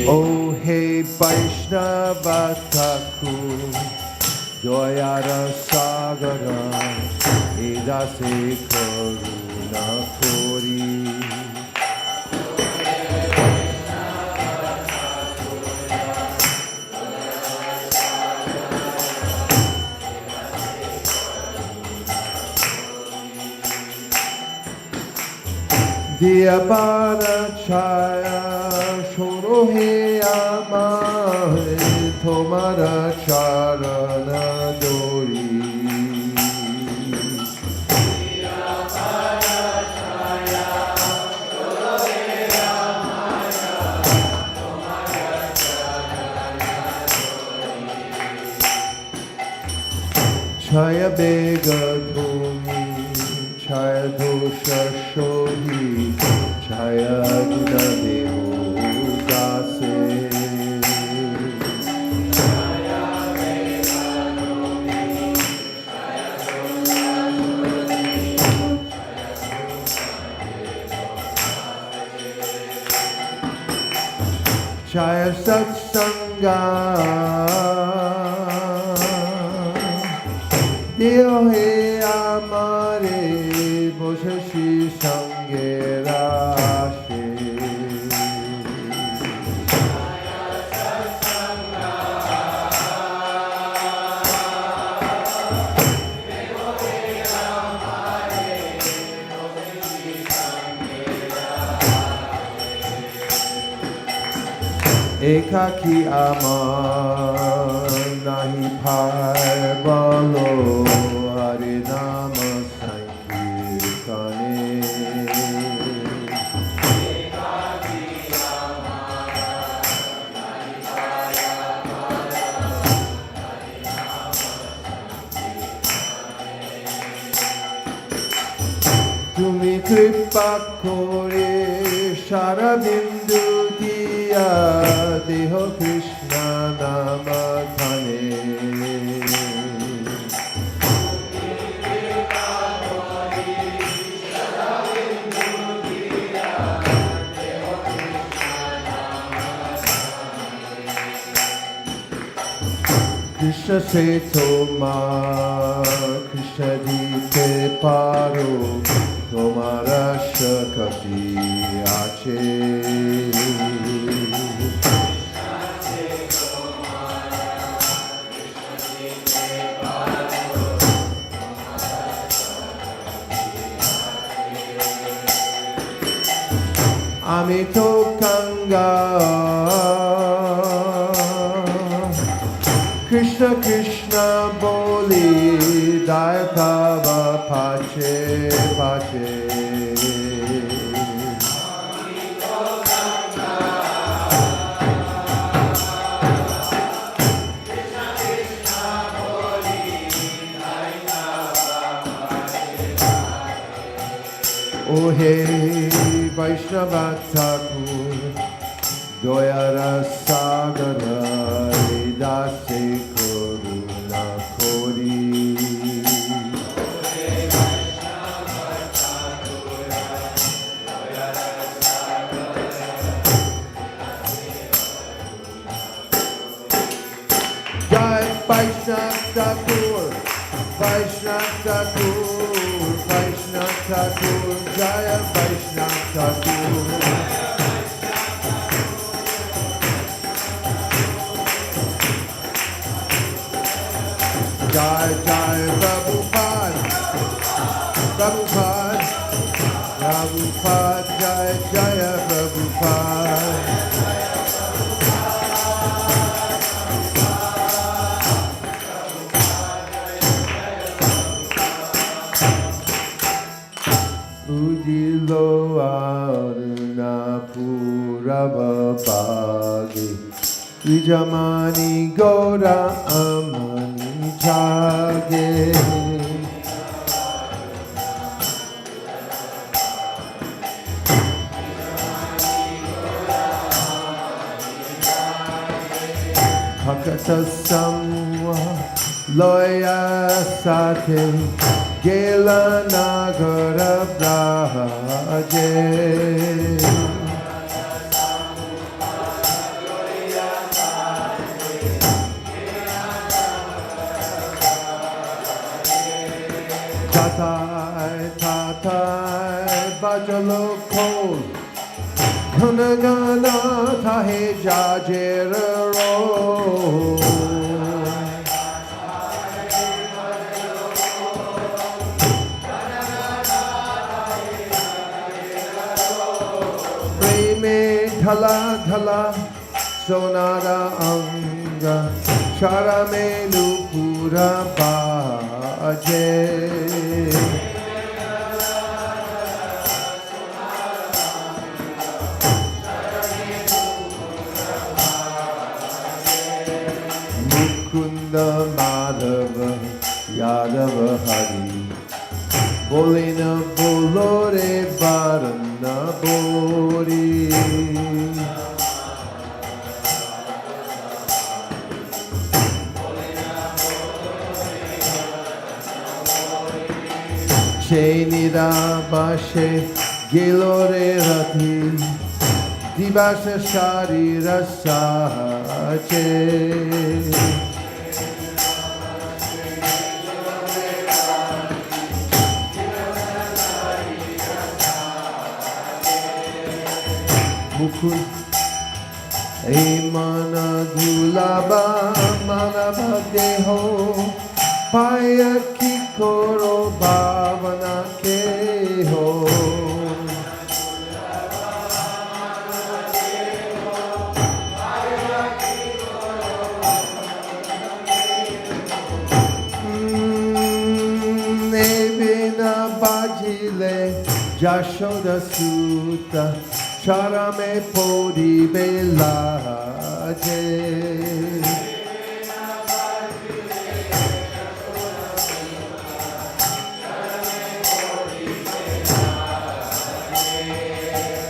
O He Vaishnava Thakur, Doyara Sagara, Idase Karuna Kori. Diabara Chaya Shorohe Amare Tomara Charana Dori. Diabara Chaya Shorohe Amara Tomara Charana Dori. Chaya Bega Dhumi Chaya Dosha Shohi Chaya Gunadeho Dase Chaya Veda Nomi Chaya Dosha Shohi Chaya Satsanga Dio He Amare Boshashi Sange Rashi Ekaki Amar Nahi Par Balo Harinama Sankirtane Ekaki Amar Nahi Par Balo Tumi Kripa Kore Sharabindu Diya Deho Krishna Namadhane Krishna se toma Krishna dite paro tomara shakati ache Amito Kanga Krishna Krishna Boli Dayatava Pache Pache O He Vaishnava Thakur Doyara Sagara Dasa Karuna Kori Jai Vaishnava Thakur Vaishnava Thakur Vaishnava Thakur Jaya Vaishnava Thakur Jai Jai Prabhupada Prabhupada Prabhupada Jai Jaya Prabhupada Udilo Aruna Purava Bhagi Vijamani Gora Amani Jage Bhakta Samwa Loya Sate Gela Nagara Braje Katha, Katha, Bajalo Kol, Kunagana Tahe Jajero. Dhala dhala sonara anga charame nupura baje Mukunda Madhava Yadava Hari Bolina Bolore Varana Bori Chenida Bashe Gilore Rati Dibasha Sharira Sache Mukund Emana Dulaba Manaba Deho Paya Kikoro Bhavana Keho Nevina Bajile Jashoda Sutta Charame Podi Belaje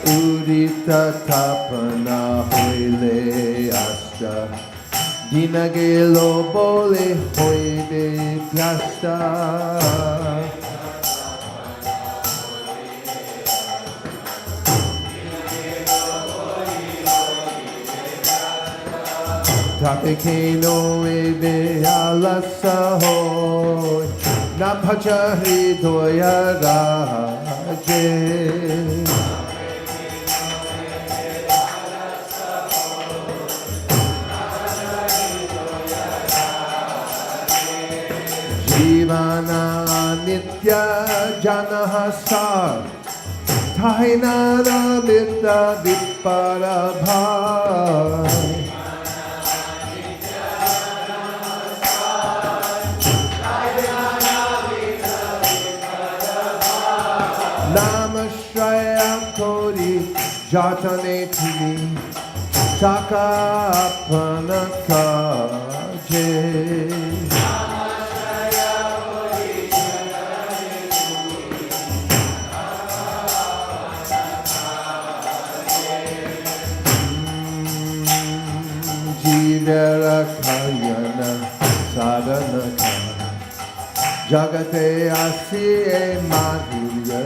Udita Tapana Hoile Asta Dinagelo Bole Hoide Piasta Tapekeno ebe alasahoy Napachari toya raje Jivana nitya janahasar Tahinana vidya viparabhai Namashaya Kodi Jatane Tini Taka Panakaje Jivera Kayana Sadhana Jagate Asiye Madhurya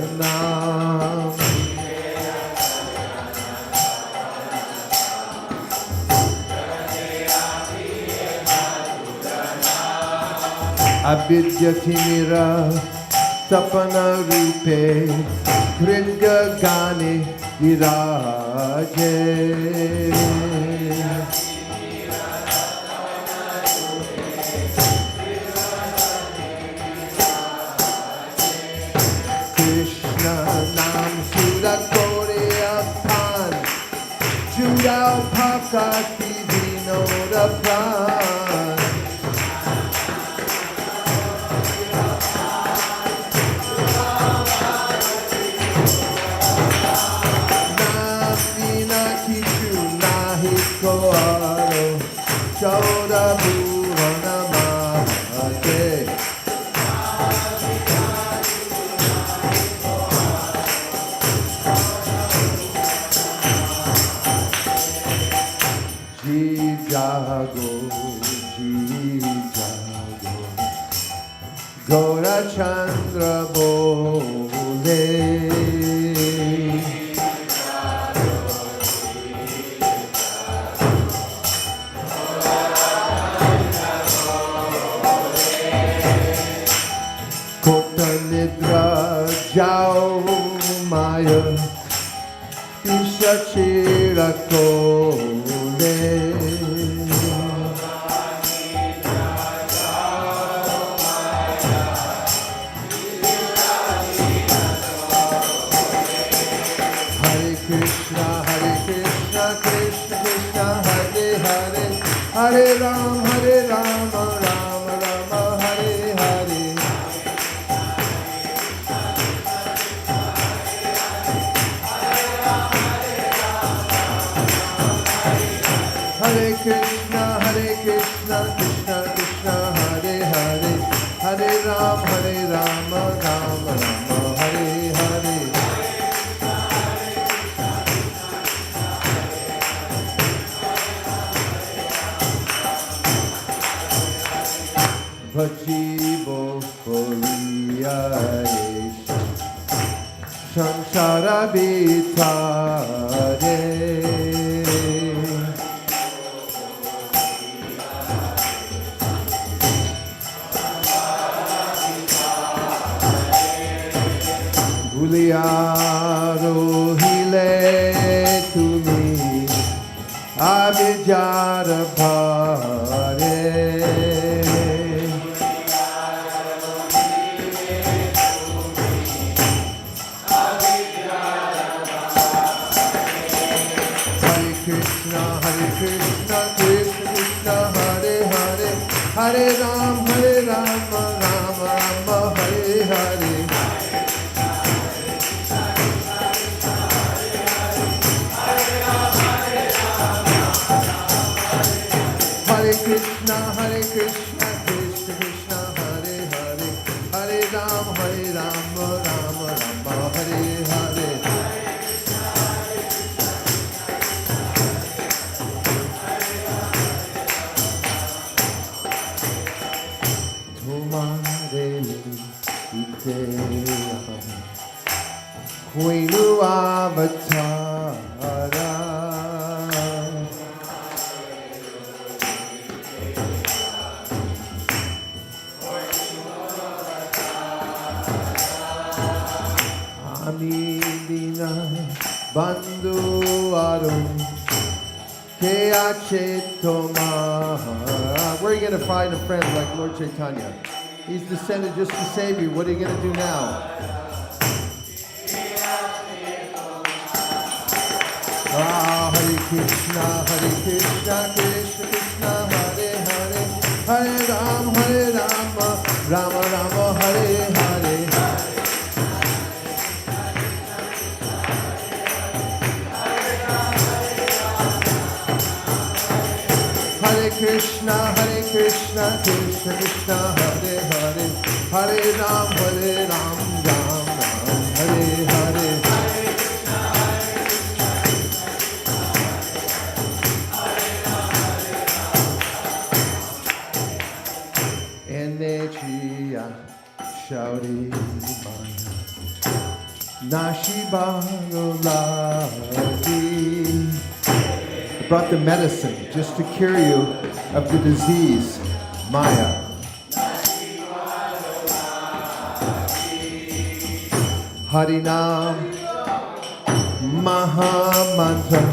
Abhidyatimira Tapana Rupe Kringa Gani Viraje Krishna Nam Sudakoriya Pan Judao Pakati Vinoda Pan Nafina Kishu Nahikoaro Choda Purana Mahate Jago, Jago, Gora Chandra Bole. Kotane Jao Maya Isachira Kole Hare Krishna, Krishna Krishna, Hare Hare, Hare Rama, Rama Rama, Hare Hare. Hare Krishna, Krishna Krishna, Hare Hare, Hare Rama, Rama Rama, Hare Hare. Vajibo Koriyae Samsara Vitare Guliaro Hile Tumi Abhijara Bhare Krishna, Krishna Krishna, Hare Hare, Hare Rama, Rama Rama, Hare Hare. Hare Krishna, Krishna Krishna, Hare Hare, Hare Rama, Rama Rama, Hare Hare. Queenu Avatara Amidina Bandhu Arum Keachetoma. Where are you going to find a friend like Lord Chaitanya? He's descended just to save you. What are you going to do now? Hare Krishna, Krishna Krishna, Hare Hare, Hare Rama, Rama Rama, Hare Hare. Hare Krishna, Krishna Krishna, Hare Hare, Hare Rama, Rama Rama, Hare Hare. Energia Shauri Maya Nashibanoladi. I brought the medicine just to cure you of the disease, Maya. Harinam Mahamantra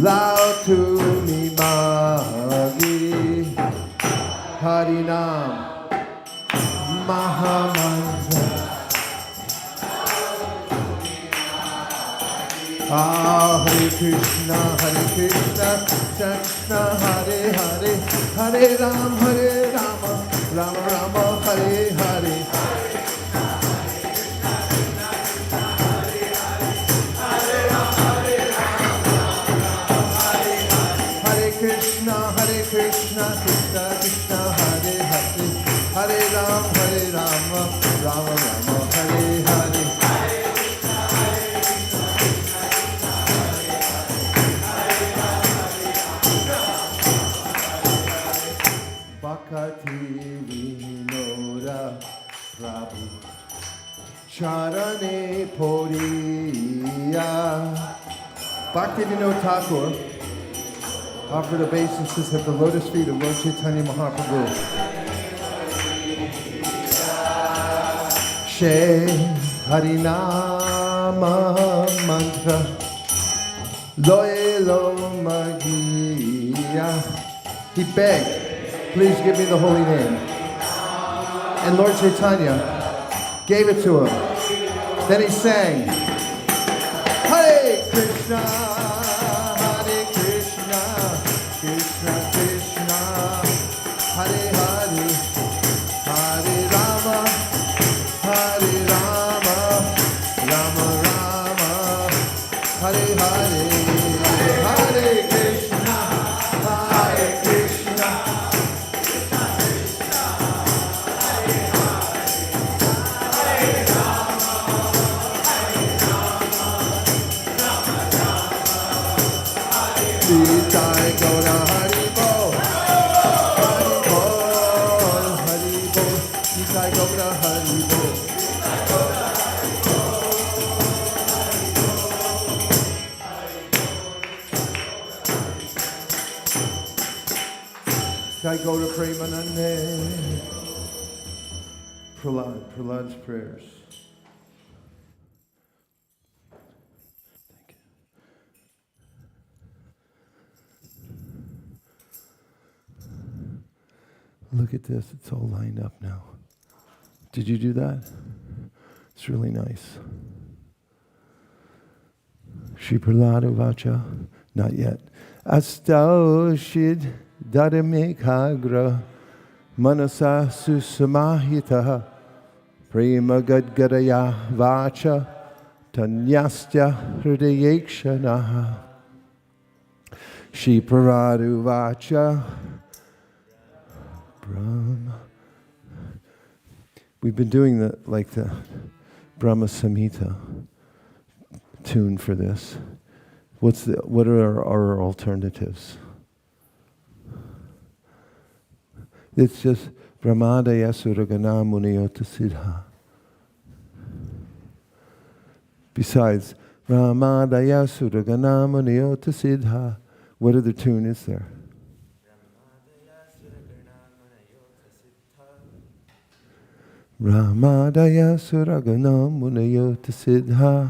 Lao Tumi Magi. Harinam Mahamantra. Hare Krishna, Krishna Hare Hare, Hare Rama, Rama Rama, Hare Hare. Hare Krishna, Krishna Krishna, Hare Hare, Hare Rama, Rama Rama, Hare Hare. Bakati Vinoda Prabhu Charane Poriya. Bhaktivinoda Thakur offered obeisances at the lotus feet of Lord Chaitanya Mahaprabhu. She Harinama mantra Loelo Magia. He begged, please give me the holy name. And Lord Chaitanya gave it to him. Then he sang, Hare Krishna, Hare Krishna, Krishna Krishna, Hare Hare, Hare Rama, Hare Rama, Rama Rama, Hare Hare, Hare Krishna, Hare Krishna, Krishna Krishna, Hare Hare, Hare Rama, Hare Rama, Rama Rama, Hare Hare. Gaura Hari Bol, Hari Bol, Hari Bol, Nitai Gaura Hari Bol. Nitai Gaura Premanande. Prahlad's prayers. Look at this, it's all lined up now. Did you do that? It's really nice. Shri Prahlada Vacha, not yet. Astau Shid Dadamekagra Manasa Susamahita Prema Gadgadaya Vacha Tanyastya Hridayekshanaha Shri Prahlada Vacha Brahma. We've been doing the Brahma Samhita tune for this. What are our alternatives? It's just Brahmadaya Suragana Muniyota Siddha. Besides Brahmadaya Suragana Muniyota Siddha, what other tune is there? Ramadaya Suragana Munayota Siddha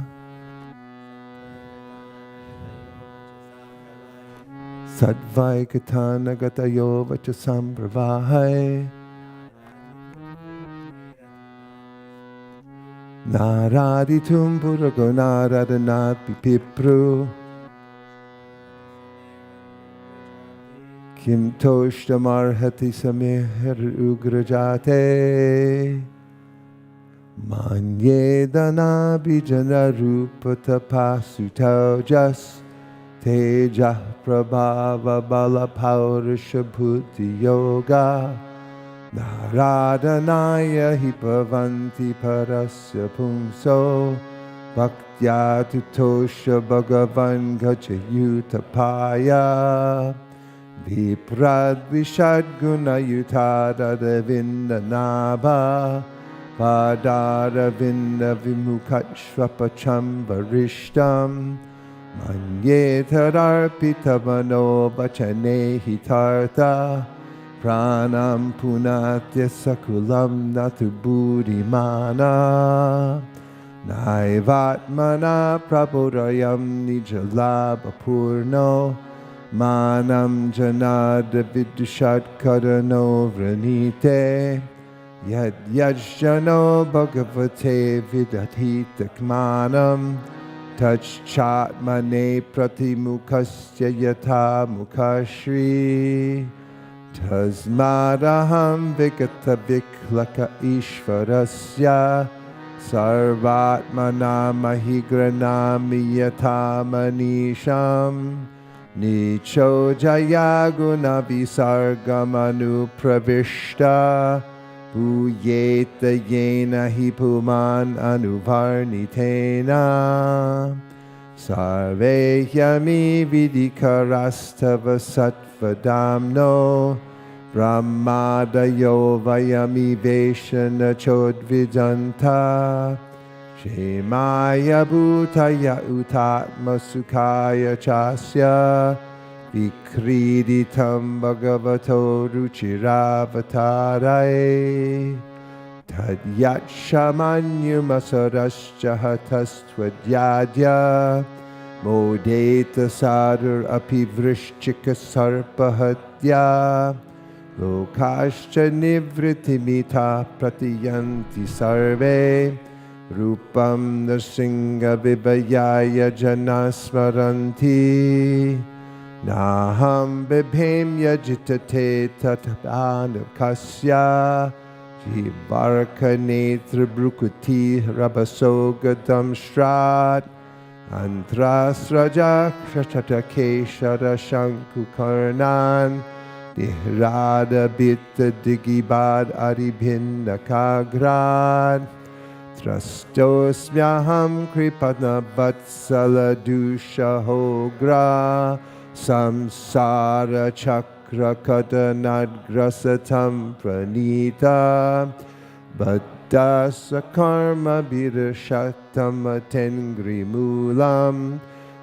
Sadvai Katana Gatayo Vachasam Pravahai Naraditum Puragonaradhanat Pipipru Kim Toshtamarhati Samir Ugrajate Manyedana Bijana Rupata Pasutau Jas Teja Prabhava Bala Paurusha Bhuti Yoga Naradanaya Hipavanti Parasya Pumso Bhaktya Tutosha Bhagavan Gachayutapaya Viprad Vishad Guna Yutada Devinda Nabha Padara Vinda Vimukachvapacham Varishtam Manyetararpita Mano Bachane Hitarta Pranam Punatya Sakulam Natu Buddhimana Naivatmana Prabodayam Nijalabha Purno Manam Janada Vidushad Kadano Vranite Yad Yajjano Bhagavate Vidathita Kmanam Tachchat Mane Pratimukasya Yata Mukashri Tasmadaham Vikata Viklaka Ishvarasya Sarvatmana Mahigranami Yata Manisham Nicho Jaya Guna Visargamanu Pravishta Bhuyeta Yena Hipuman Anuvarnitena Sarve Yami Vidikarastava Satvadamno Brahmadayo Vayami Veshana Chodvidanta Shemaya Bhutaya Utatma Sukhaya Chasya Vikriditam Bhagavato Ruchiravatare Tadyat shamanyumasarascha hatastvadhyadya modeta sadhur apivrishchika sarpahatya lokashcha nivritimita pratiyanti sarve rupam nrsinga vibhayaya janasmaranti naham bibhemya jitate tatabhanukasya jivarka netra brukuti rabasogadam shrat antrasraja kshatakeshara shankukarnan dihrada bitta digibad adibhinna kagrad trastosmyaham kripatna vatsala dusha hogra samsara chakra kadanadgrasatam pranita Dasa karma birashatam atengri mulam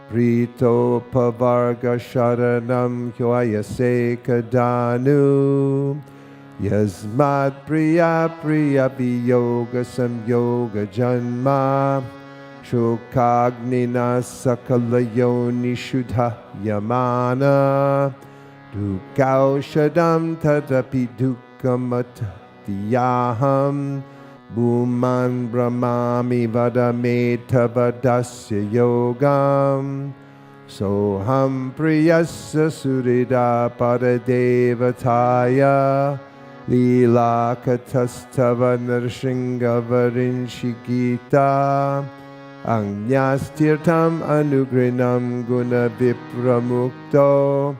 Prito pavarga sharanam Vaisesika danu Yasmat priya priya viyoga samyoga janma Shukagnina sakalayoni shudha yamana Dukaushadam tadapi dukamat Diyaham Bhuman Brahmami Vadameta Vadasya Yogam Soham Priyasya Surida Padadevataya Lila Katastava Narshinga Varinshigita Anyastirtam Anugrinam Guna Vipramukto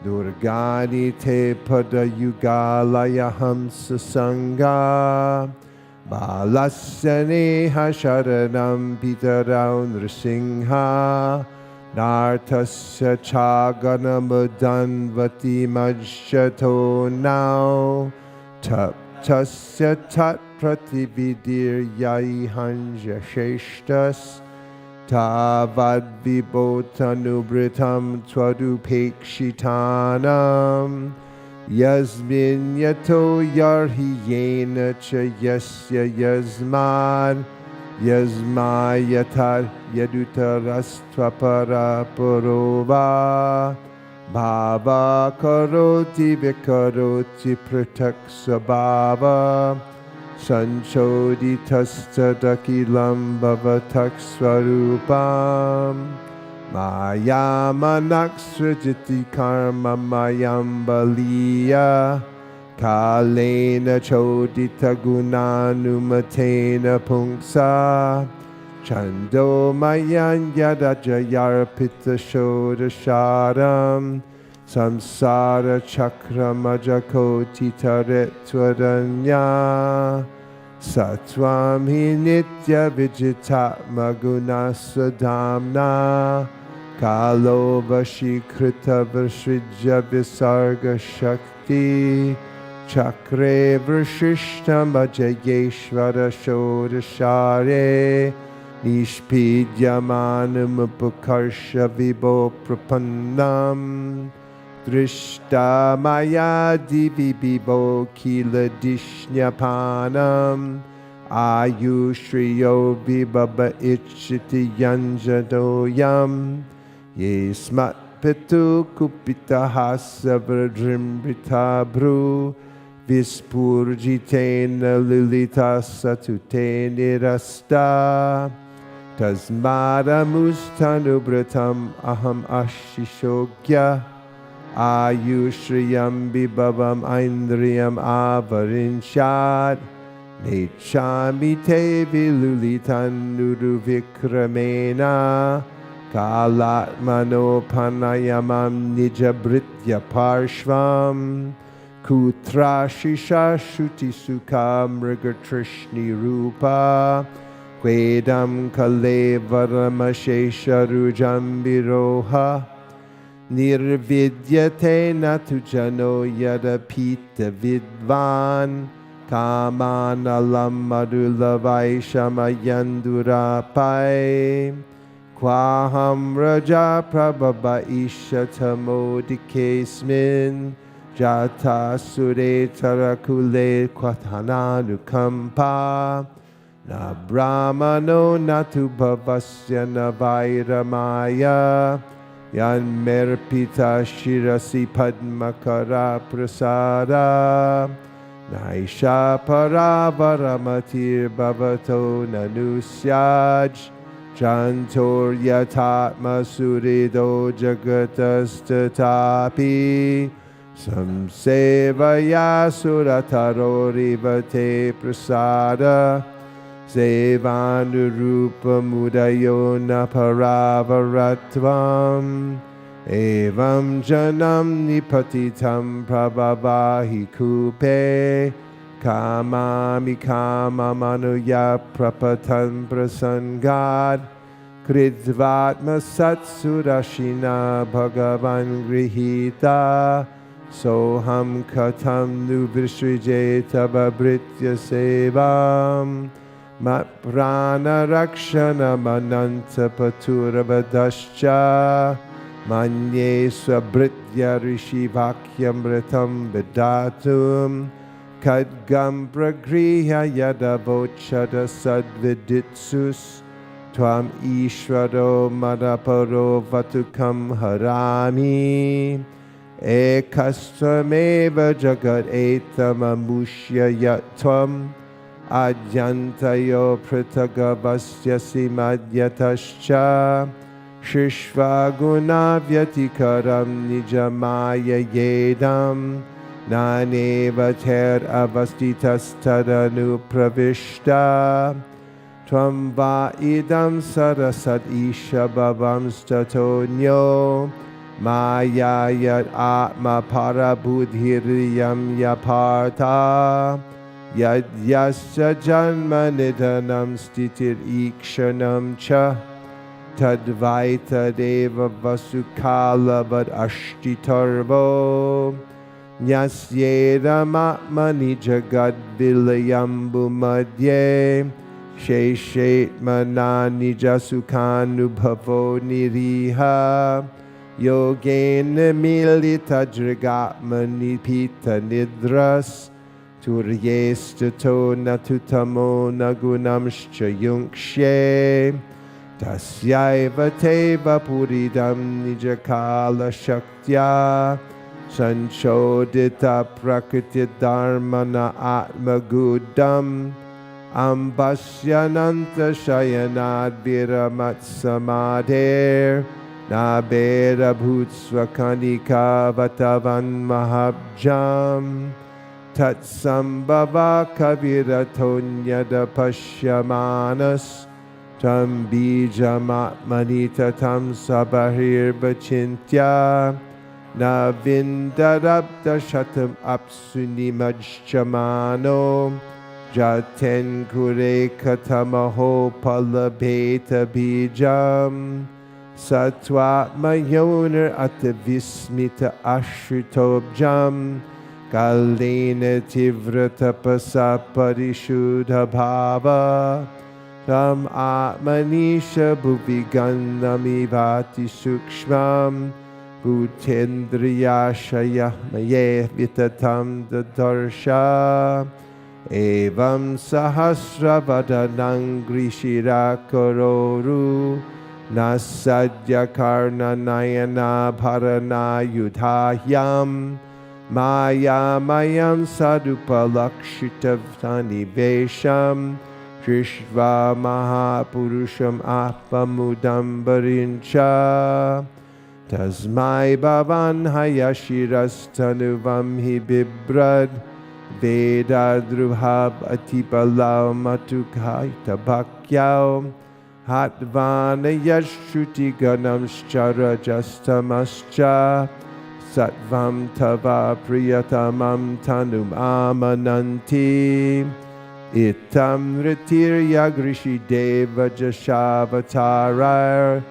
Durgani te pada yugalaya hamsa sangha Balasya sharanam pitarau nrsingha Nartasya chaganamudanvati majshato now Taptasya tat pratividir yai hanja sheshtas Tavad vibhotanubritam tvadupekshitanam Yasmin yato yarhiyena cha yasya yasman Yasmayatar yadutarastvapara parova Bhava karoti vikaroti pratak sabhava Sanchoditastadakilam bhavatak svarupam Maya manaksrajiti karma mayam baliya Kalena chodita gunanumatena pungsa Chando mayan yadajayarpita shodasharam Samsara chakramajako taretwadanya Satwam hi nitya vijitatma gunaswadamna Kalo vashikrita vrshidya visarga shakti Chakre vrshishta majayeshvara shodashare Nishpidyamanam upakarsha vibho prapannam Drishta maya divi bibho kila dishnapanam Ayushriyo vibhava ichiti yanjadoyam Yesmat pitu kupita hasa vajrimbrita bru Vispurjitena lilita satute nirasta Tasmada mustanubratam aham ashishogya Ayushriyam bibhavam aindriyam avarinshat Nechami te vilulitan nuruvikramena Kalatmano panayamam nijabritya parshvam Kutra shisha shuti sukha mrigatrishni rupa Kvedam kale varamashesha rujam viroha Nirvidyate natujano yadapita vidvan Kamanalam madulavaishamayandurapai Kwaham raja prabhava ishatamodikesmin Jata Sure Tarakule Kwatananukampa Na Brahmano Natu Bhavasya Na Vairamaya Yan Merpita Shirasi Padmakara Prasada Naisha Paravaramatir Bhavato Nanusyaj Jantor Yatatma Surido Jagatas Samsevaya Suratarori Vate Prasada Sevanurupa Mudayona Paravaratvam Evam Janam Nipatitam Prabhavahi Kupe Kamami Kamamanuya Prapatan Prasangad Kritvatma Satsurashina Bhagavan Grihita Soham Katam Nubrishrije Britya Sevam Maprana Rakshana Mananta Paturabadascha Manye Swabritya Rishi Vakyamritam Vidatum Kadgam Pragriha Yadavochada Sadviditsus Tvam Ishvaro Madaparo Vatukam Harami Ekastvameva Jagat Etamamushya Yatvam Adyantayo Pritagavasyasi Madyatascha Shishva Guna Vyatikaram Nijamaya Yedam Naneva Ter Avastitas Tadanu Pravishta Tvam Va Idam Sarasat Isha Bhavam Statonyo Maya Yad Atma Parabudhiriyam Yaparta Yad Yasya Janma Nidanam Stitir Ikshanam Cha Tadvaita Deva Vasukala Vad Ashtitarvo Nyasyeda Matmani Jagad Vilayambu Madhye Sheshet Manani Jasukanu Bhavo Niriha Yogena Milita Drigatmani Pita Nidras Turyestato Natutamo Nagunamscha Yunkshe Tasyaiva Teva Puridam Nijakala Shaktya Sanchodita Prakriti Dharmana Atma Gudam Ambasyananta Shayanad Viramat Samadher Nabera Bhutsvakanika Vatavan Mahabjam Tatsambhava Kaviratonyada Pashyamanas Tam Bijamatmanita Tam Sabahir Bachintya Na Vindarabda Shatam Apsuni Majchamano Jaten Kure Katamaho Palabheta Bijam Satwatma Yoner Atavismita Ashritobjam Kalena Tivrata Pasa Parishudha Bhava Tam Atmanisha Bhuviganami Vati Sukshmam Bhutendriyashaya Maye Vitatam Dadarsha Evam Sahasravadanang Grishira Kororu Nasadya Karna Nayana Bharana Yudhahyam Maya Mayam Sadupalakshitavtani Vesham Trishva Mahapurusham Apamudam Barincha Tasmai Bhavan Hayashirastanuvam Hi Bibrad Veda Druhab Atipalau Matukhaita Bhakyau Hatvana Yashruti Ganamschara Jastamascha Satvam Tava Priyatamam Tanum Amananti Itam Ritirya Grishi Deva Jashavatarar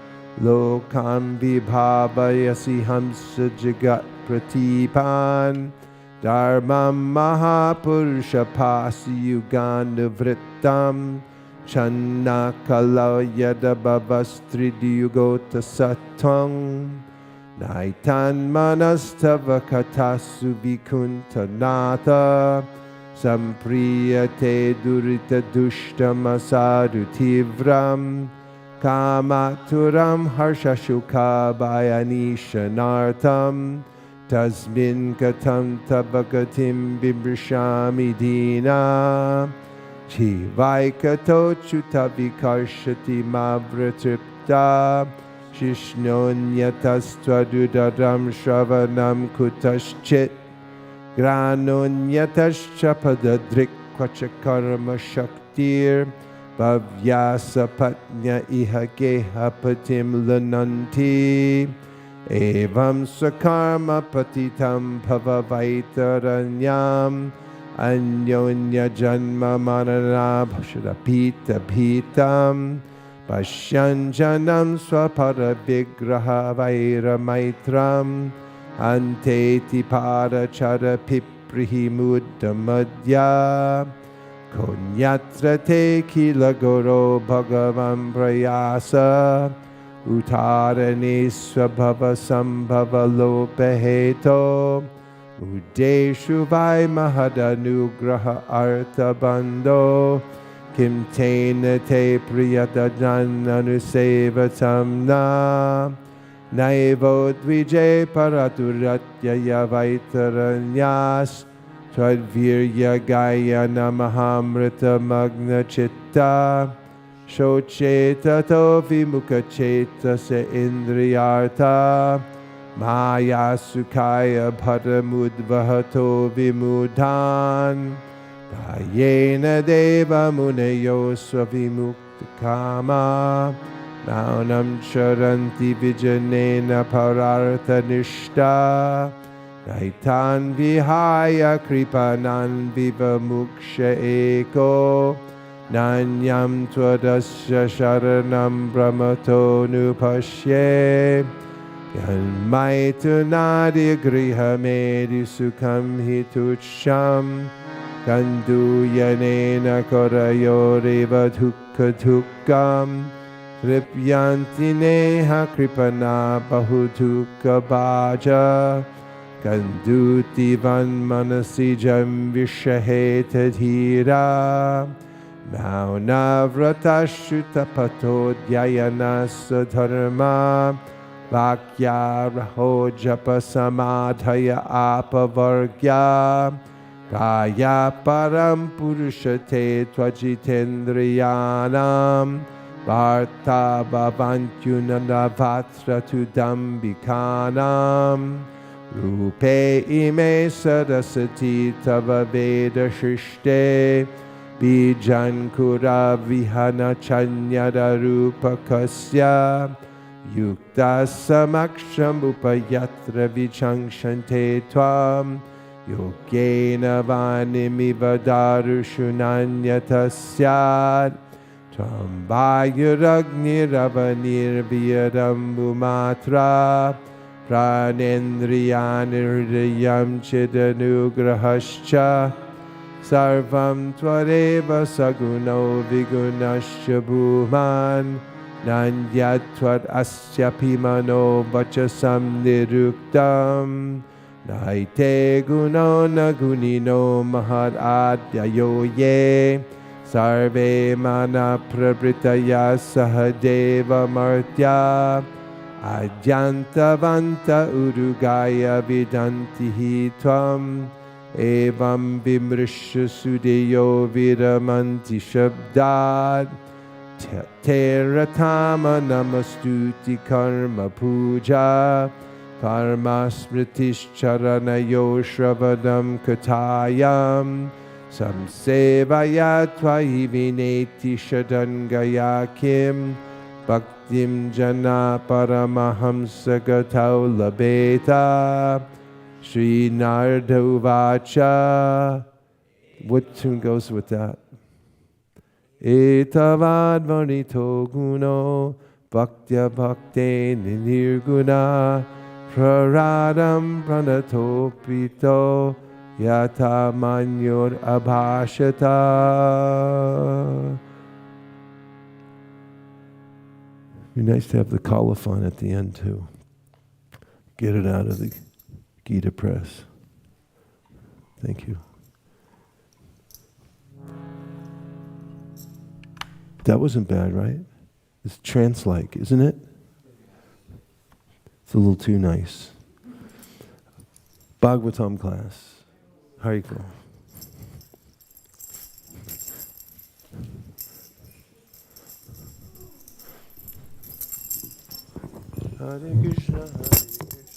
Lokam Vibhavayasi Hamsa Jagat Pratipan Dharmam Mahapurusha Pasi Yugana Vrittam Channa Kala Yada Babastridiyugota Sattvam Naitan manastava katasu vikuntanata sampriyate durita dushtamasarutivram kamaturam harshashuka bayanishanartam tasmin katam tabagatim bimbrishami dina chivaikato chutavikarshati mavratripta Shishnonyatastvadudaram shravanam kutaschit Granonyatashchapadadrik kwachakarma shaktir Bhavyasa patnya ihageha patim lananti Evam sakarma patitam bhavavaitaranyam Anyonya janma manana bhashadapita bhitam Pashyanjanam swapara vigraha vaira maitram Anteti parachara piprihi muddamadya Konyatra te kila goro bhagavan prayasa Uttarane swabhava sambhava lopaheto Udeshu vai mahadanugraha artha bandho Kim tena te priyadajananuseva na Naivo dvije paraturatya vaitaranyas Tadvirya gaya namahamrita magna chitta Shochetato vimukacheta se indriyarta Maya sukaya bharamudvahato vimudhan Kayena deva muneyo svavimukta kama Maunam charanti vijanena parartha nishta Naitan vihaya kripanan viva muksha eko Nanyam twadasya sharanam brahmato nupashye Yanmaitu nadi griha medi sukham hitucham Kandu yanena korayoriva dhukka dhukkam Tripyanti neha kripana bahudukka bhaja Kanduti van manasijam vishaheta dhira Maunavratashuta patodhyayana sadharma Vakya raho japa samadhaya apavargya Kaya param purushate tvajitendriyanam Varta bhavantyunanavatra tudambikanam Rupe ime sarasati tava veda shrishte Bijan kura vihana chanyada rupakasya Yukta samaksham upayatra vichangshante tvam Yogena vanimiva darushunanyatasyat Tvam vayuragniravanirviyadambumatra Pranendriyanirhridayam chidanugrahascha Sarvam tvareva saguno vigunasya bhuman Nandyatvat asya pimano vachasam niruktam Naite guno nagunino mahad adyayo ye Sarve mana prabritaya sahadeva martya Adyantavanta urugaya vidanti hi tvam Evam vimrishya sudeyo viramanti shabdad Teratama namastuti karma puja Karma smritishcharanayo shravadam katayam Samsevaya tvahi vineti shadangaya kim Bhaktim jana paramahamsa gatau labeta Sri Narada Uvacha. What tune goes with that? Etavad varito guno Bhaktya bhakte nirguna Praradam pranatopito Yata manyor abhashata. Be nice to have the colophon at the end too. Get it out of the Gita press. Thank you. That wasn't bad, right? It's trance-like, isn't it? It's a little too nice. Bhagavatam class. Hariko. Hare Krishna, Hare Krishna.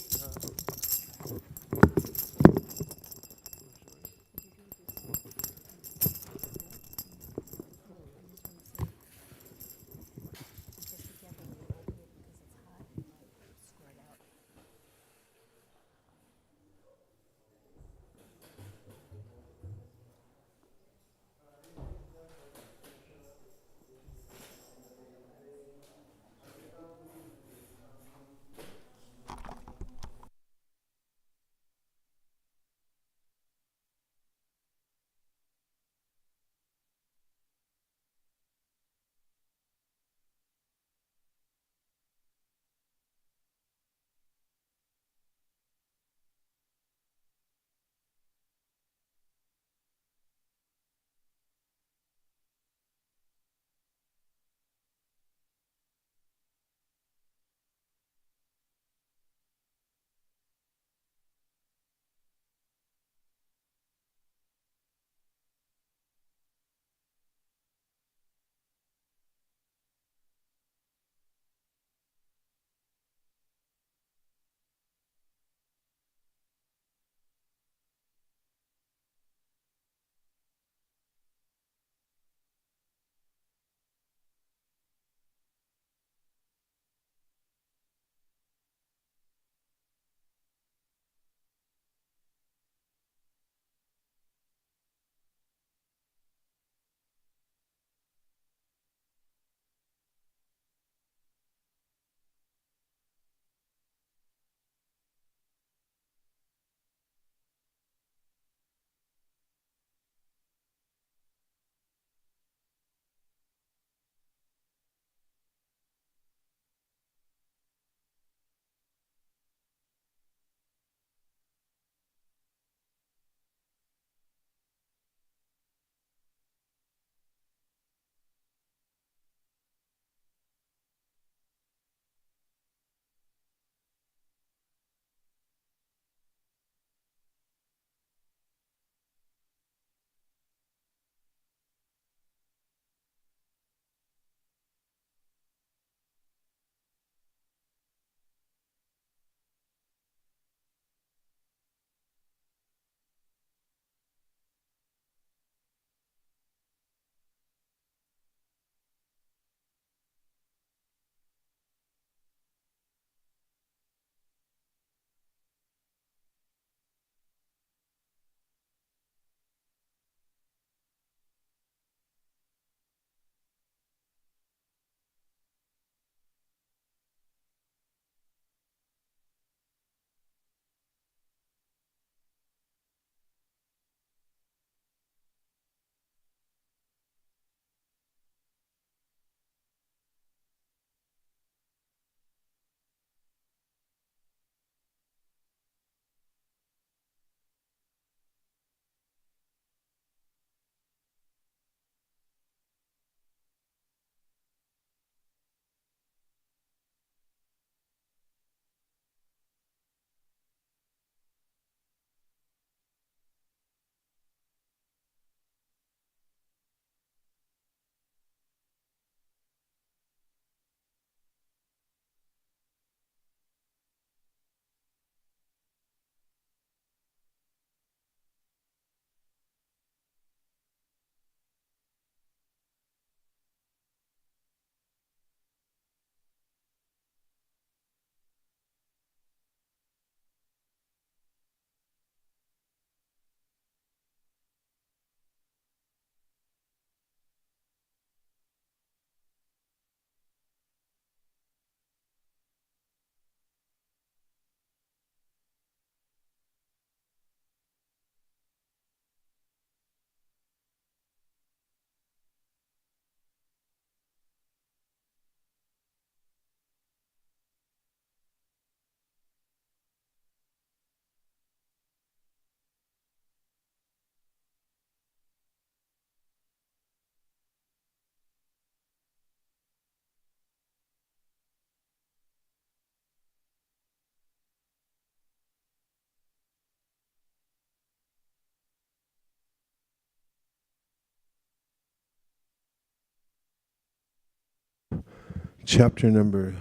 chapter number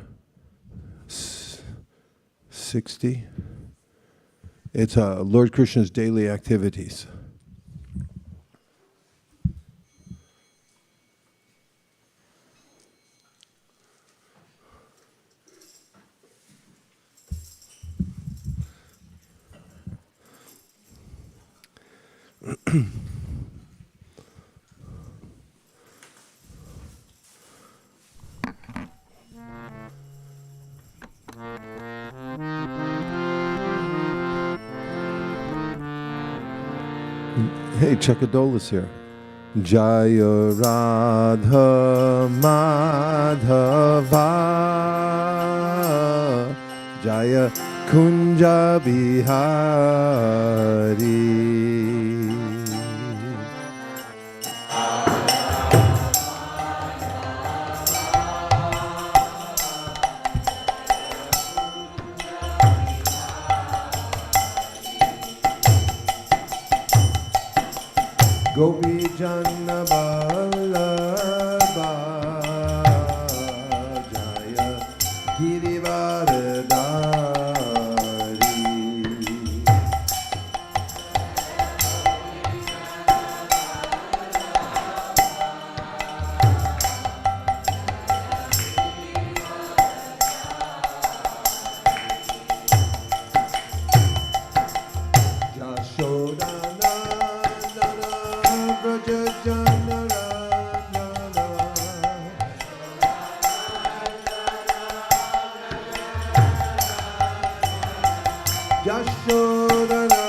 60. It's Lord Krishna's daily activities. Hey, Chakadolas here. Jaya Radha Madhava Jaya Kunja Bihari. Gopi Janna Vallabha Jaya Girivardhari. Jashodana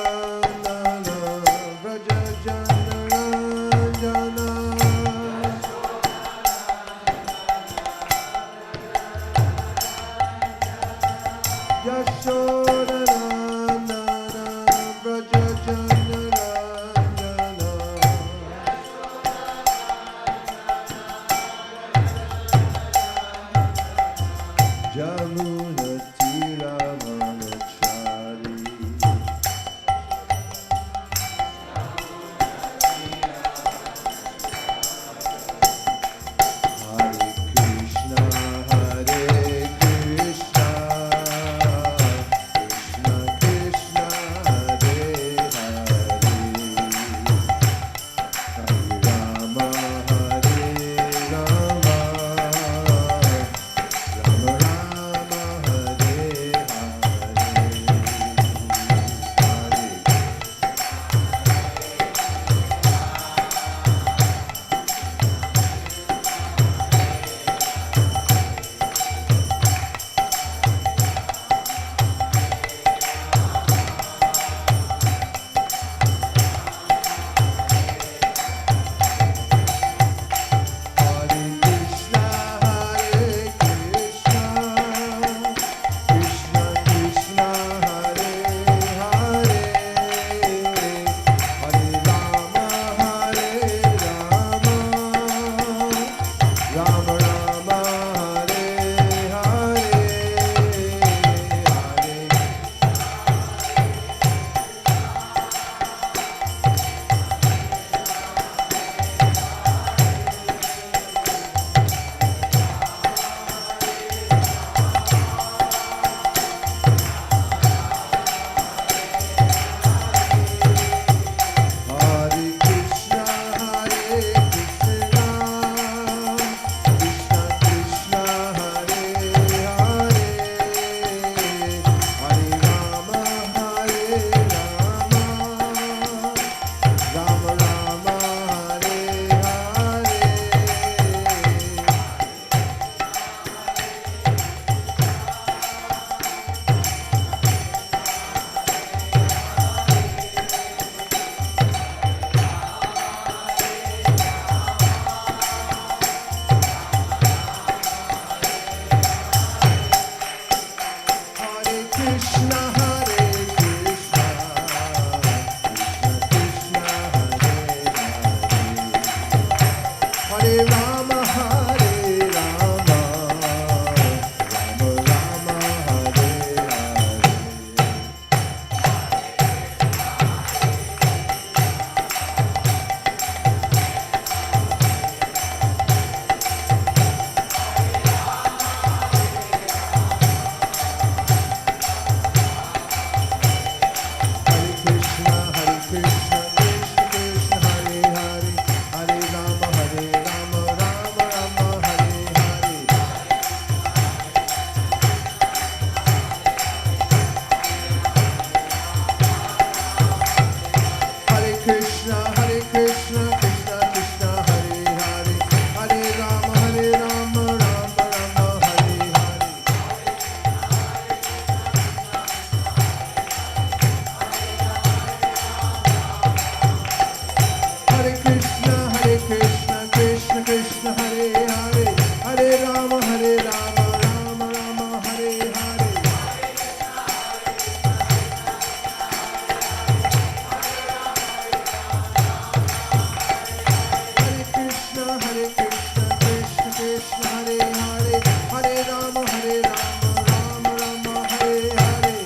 Krishna Krishna Hare Hare Hare Rama Rama Rama Hare Hare Hare Krishna Krishna Krishna Hare Hare Hare Rama Rama Rama Hare Hare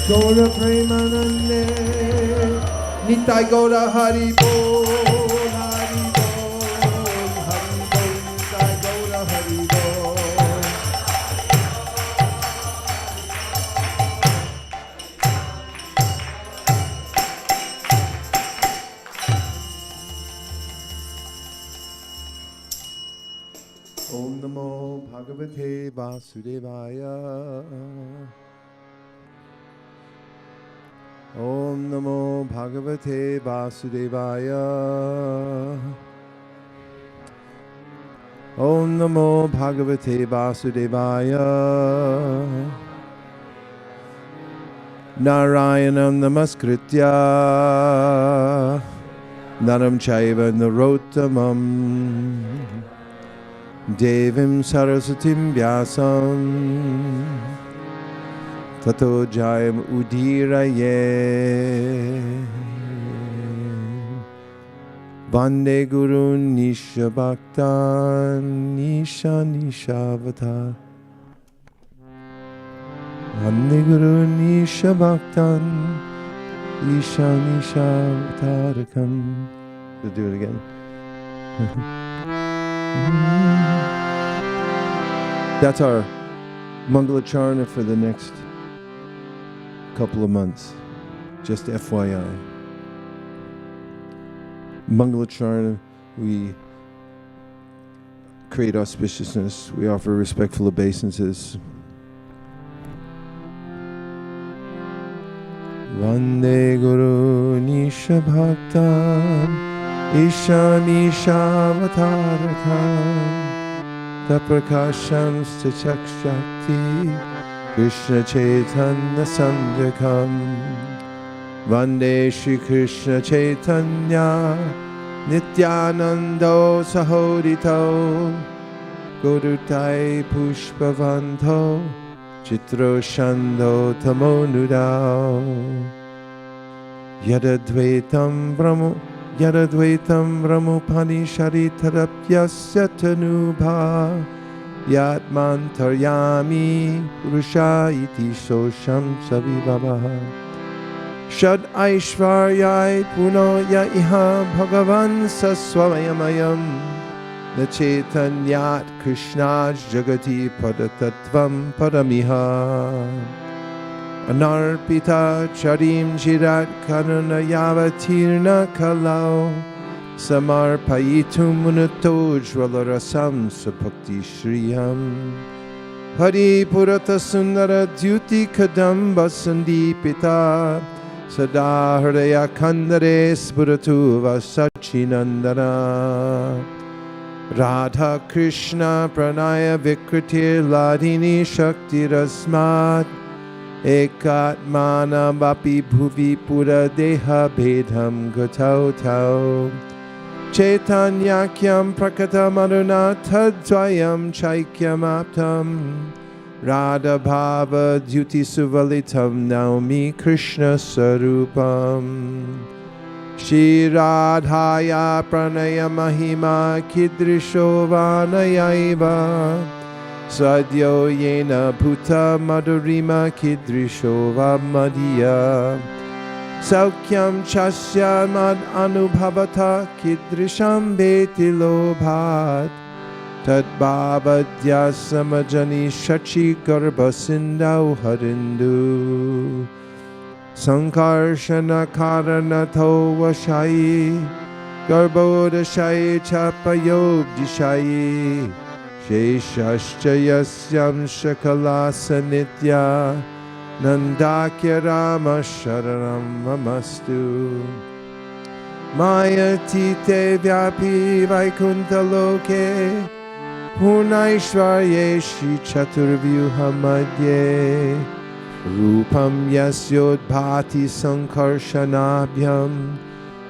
Gaura Premanande Nitai Gaura Hari Bol Hari Bol Hari Bol Nitai Gaura Hari Bol Om Namo Bhagavate Vasudevaya Om Namo Bhagavate Vasudevaya Om Namo Bhagavate Vasudevaya Narayanam Namaskritya Naram Chaiva Narottamam Devim Sarasatim Vyasam Tato Jayam Udiraye Vande Guru Nisha Bhaktan Nisha Nishavata Vande Guru Nisha Bhaktan Nisha Nishavatarakam. We'll do it again. That's our Mangalacharna for the next couple of months. Just FYI. Mangalacharna, we create auspiciousness. We offer respectful obeisances. Vande Guru Nisha Bhaktan Isham Ishavataraka Taprakasham Stachakshakti Krishna Chaitanya Sandrakam Vande Shri Krishna Chaitanya Nityanando Sahodito Godutai Pushpavanto Chitro Shando Tamonudao Yadadvaitam Brahmopanishari Tarapyasya Tanubha Yatmantaryami Purusha iti Sosham Savibhavaha Shad Aishvaryai Puno Ya Iha Bhagavan Saswamayamayam Na chaitanyat Krishna jagati padatattvam paramiha Anarpita charim jirat karunayavatirna kalau Samarpayitum munato jvalarasam sapakti shriyam Hari purata sundara dyuti kadamba sandipita Sada hridaya kandare spuratu vasachinandana Radha Krishna pranaya vikritir ladini shakti rasmat Ekatmana vapi bhuvi pura deha bedham gatau tau Chaitanyakyam prakata maduna tadvayam chaikyam aptam Radha bhava dyuti suvalitam naumi Krishna sarupam Shri Radhaya pranaya mahima kidrisho vanayaiva Sadyo yena bhuta madhurima kidrisho vamadiya Saukyam chasya mad anubhavata kidrisham beti lobhat Tad bhavadya samajani shachi garbha sindau harindu Sankarshana karanato vashayi Garbhodashayi chapayobdishayi Sheshaschayasyam shakalasa nitya Nandakya Rama Sharanam Mamastu Mayatite Vyapi Vaikunta Loke Purnaishvarye Shri Chaturvyuha Madhye Rupam Yasyodbhati Sankarshanabhyam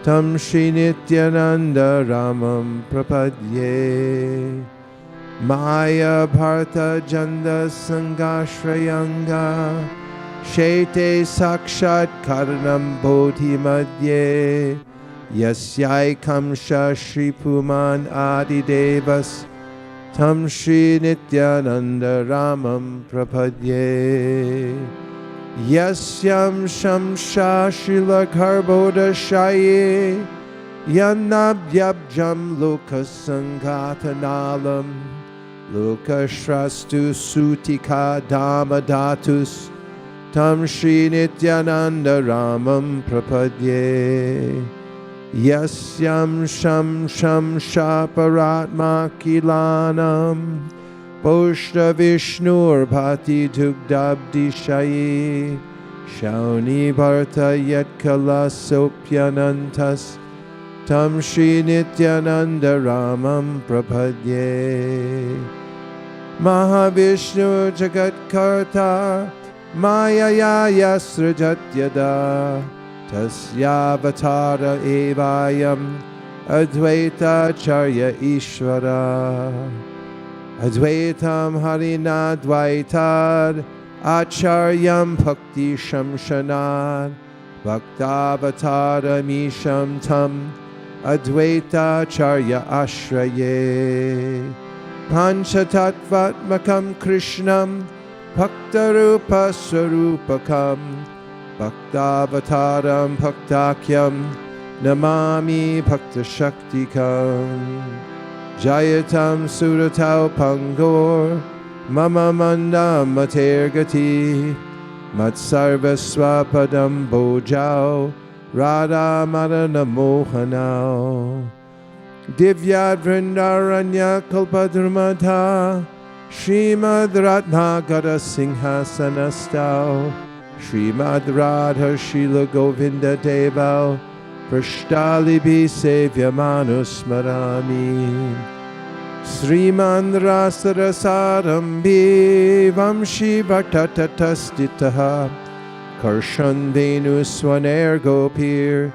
Tam Shri Nityananda Ramam Prapadye Maya Bharta Janda Sangashrayanga Shete Sakshat Karanam Bodhi Madhye Yasyai Kamsha Shri Puman Adi Devas Tam Shri Nityananda Ramam Prapadye Yasyam Shamsha Shila Karbhoda Shaye Yanabhyabjam Lokasanghatanalam Lokashrastu Sutika Dhamadatus Tam Shri Nityananda Ramam Prapadye Yasyam Sham Sham Shaparatma Kilanam Poshta Vishnur Bhati Dugdabdi Shayi Shauni Bharta Yetkala Sopyanantas Tam Shri Nityananda Ramam Prapadye Mahavishnu Jagat Karta Mayaya Yasrajat Yada Tasyavatara Evayam Advaita Charya Ishvara Advaitam Harina Dvaitad Acharyam Bhakti Shamshanad Bhaktavatara Misham Tam Advaita Charya Ashraye Panchatattvatmakam Krishnam Bhaktarupa Sarupakam Bhaktavataram Bhaktakyam Namami Bhakta Shaktikam Jayatam Suratau Pangor Mama Manda Matergati Matsarvaswapadam Bojau Radha Madana Mohanau Divyad Vrindaranya Kalpadurmata Srimad Ratna Gada Singhasanastau Srimad Radha Shila Govinda Devau Prashtalibi Sevyamanu Sriman Rasarasarambi Vamshi Bhattatatastitaha Karshan Venu Swaner Gopir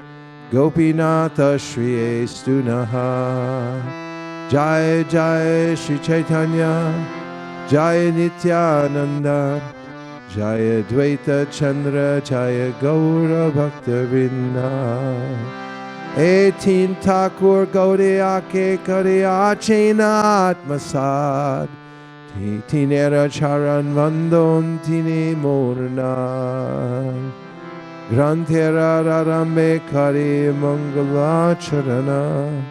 Gopinatha Shri Estunaha Jai Jai Shri Chaitanya Jai Nityananda Jaya Dvaita Chandra Jaya Gaura Bhakta Vrinda 18 Thakur Gaudiya Ke Kariya Chena Atmasad Tinera Charan Vandon Tine Morna Granthera Rarambe Kari Mangala Charana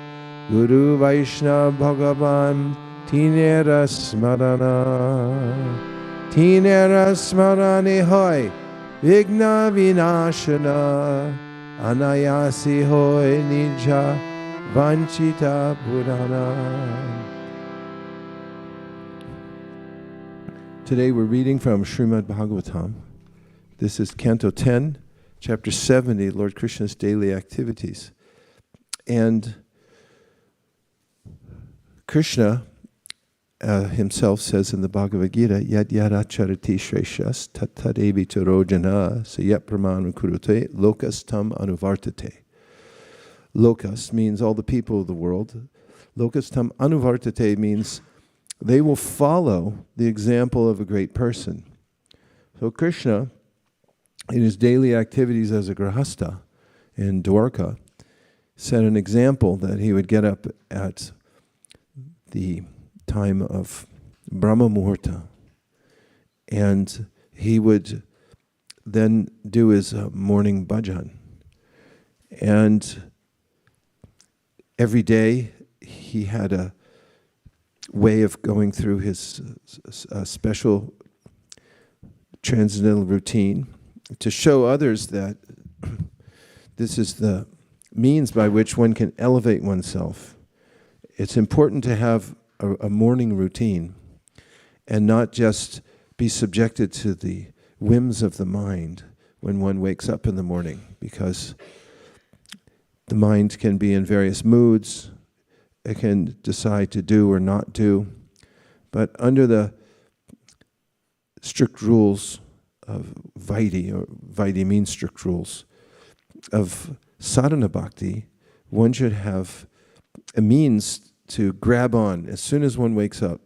Guru Vaishnava Bhagavan Tinera Smarana Tinera Smarane Hoy Vigna Vinashana Anayasi Hoy Nija Vanchita Purana. Today we're reading from Srimad Bhagavatam. This is Canto 10, Chapter 70, Lord Krishna's daily activities. And Krishna himself says in the Bhagavad Gita, Yad yada charati shreshas tattadevi charojana sayat pramanu kurute lokas tam anuvartate. Lokas means all the people of the world. Lokas tam anuvartate means they will follow the example of a great person. So Krishna, in his daily activities as a grahastha in Dwarka, set an example that he would get up at the time of Brahma Muhurta, and he would then do his morning bhajan. And every day he had a way of going through his special transcendental routine to show others that this is the means by which one can elevate oneself. It's important to have a morning routine and not just be subjected to the whims of the mind when one wakes up in the morning, because the mind can be in various moods. It can decide to do or not do. But under the strict rules of Vaidhi, or Vaidhi means strict rules, of sadhana bhakti, one should have a means to grab on as soon as one wakes up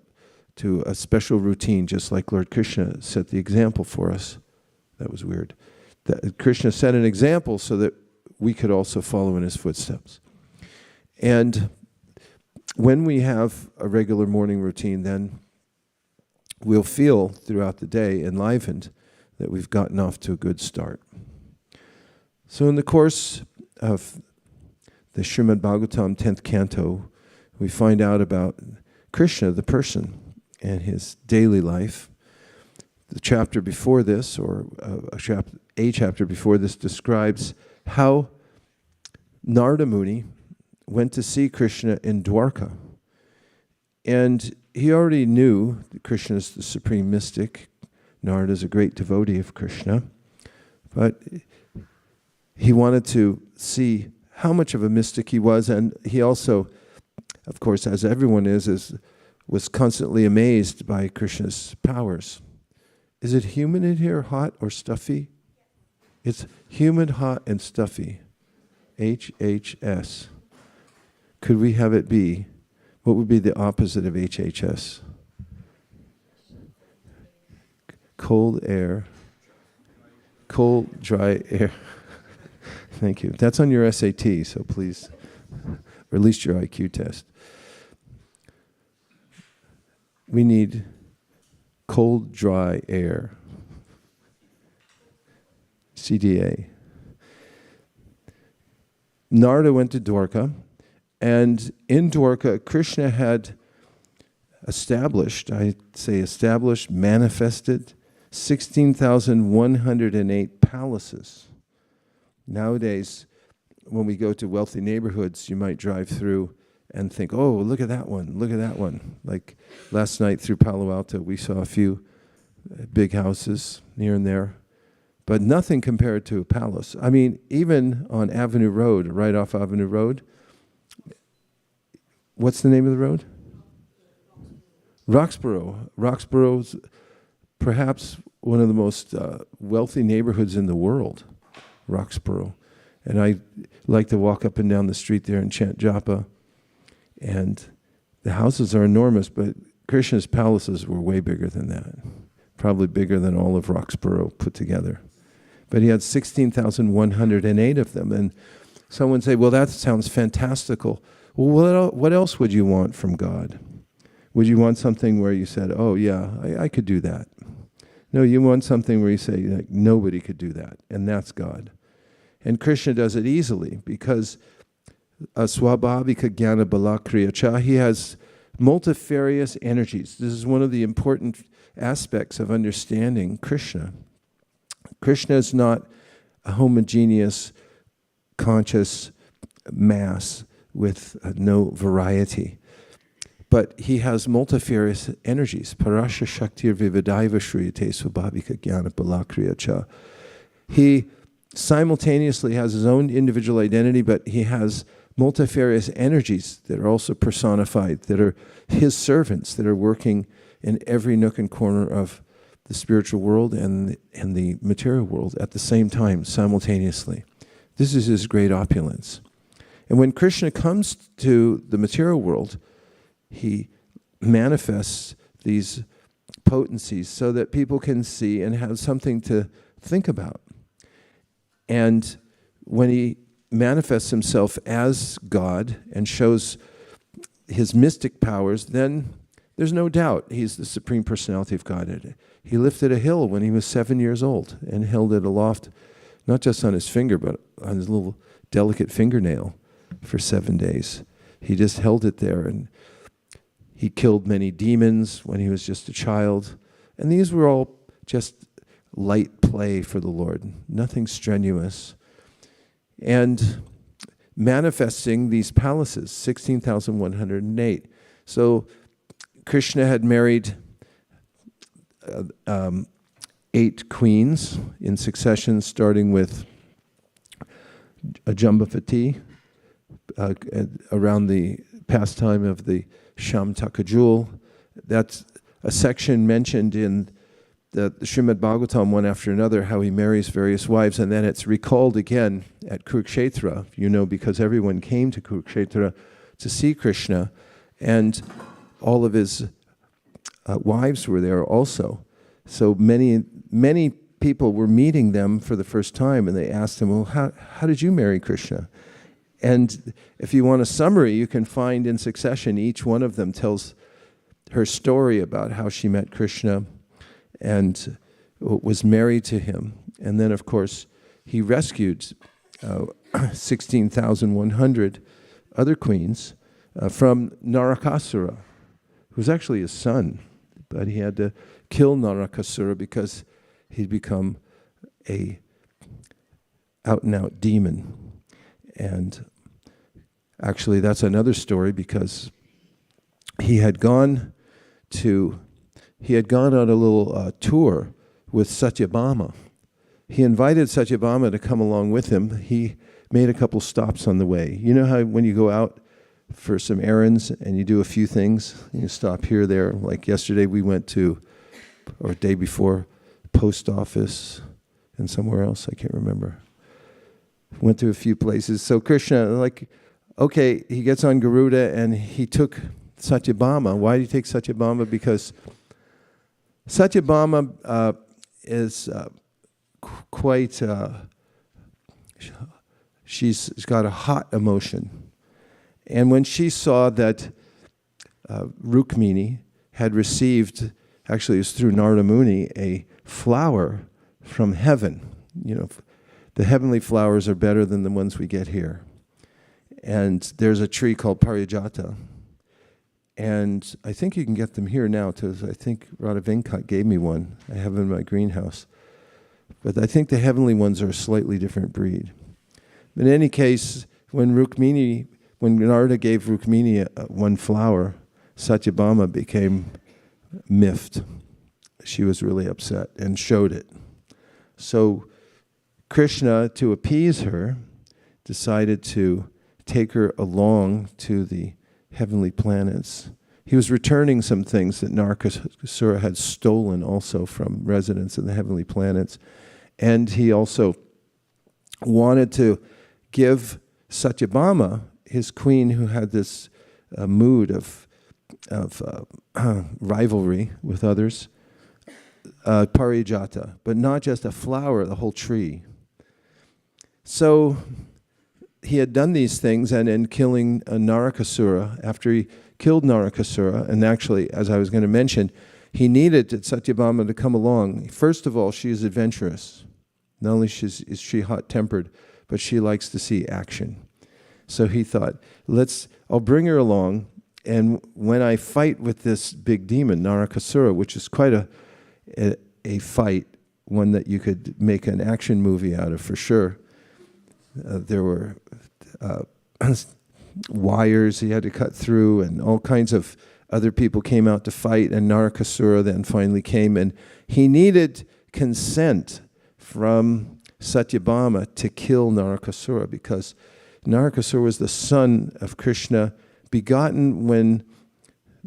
to a special routine, just like Lord Krishna set the example for us. That was weird. That Krishna set an example so that we could also follow in his footsteps. And when we have a regular morning routine, then we'll feel throughout the day enlivened that we've gotten off to a good start. So in the course of the Srimad Bhagavatam 10th canto, we find out about Krishna, the person, and his daily life. The chapter before this, or a chapter before this, describes how Narada Muni went to see Krishna in Dwarka. And he already knew that Krishna is the supreme mystic. Narada is a great devotee of Krishna. But he wanted to see how much of a mystic he was, and he also, of course, as everyone was constantly amazed by Krishna's powers. Is it humid in here, hot or stuffy? It's humid, hot, and stuffy. HHS. Could we have it be? What would be the opposite of HHS? Cold air. Cold, dry air. Thank you. That's on your SAT, so please, or at least your IQ test. We need cold, dry air. CDA. Narada went to Dwarka, and in Dwarka, Krishna had manifested 16,108 palaces. Nowadays, when we go to wealthy neighborhoods, you might drive through and think, oh, look at that one, look at that one. Like last night through Palo Alto, we saw a few big houses here and there, but nothing compared to a palace. I mean, even on Avenue Road, right off Avenue Road, what's the name of the road? Roxborough. Roxborough's perhaps one of the most wealthy neighborhoods in the world, Roxborough. And I like to walk up and down the street there and chant japa. And the houses are enormous, but Krishna's palaces were way bigger than that. Probably bigger than all of Roxborough put together. But he had 16,108 of them. And someone say, well, that sounds fantastical. Well, what else would you want from God? Would you want something where you said, oh yeah, I could do that? No, you want something where you say, like, nobody could do that, and that's God. And Krishna does it easily, because Swabhavika Jnana Balakriya Cha. He has multifarious energies. This is one of the important aspects of understanding Krishna. Krishna is not a homogeneous, conscious mass with no variety. But he has multifarious energies. Parasha Shaktir Vivadaiva Shriyate Swabhavika Jnana Balakriya Cha. He simultaneously has his own individual identity, but he has multifarious energies that are also personified, that are his servants, that are working in every nook and corner of the spiritual world and the material world at the same time, simultaneously. This is his great opulence. And when Krishna comes to the material world, he manifests these potencies so that people can see and have something to think about. And when he manifests himself as God and shows his mystic powers, then there's no doubt he's the Supreme Personality of Godhead. He lifted a hill when he was 7 years old and held it aloft, not just on his finger, but on his little delicate fingernail for 7 days. He just held it there, and he killed many demons when he was just a child. And these were all just light play for the Lord, nothing strenuous. And manifesting these palaces, 16,108. So Krishna had married 8 queens in succession, starting with Jambavati, around the pastime of the Sham Takajul. That's a section mentioned in the Srimad Bhagavatam one after another, how he marries various wives, and then it's recalled again at Kurukshetra, because everyone came to Kurukshetra to see Krishna, and all of his wives were there also. So many people were meeting them for the first time, and they asked him, well, how did you marry Krishna? And if you want a summary, you can find in succession, each one of them tells her story about how she met Krishna and was married to him. And then, of course, he rescued 16,100 other queens from Narakasura, who was actually his son. But he had to kill Narakasura because he'd become a out-and-out demon. And actually, that's another story, because he had gone on a little tour with Satyabhama. He invited Satyabhama to come along with him. He made a couple stops on the way. You know how when you go out for some errands and you do a few things, you stop here, there. Like yesterday we went to, or day before, post office and somewhere else, I can't remember. Went to a few places. So Krishna, okay, he gets on Garuda and he took Satyabhama. Why did he take Satyabhama? Because Satyabhama is quite, she's got a hot emotion. And when she saw that Rukmini had received, actually it was through Narada Muni, a flower from heaven. The heavenly flowers are better than the ones we get here. And there's a tree called Parijata. And I think you can get them here now, too. I think Radha Venkat gave me one. I have them in my greenhouse. But I think the heavenly ones are a slightly different breed. In any case, when Narada gave Rukmini one flower, Satyabhama became miffed. She was really upset and showed it. So Krishna, to appease her, decided to take her along to the heavenly planets. He was returning some things that Narakasura had stolen also from residents in the heavenly planets. And he also wanted to give Satyabhama, his queen, who had this mood of rivalry with others, Parijata, but not just a flower, the whole tree. So he had done these things, and in killing Narakasura, after he killed Narakasura, and actually, as I was going to mention, he needed Satyabhama to come along. First of all, she is adventurous. Not only is she hot-tempered, but she likes to see action. So he thought, I'll bring her along, and when I fight with this big demon, Narakasura, which is quite a fight, one that you could make an action movie out of for sure. There were wires he had to cut through, and all kinds of other people came out to fight, and Narakasura then finally came, and he needed consent from Satyabhama to kill Narakasura, because Narakasura was the son of Krishna, begotten when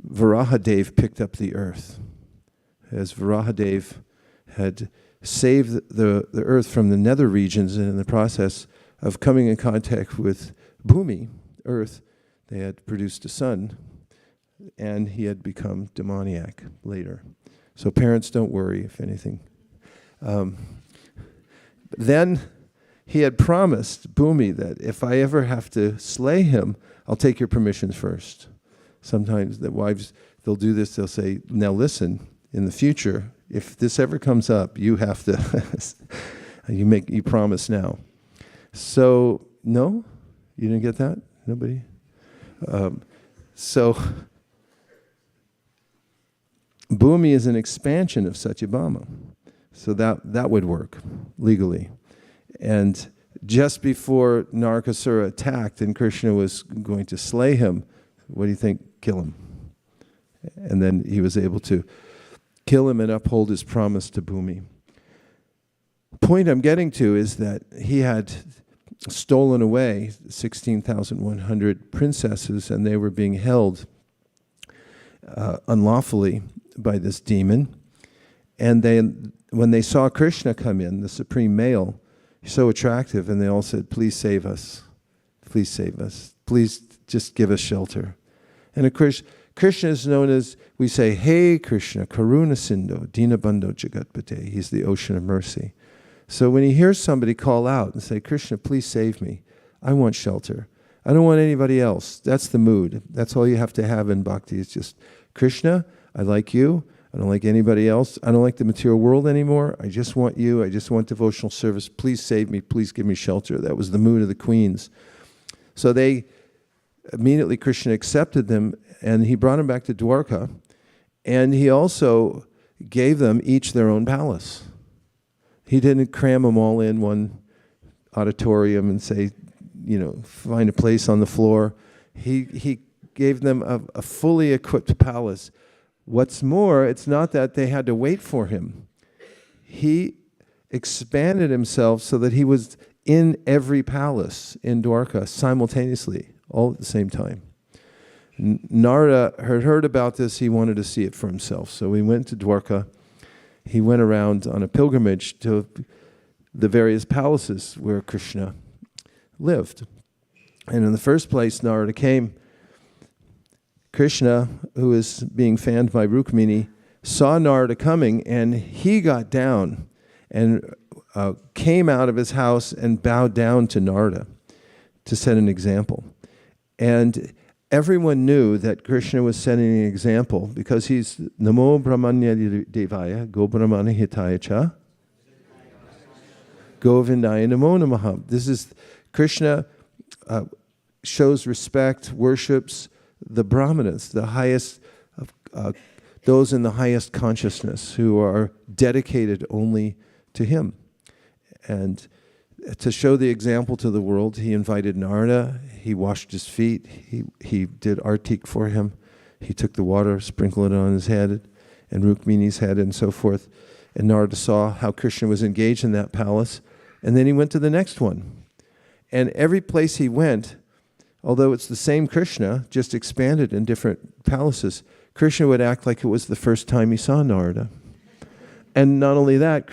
Varahadev picked up the earth. As Varahadev had saved the earth from the nether regions, and in the process of coming in contact with Bhumi, earth, they had produced a son, and he had become demoniac later. So parents, don't worry, if anything. Then he had promised Bhumi that if I ever have to slay him, I'll take your permission first. Sometimes the wives, they'll do this, they'll say, now listen, in the future, if this ever comes up, you have to, you promise now. So, no? You didn't get that? Nobody? So, Bhumi is an expansion of Satyabhama. So that would work legally. And just before Narakasura attacked and Krishna was going to slay him, what do you think? Kill him. And then he was able to kill him and uphold his promise to Bhumi. Point I'm getting to is that he had stolen away 16,100 princesses, and they were being held unlawfully by this demon. And when they saw Krishna come in, the supreme male, so attractive, and they all said, please save us. Please save us. Please just give us shelter. And of course, Krishna is known as, we say, Hey Krishna, Karuna Sindhu, Dinabandho Jagatpate. He's the ocean of mercy. So when he hears somebody call out and say, Krishna, please save me. I want shelter. I don't want anybody else. That's the mood. That's all you have to have in bhakti. It's just, Krishna, I like you. I don't like anybody else. I don't like the material world anymore. I just want you. I just want devotional service. Please save me. Please give me shelter. That was the mood of the queens. So they immediately, Krishna accepted them, and he brought them back to Dwarka, and he also gave them each their own palace. He didn't cram them all in one auditorium and say, find a place on the floor. He gave them a fully equipped palace. What's more, it's not that they had to wait for him. He expanded himself so that he was in every palace in Dwarka simultaneously, all at the same time. Narada had heard about this. He wanted to see it for himself. So he went to Dwarka. He went around on a pilgrimage to the various palaces where Krishna lived. And in the first place, Narada came. Krishna, who was being fanned by Rukmini, saw Narada coming, and he got down and came out of his house and bowed down to Narada to set an example. And everyone knew that Krishna was setting an example because he's Namo Brahmanya Devaya, Go Brahmana Hitaya Cha, Govindaya Namo Namaha. This is Krishna shows respect, worships the Brahmanas, the highest, those in the highest consciousness who are dedicated only to him. And to show the example to the world, he invited Narada. He washed his feet. He did artik for him. He took the water, sprinkled it on his head and Rukmini's head and so forth. And Narada saw how Krishna was engaged in that palace. And then he went to the next one. And every place he went, although it's the same Krishna, just expanded in different palaces, Krishna would act like it was the first time he saw Narada. And not only that,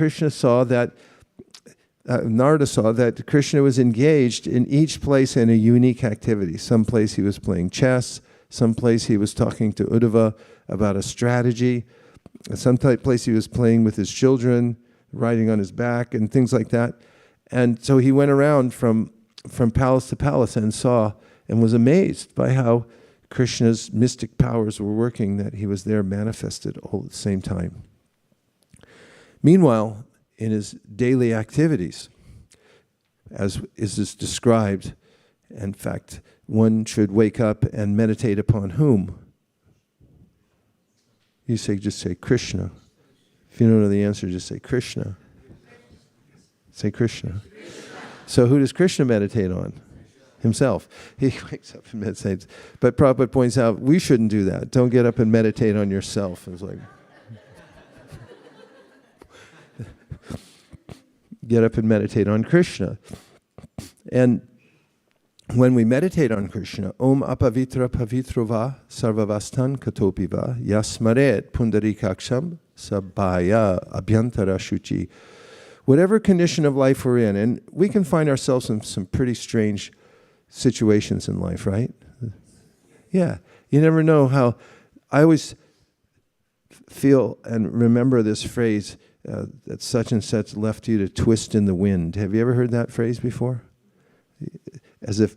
Narada saw that Krishna was engaged in each place in a unique activity. Some place he was playing chess, some place he was talking to Uddhava about a strategy, some place he was playing with his children, riding on his back, and things like that. And so he went around from palace to palace and saw and was amazed by how Krishna's mystic powers were working, that he was there manifested all at the same time. Meanwhile, in his daily activities, as is described In fact, one should wake up and meditate upon whom? Just say Krishna. If you don't know the answer, just say Krishna. Say Krishna. So who does Krishna meditate on? Himself. He wakes up and meditates. But Prabhupada points out, we shouldn't do that. Don't get up and meditate on yourself. It's like, get up and meditate on Krishna. And when we meditate on Krishna, Om apavitra pavitrova sarvavastan katopiva yasmaret pundarikaksham sabhaya abhyantara shuchi. Whatever condition of life we're in, and we can find ourselves in some pretty strange situations in life, right? Yeah. You never know how. I always feel and remember this phrase, that such and such left you to twist in the wind. Have you ever heard that phrase before? As if,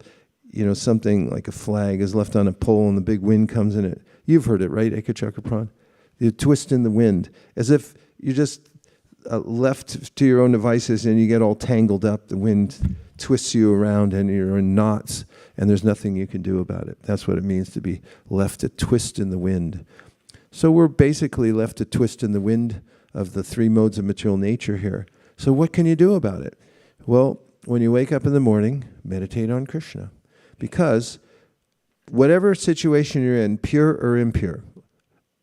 something like a flag is left on a pole and the big wind comes in it. You've heard it, right, Ekachakapran? You twist in the wind. As if you just left to your own devices and you get all tangled up. The wind twists you around and you're in knots and there's nothing you can do about it. That's what it means to be left to twist in the wind. So we're basically left to twist in the wind of the three modes of material nature here. So what can you do about it? Well, when you wake up in the morning, meditate on Krishna. Because whatever situation you're in, pure or impure,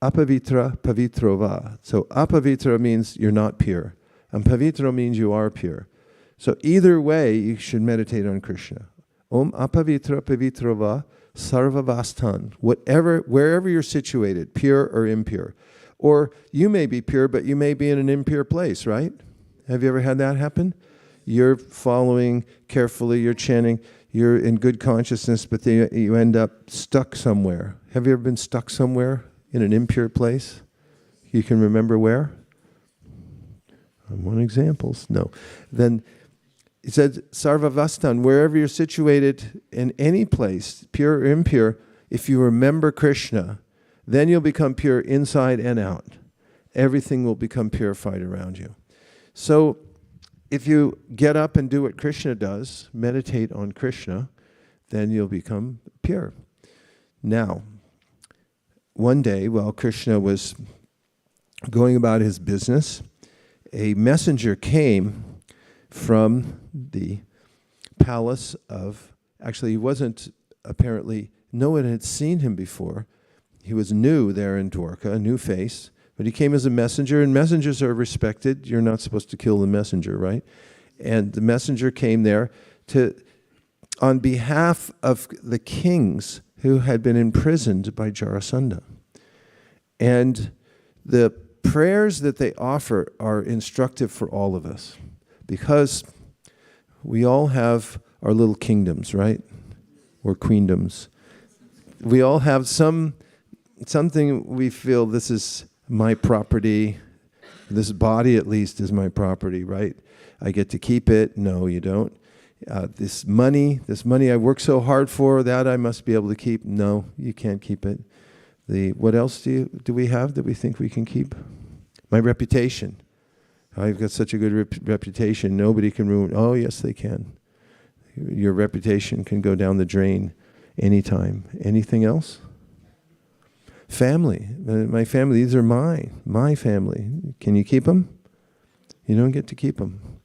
apavitra pavitrova. So apavitra means you're not pure, and pavitra means you are pure. So either way, you should meditate on Krishna. Om apavitra pavitrova sarvavastan. Wherever you're situated, pure or impure. Or you may be pure, but you may be in an impure place, right? Have you ever had that happen? You're following carefully, you're chanting, you're in good consciousness, but then you end up stuck somewhere. Have you ever been stuck somewhere in an impure place? You can remember where? I want examples. No. Then it says, Sarvavastan, wherever you're situated in any place, pure or impure, if you remember Krishna, then you'll become pure inside and out. Everything will become purified around you. So if you get up and do what Krishna does, meditate on Krishna, then you'll become pure. Now, one day, while Krishna was going about his business, a messenger came from the palace of, actually he wasn't apparently, no one had seen him before. He was new there in Dwarka, a new face, but he came as a messenger, and messengers are respected. You're not supposed to kill the messenger, right? And the messenger came there on behalf of the kings who had been imprisoned by Jarasandha. And the prayers that they offer are instructive for all of us, because we all have our little kingdoms, right? Or queendoms. We all have something we feel, this is my property. This body, at least, is my property, right? I get to keep it. No, you don't. This money I work so hard for, that I must be able to keep. No, you can't keep it. What else do we have that we think we can keep? My reputation. I've got such a good reputation. Nobody can ruin. Oh, yes, they can. Your reputation can go down the drain anytime. Anything else? Family. My family, these are my family. Can you keep them? You don't get to keep them.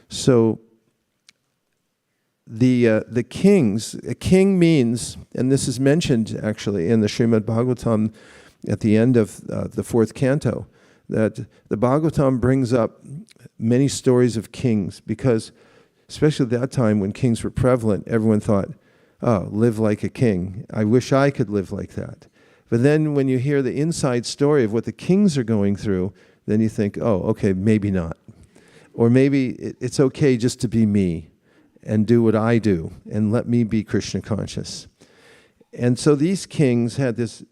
So the kings, a king means, and this is mentioned actually in the Srimad Bhagavatam at the end of the fourth canto, that the Bhagavatam brings up many stories of kings, because especially at that time when kings were prevalent, everyone thought, oh, live like a king. I wish I could live like that. But then when you hear the inside story of what the kings are going through, then you think, oh, okay, maybe not. Or maybe it's okay just to be me and do what I do and let me be Krishna conscious. And so these kings had this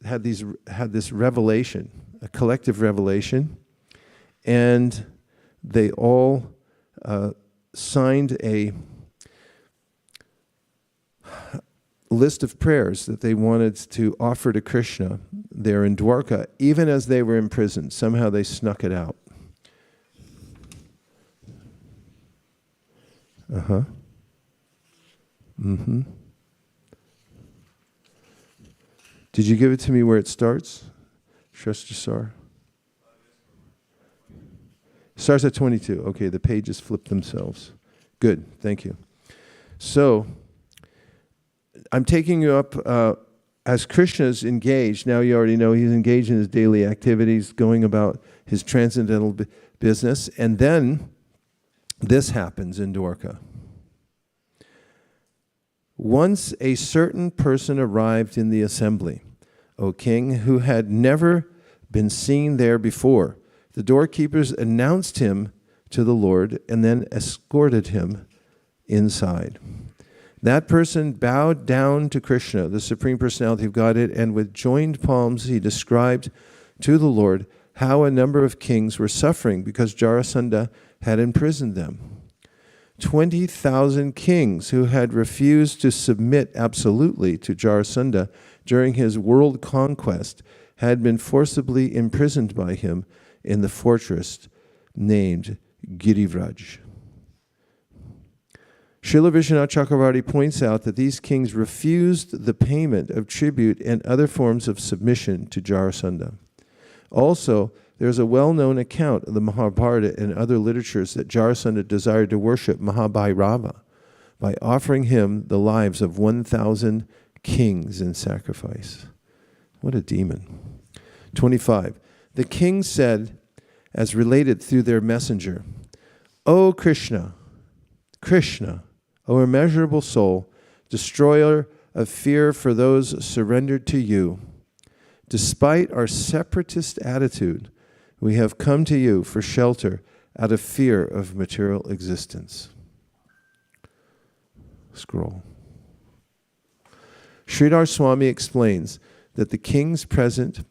revelation, a collective revelation, and they all signed a list of prayers that they wanted to offer to Krishna there in Dwarka, even as they were imprisoned. Somehow they snuck it out. Did you give it to me where it starts? Shastasar? Starts at 22. Okay, the pages flip themselves. Good, thank you. So, I'm taking you up as Krishna's engaged. Now you already know he's engaged in his daily activities, going about his transcendental business. And then this happens in Dwarka. Once a certain person arrived in the assembly, O king, who had never been seen there before. The doorkeepers announced him to the Lord and then escorted him inside. That person bowed down to Krishna, the Supreme Personality of Godhead, and with joined palms he described to the Lord how a number of kings were suffering because Jarasandha had imprisoned them. 20,000 kings who had refused to submit absolutely to Jarasandha during his world conquest had been forcibly imprisoned by him in the fortress named Girivraj. Srila Vishwanath Chakravarti points out that these kings refused the payment of tribute and other forms of submission to Jarasandha. Also, there's a well-known account of the Mahabharata and other literatures that Jarasandha desired to worship Mahabhairava by offering him the lives of 1,000 kings in sacrifice. What a demon. 25. The king said, as related through their messenger, O Krishna, Krishna, O immeasurable soul, destroyer of fear for those surrendered to you, despite our separatist attitude, we have come to you for shelter out of fear of material existence. Scroll. Sridhar Swami explains that the kings present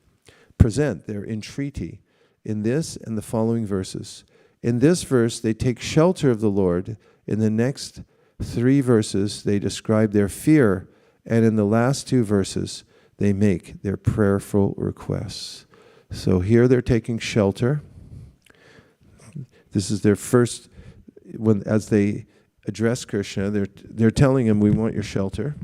their entreaty in this and the following verses. In this verse, they take shelter of the Lord. In the next 3 verses, they describe their fear. And in the last 2 verses, they make their prayerful requests. So here they're taking shelter. This is their first, as they address Krishna, they're telling him, we want your shelter.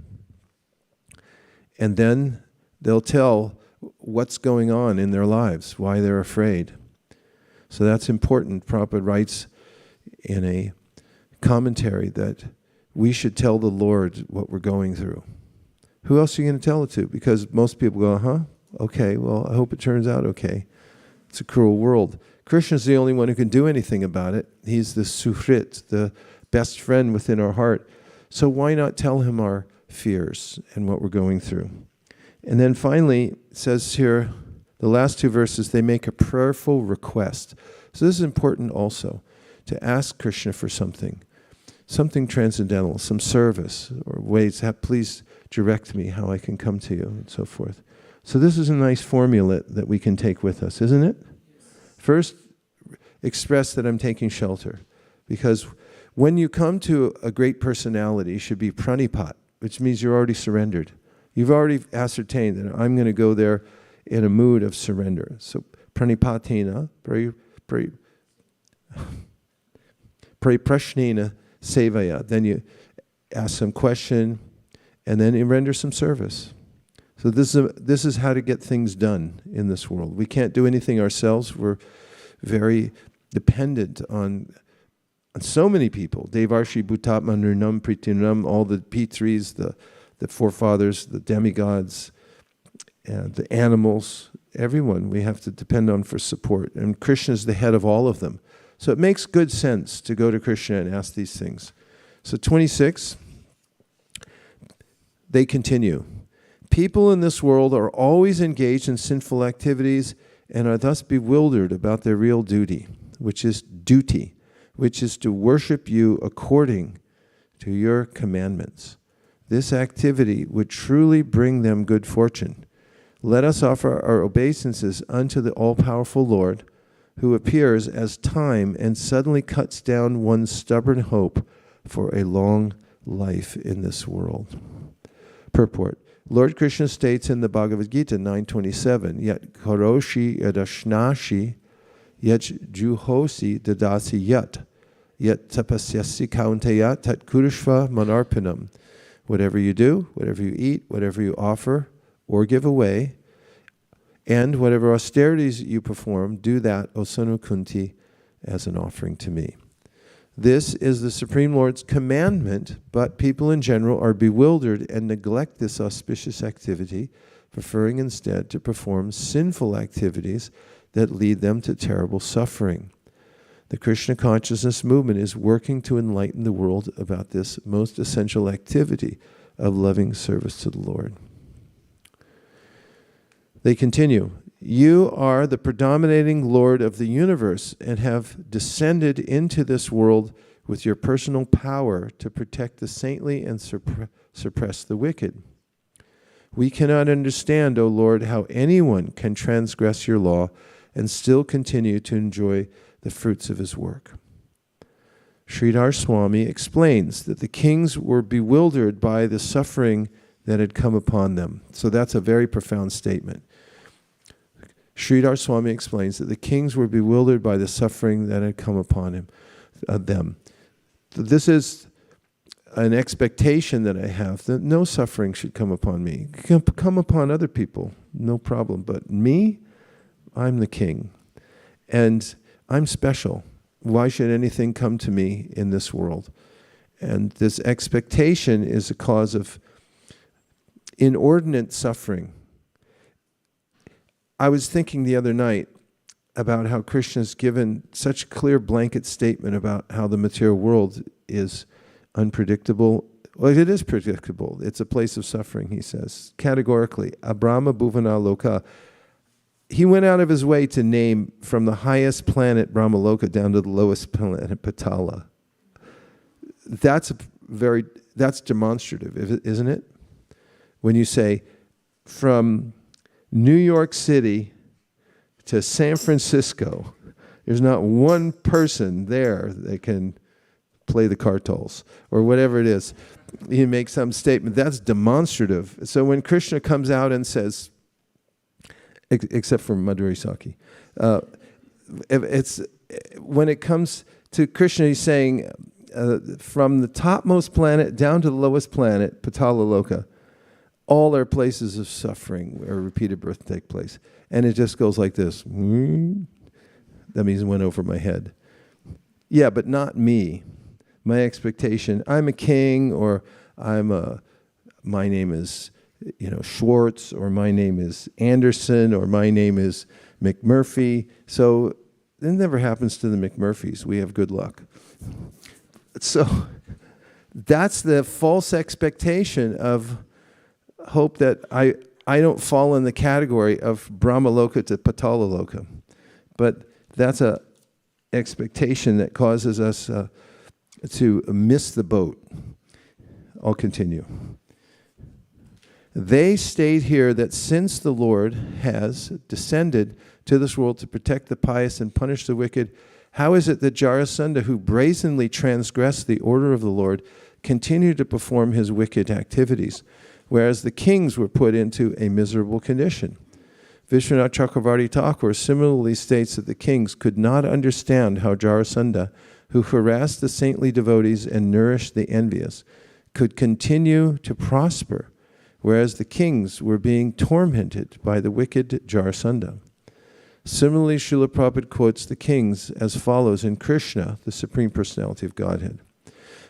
And then they'll tell what's going on in their lives, why they're afraid. So that's important. Prabhupada writes in a commentary that we should tell the Lord what we're going through. Who else are you going to tell it to? Because most people go, okay, well, I hope it turns out okay. It's a cruel world. Krishna's the only one who can do anything about it. He's the suhrit, the best friend within our heart. So why not tell him our fears and what we're going through? And then finally, it says here, the last 2 verses, they make a prayerful request. So this is important also, to ask Krishna for something transcendental, some service, or ways, please direct me how I can come to you, and so forth. So this is a nice formula that we can take with us, isn't it? First, express that I'm taking shelter. Because when you come to a great personality, it should be pranipat, which means you're already surrendered. You've already ascertained that I'm going to go there in a mood of surrender. So pranipatina, prashnena sevaya. Then you ask some question, and then you render some service. So this is how to get things done in this world. We can't do anything ourselves. We're very dependent on so many people. Devarshi Bhutatma Nirnam Pritinam, all the P3s, the forefathers, the demigods, the animals, everyone we have to depend on for support. And Krishna is the head of all of them. So it makes good sense to go to Krishna and ask these things. So 26, they continue. People in this world are always engaged in sinful activities and are thus bewildered about their real duty, which is to worship you according to your commandments. This activity would truly bring them good fortune. Let us offer our obeisances unto the all-powerful Lord, who appears as time and suddenly cuts down one's stubborn hope for a long life in this world. Purport. Lord Krishna states in the Bhagavad Gita 9:27, Yat karoshi yadashnashi, yat juhosi dadasi yat tapasyasi kaunteya tat kurushva manarpanam. Whatever you do, whatever you eat, whatever you offer, or give away, and whatever austerities you perform, do that, O son of Kunti, as an offering to me. This is the Supreme Lord's commandment, but people in general are bewildered and neglect this auspicious activity, preferring instead to perform sinful activities that lead them to terrible suffering. The Krishna consciousness movement is working to enlighten the world about this most essential activity of loving service to the Lord. They continue, you are the predominating Lord of the universe and have descended into this world with your personal power to protect the saintly and suppress the wicked. We cannot understand, O Lord, how anyone can transgress your law and still continue to enjoy the fruits of his work. Sridhar Swami explains that the kings were bewildered by the suffering that had come upon them. So that's a very profound statement. Sridhar Swami explains that the kings were bewildered by the suffering that had come upon them. This is an expectation that I have, that no suffering should come upon me. It can come upon other people, no problem. But me, I'm the king. And I'm special. Why should anything come to me in this world? And this expectation is a cause of inordinate suffering. I was thinking the other night about how Krishna's given such a clear blanket statement about how the material world is unpredictable. Well, it is predictable. It's a place of suffering, he says, categorically. Abrahma Bhuvana Loka. He went out of his way to name from the highest planet, Brahmaloka, down to the lowest planet, Patala. That's demonstrative, isn't it? When you say, from New York City to San Francisco, there's not one person there that can play the kartals or whatever it is. You make some statement. That's demonstrative. So when Krishna comes out and says, except for Madhurisaki, when it comes to Krishna, he's saying from the topmost planet down to the lowest planet, Patala Loka, all are places of suffering where repeated birth take place. And it just goes like this. That means it went over my head. Yeah, but not me. My expectation, I'm a king, or my name is Schwartz, or my name is Anderson, or my name is McMurphy. So it never happens to the McMurphys. We have good luck. So that's the false expectation of hope that I don't fall in the category of Brahmaloka to Patalaloka. But that's a expectation that causes us to miss the boat. I'll continue. They state here that since the Lord has descended to this world to protect the pious and punish the wicked, how is it that Jarasandha, who brazenly transgressed the order of the Lord, continued to perform his wicked activities, whereas the kings were put into a miserable condition? Vishwanath Chakravarti Thakur similarly states that the kings could not understand how Jarasandha, who harassed the saintly devotees and nourished the envious, could continue to prosper, whereas the kings were being tormented by the wicked Jarasandha. Similarly, Srila Prabhupada quotes the kings as follows in Krishna, the Supreme Personality of Godhead.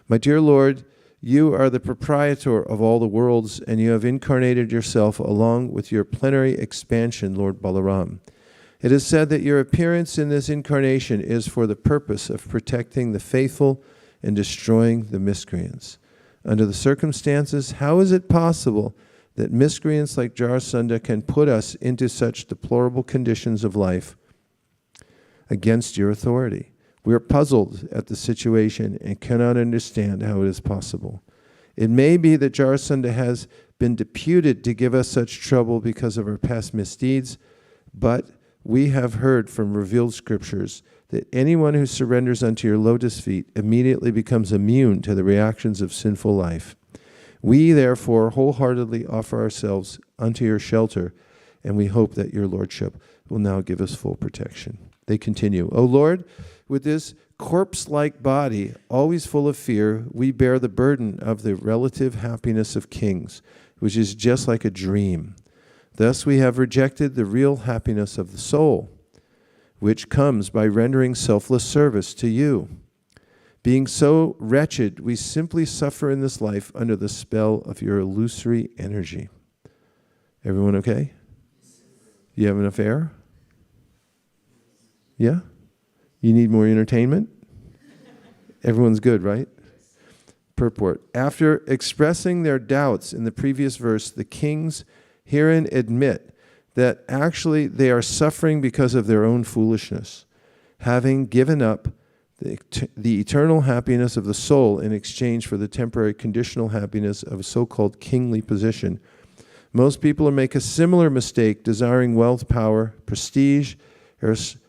My dear Lord, you are the proprietor of all the worlds, and you have incarnated yourself along with your plenary expansion, Lord Balaram. It is said that your appearance in this incarnation is for the purpose of protecting the faithful and destroying the miscreants. Under the circumstances, how is it possible that miscreants like Jarasandha can put us into such deplorable conditions of life against your authority? We are puzzled at the situation and cannot understand how it is possible. It may be that Jarasandha has been deputed to give us such trouble because of our past misdeeds, but we have heard from revealed scriptures that anyone who surrenders unto your lotus feet immediately becomes immune to the reactions of sinful life. We, therefore, wholeheartedly offer ourselves unto your shelter, and we hope that your Lordship will now give us full protection. They continue, O Lord, with this corpse-like body, always full of fear, we bear the burden of the relative happiness of kings, which is just like a dream. Thus we have rejected the real happiness of the soul, which comes by rendering selfless service to you. Being so wretched, we simply suffer in this life under the spell of your illusory energy. Everyone okay? You have enough air? Yeah? You need more entertainment? Everyone's good, right? Purport. After expressing their doubts in the previous verse, the kings herein admit that actually they are suffering because of their own foolishness, having given up the eternal happiness of the soul in exchange for the temporary conditional happiness of a so-called kingly position. Most people make a similar mistake, desiring wealth, power, prestige,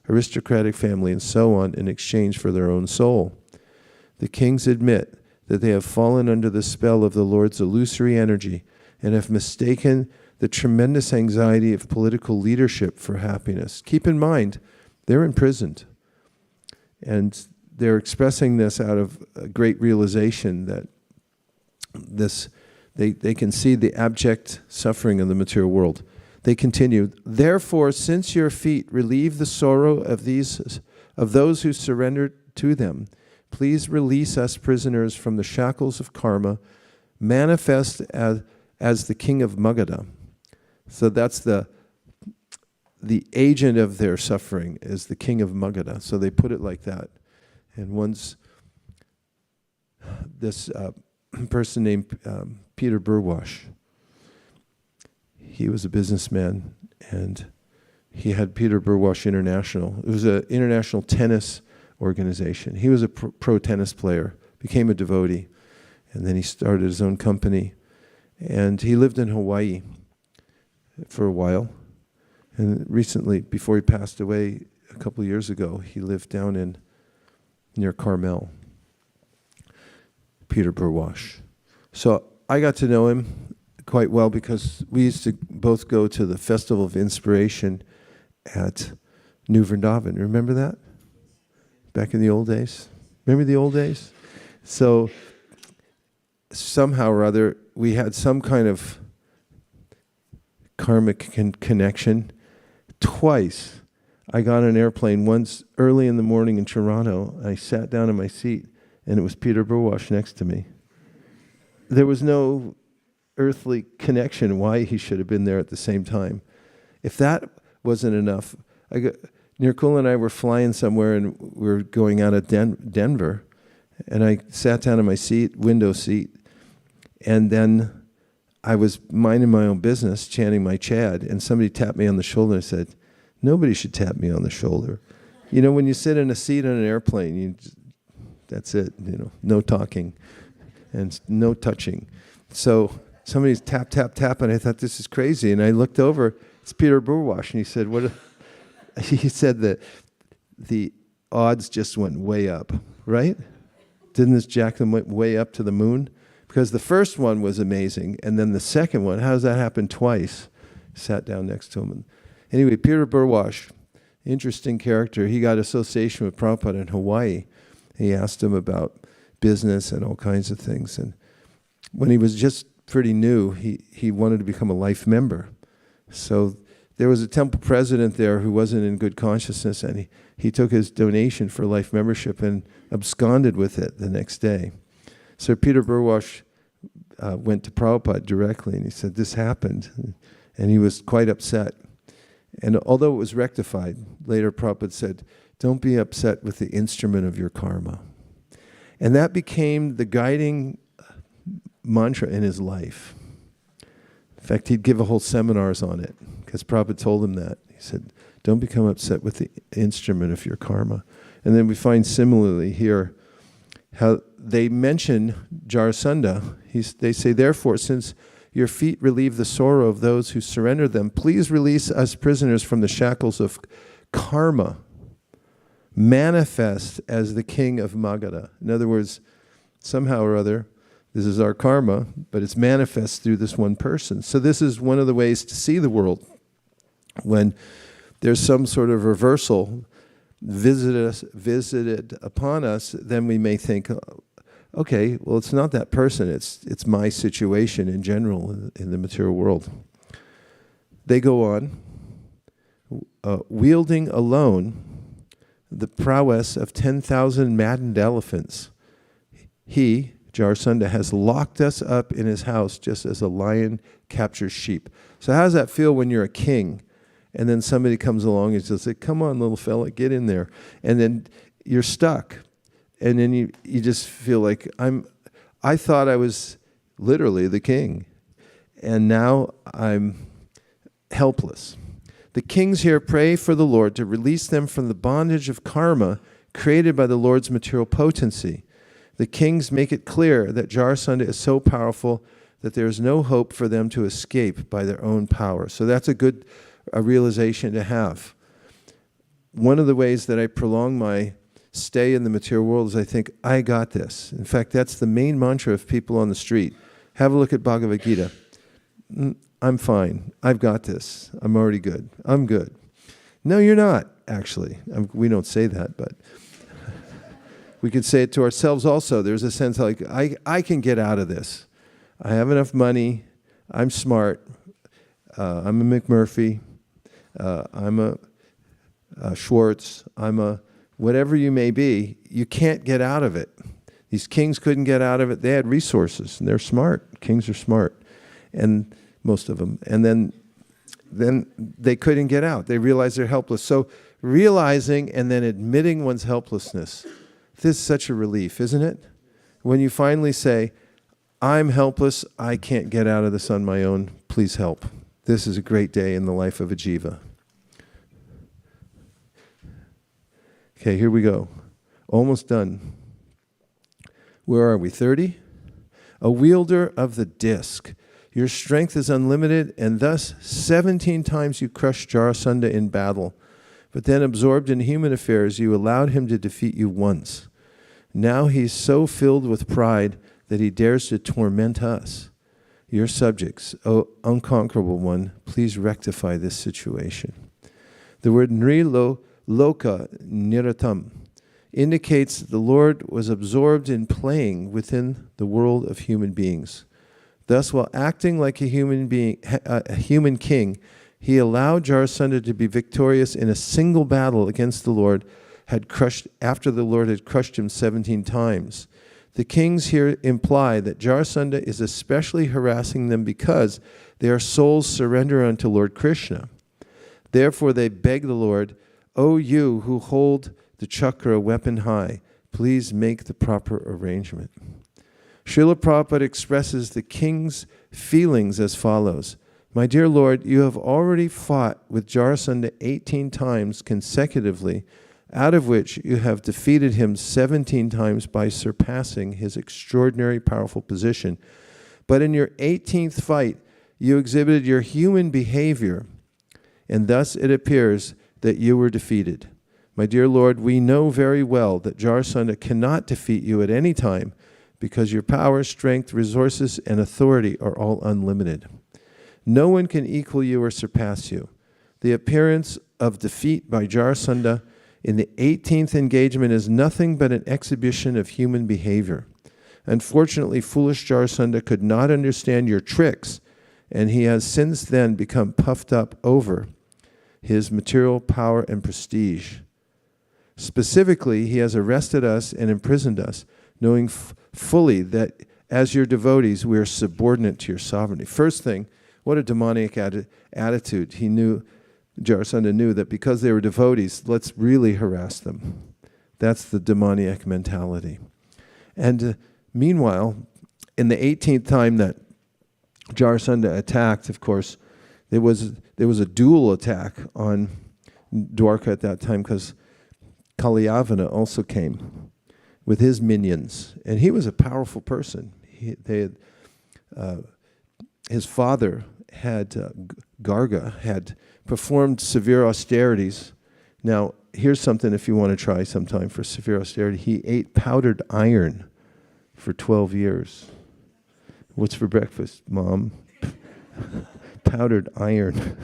aristocratic family, and so on in exchange for their own soul. The kings admit that they have fallen under the spell of the Lord's illusory energy and have mistaken the tremendous anxiety of political leadership for happiness. Keep in mind, they're imprisoned. And they're expressing this out of a great realization that they can see the abject suffering of the material world. They continue, therefore, since your feet relieve the sorrow of those who surrender to them, please release us prisoners from the shackles of karma, manifest as the king of Magadha. So that's the agent of their suffering is the king of Magadha. So they put it like that. And once this person named Peter Burwash, he was a businessman, and he had Peter Burwash International. It was an international tennis organization. He was a pro tennis player, became a devotee, and then he started his own company. And he lived in Hawaii for a while. And recently, before he passed away a couple of years ago, he lived down near Carmel, Peter Burwash. So I got to know him quite well because we used to both go to the Festival of Inspiration at New Vrindavan. Remember that? Back in the old days? Remember the old days? So somehow or other, we had some kind of karmic connection. Twice, I got on an airplane, once early in the morning in Toronto. I sat down in my seat, and it was Peter Burwash next to me. There was no earthly connection why he should have been there at the same time. If that wasn't enough, Nirkula and I were flying somewhere, and we were going out of Denver, and I sat down in my seat, window seat, and then I was minding my own business, chanting my chad, and somebody tapped me on the shoulder and said, nobody should tap me on the shoulder. You know, when you sit in a seat on an airplane, that's it, no talking and no touching. So somebody's tap, tap, tap, and I thought, this is crazy. And I looked over, it's Peter Burwash, and he said, he said that the odds just went way up, right? Didn't this jack them way up to the moon? Because the first one was amazing, and then the second one, how does that happen twice? Sat down next to him. And anyway, Peter Burwash, interesting character. He got association with Prabhupada in Hawaii. He asked him about business and all kinds of things. And when he was just pretty new, he wanted to become a life member. So there was a temple president there who wasn't in good consciousness, and he took his donation for life membership and absconded with it the next day. So Peter Burwash went to Prabhupada directly, and he said, this happened. And he was quite upset. And although it was rectified, later Prabhupada said, don't be upset with the instrument of your karma. And that became the guiding mantra in his life. In fact, he'd give a whole seminars on it, because Prabhupada told him that. He said, don't become upset with the instrument of your karma. And then we find similarly here, how they mention Jarasandha. They say, therefore, since your feet relieve the sorrow of those who surrender them, please release us prisoners from the shackles of karma, manifest as the king of Magadha. In other words, somehow or other, this is our karma, but it's manifest through this one person. So this is one of the ways to see the world. When there's some sort of reversal visited upon us, then we may think, okay, well, it's not that person, it's my situation in general in the material world. They go on, wielding alone the prowess of 10,000 maddened elephants. He, Jarasandha, has locked us up in his house just as a lion captures sheep. So how does that feel when you're a king and then somebody comes along and says, come on, little fella, get in there. And then you're stuck. And then you just feel like, I thought I was literally the king. And now I'm helpless. The kings here pray for the Lord to release them from the bondage of karma created by the Lord's material potency. The kings make it clear that Jarasandha is so powerful that there is no hope for them to escape by their own power. So that's a good realization to have. One of the ways that I prolong my stay in the material world is I think, I got this. In fact, that's the main mantra of people on the street. Have a look at Bhagavad Gita. I'm fine. I've got this. I'm already good. I'm good. No, you're not, actually. We don't say that, but we could say it to ourselves also. There's a sense like, I can get out of this. I have enough money. I'm smart. I'm a McMurphy. I'm a Schwartz. I'm a whatever you may be. You can't get out of it. These kings couldn't get out of it. They had resources, and they're smart. Kings are smart, and most of them. And then they couldn't get out. They realized they're helpless. So realizing and then admitting one's helplessness, this is such a relief, isn't it? When you finally say, I'm helpless, I can't get out of this on my own, please help. This is a great day in the life of a jiva. Okay, here we go. Almost done. Where are we? 30? A wielder of the disc. Your strength is unlimited, and thus 17 times you crushed Jarasandha in battle. But then, absorbed in human affairs, you allowed him to defeat you once. Now he's so filled with pride that he dares to torment us. Your subjects, O unconquerable one, please rectify this situation. The word nrilo loka niratam indicates that the Lord was absorbed in playing within the world of human beings. Thus, while acting like a human king, he allowed Jarasandha to be victorious in a single battle against the Lord, after the Lord had crushed him 17 times. The kings here imply that Jarasandha is especially harassing them because their souls surrender unto Lord Krishna. Therefore, they beg the Lord, O you who hold the chakra weapon high, please make the proper arrangement. Srila Prabhupada expresses the king's feelings as follows. My dear Lord, you have already fought with Jarasandha 18 times consecutively, out of which you have defeated him 17 times by surpassing his extraordinary powerful position. But in your 18th fight, you exhibited your human behavior, and thus it appears that you were defeated. My dear Lord, we know very well that Jarasandha cannot defeat you at any time, because your power, strength, resources, and authority are all unlimited. No one can equal you or surpass you. The appearance of defeat by Jarasandha in the 18th engagement is nothing but an exhibition of human behavior. Unfortunately, foolish Jarasandha could not understand your tricks, and he has since then become puffed up over his material power and prestige. Specifically, he has arrested us and imprisoned us, knowing fully that as your devotees, we are subordinate to your sovereignty. First thing, what a demoniac attitude. Jarasandha knew that because they were devotees, let's really harass them. That's the demoniac mentality. And meanwhile, in the 18th time that Jarasandha attacked, of course, there was a dual attack on Dwarka at that time, because Kalyavana also came with his minions, and he was a powerful person. His father Garga had performed severe austerities. Now, here's something if you want to try sometime for severe austerity. He ate powdered iron for 12 years. What's for breakfast, Mom? Powdered iron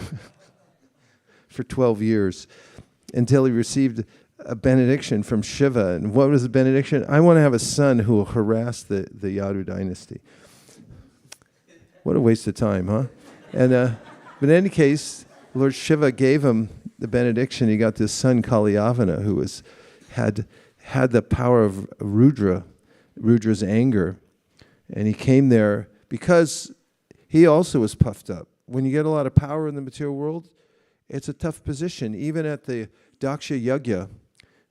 for 12 years until he received a benediction from Shiva. And what was the benediction? I want to have a son who will harass the Yadu dynasty. What a waste of time, huh? And But in any case, Lord Shiva gave him the benediction. He got this son Kaliyavana who had the power of Rudra's anger. And he came there because he also was puffed up. When you get a lot of power in the material world, it's a tough position. Even at the Daksha Yajna,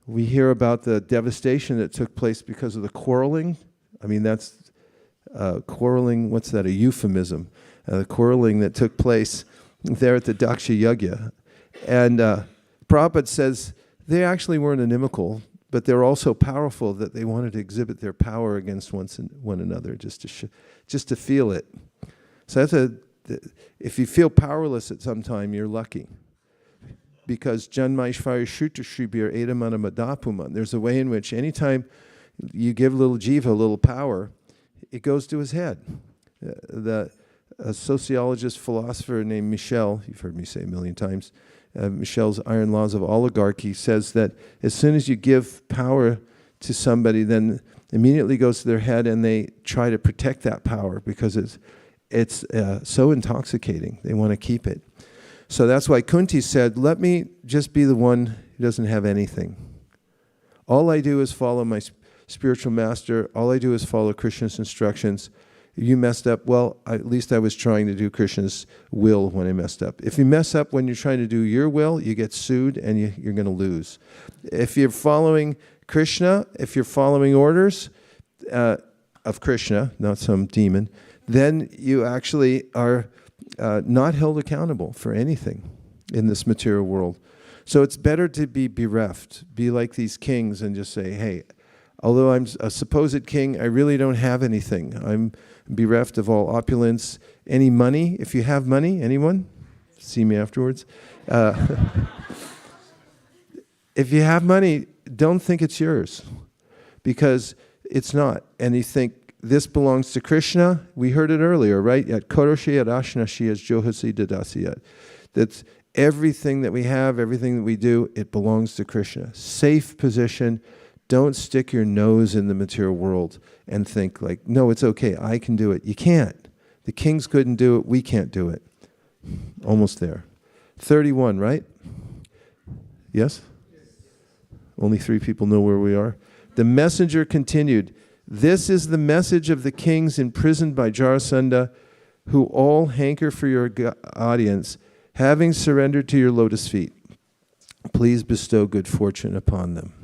we hear about the devastation that took place because of the quarreling. I mean, that's quarreling, what's that, a euphemism? The quarreling that took place there at the Daksha Yajna. And Prabhupada says they actually weren't inimical, but they're also powerful that they wanted to exhibit their power against one another, just to feel it. So if you feel powerless at some time, you're lucky. Because Janmaishvara Shutra Shribir Edamana Madapuman, there's a way in which anytime you give little jiva a little power, it goes to his head. A sociologist, philosopher named Michel, you've heard me say a million times, Michel's Iron Laws of Oligarchy says that as soon as you give power to somebody, then immediately goes to their head and they try to protect that power because it's so intoxicating. They want to keep it. So that's why Kunti said, let me just be the one who doesn't have anything. All I do is follow my spiritual master. All I do is follow Krishna's instructions. If you messed up, well, at least I was trying to do Krishna's will when I messed up. If you mess up when you're trying to do your will, you get sued and you're going to lose. If you're following Krishna, if you're following orders of Krishna, not some demon, then you actually are not held accountable for anything in this material world. So it's better to be bereft, be like these kings and just say, hey, although I'm a supposed king, I really don't have anything. I'm bereft of all opulence. Any money, if you have money, anyone? See me afterwards. If you have money, don't think it's yours, because it's not. And you think, this belongs to Krishna. We heard it earlier, right? At Koroshi at Ashnashi as Johasi Dadasiyat. That's everything that we have, everything that we do, it belongs to Krishna. Safe position. Don't stick your nose in the material world and think like, no, it's okay, I can do it. You can't. The kings couldn't do it, we can't do it. Almost there. 31, right? Yes? Only 3 people know where we are. The messenger continued, this is the message of the kings imprisoned by Jarasandha, who all hanker for your audience, having surrendered to your lotus feet. Please bestow good fortune upon them.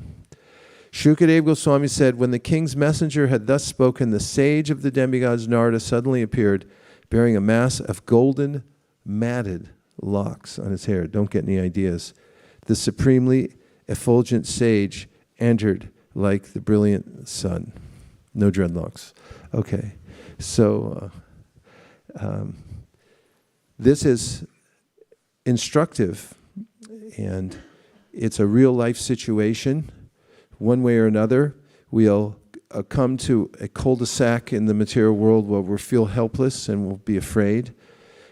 Shukadeva Goswami said, when the king's messenger had thus spoken, the sage of the demigods Narada suddenly appeared, bearing a mass of golden matted locks on his hair. Don't get any ideas. The supremely effulgent sage entered like the brilliant sun. No dreadlocks. Okay. So this is instructive, and it's a real life situation. One way or another, we'll come to a cul-de-sac in the material world where we'll feel helpless and we'll be afraid.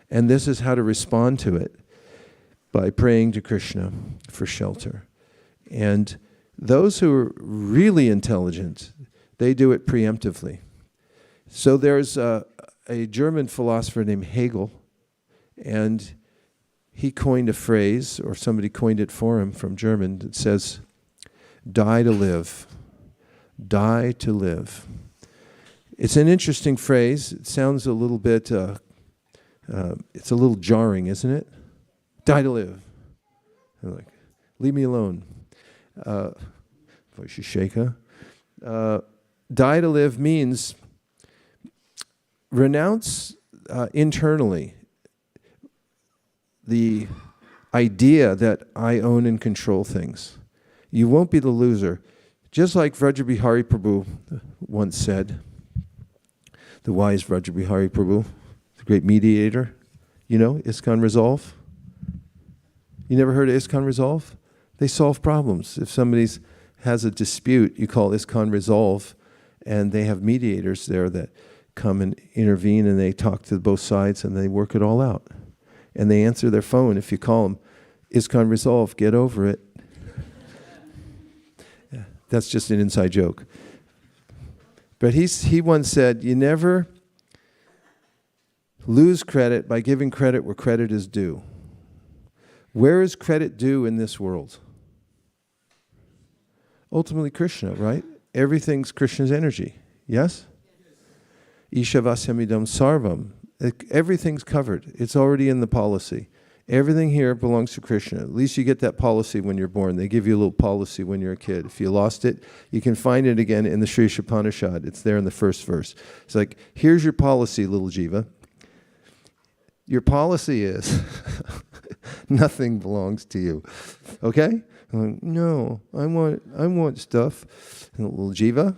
And this is how to respond to it, by praying to Krishna for shelter. And those who are really intelligent, they do it preemptively. So there's a German philosopher named Hegel, and he coined a phrase, or somebody coined it for him from German, that says, die to live. Die to live. It's an interesting phrase. It sounds a little bit, it's a little jarring, isn't it? Die to live. And like, leave me alone. Vaisesika. Die to live means renounce internally the idea that I own and control things. You won't be the loser. Just like Vrajabihari Prabhu once said, the wise Vrajabihari Prabhu, the great mediator, you know, ISKCON Resolve. You never heard of ISKCON Resolve? They solve problems. If somebody has a dispute, you call ISKCON Resolve, and they have mediators there that come and intervene, and they talk to both sides, and they work it all out. And they answer their phone if you call them, ISKCON Resolve, get over it. Yeah, that's just an inside joke. But he once said, you never lose credit by giving credit where credit is due. Where is credit due in this world? Ultimately Krishna, right? Everything's Krishna's energy. Yes? Ishavashamidam sarvam. Everything's covered. It's already in the policy. Everything here belongs to Krishna. At least you get that policy when you're born. They give you a little policy when you're a kid. If you lost it, you can find it again in the Sri Upanishad. It's there in the first verse. It's like, here's your policy, little jiva. Your policy is nothing belongs to you. Okay? I'm like, no, I want stuff. And little jiva,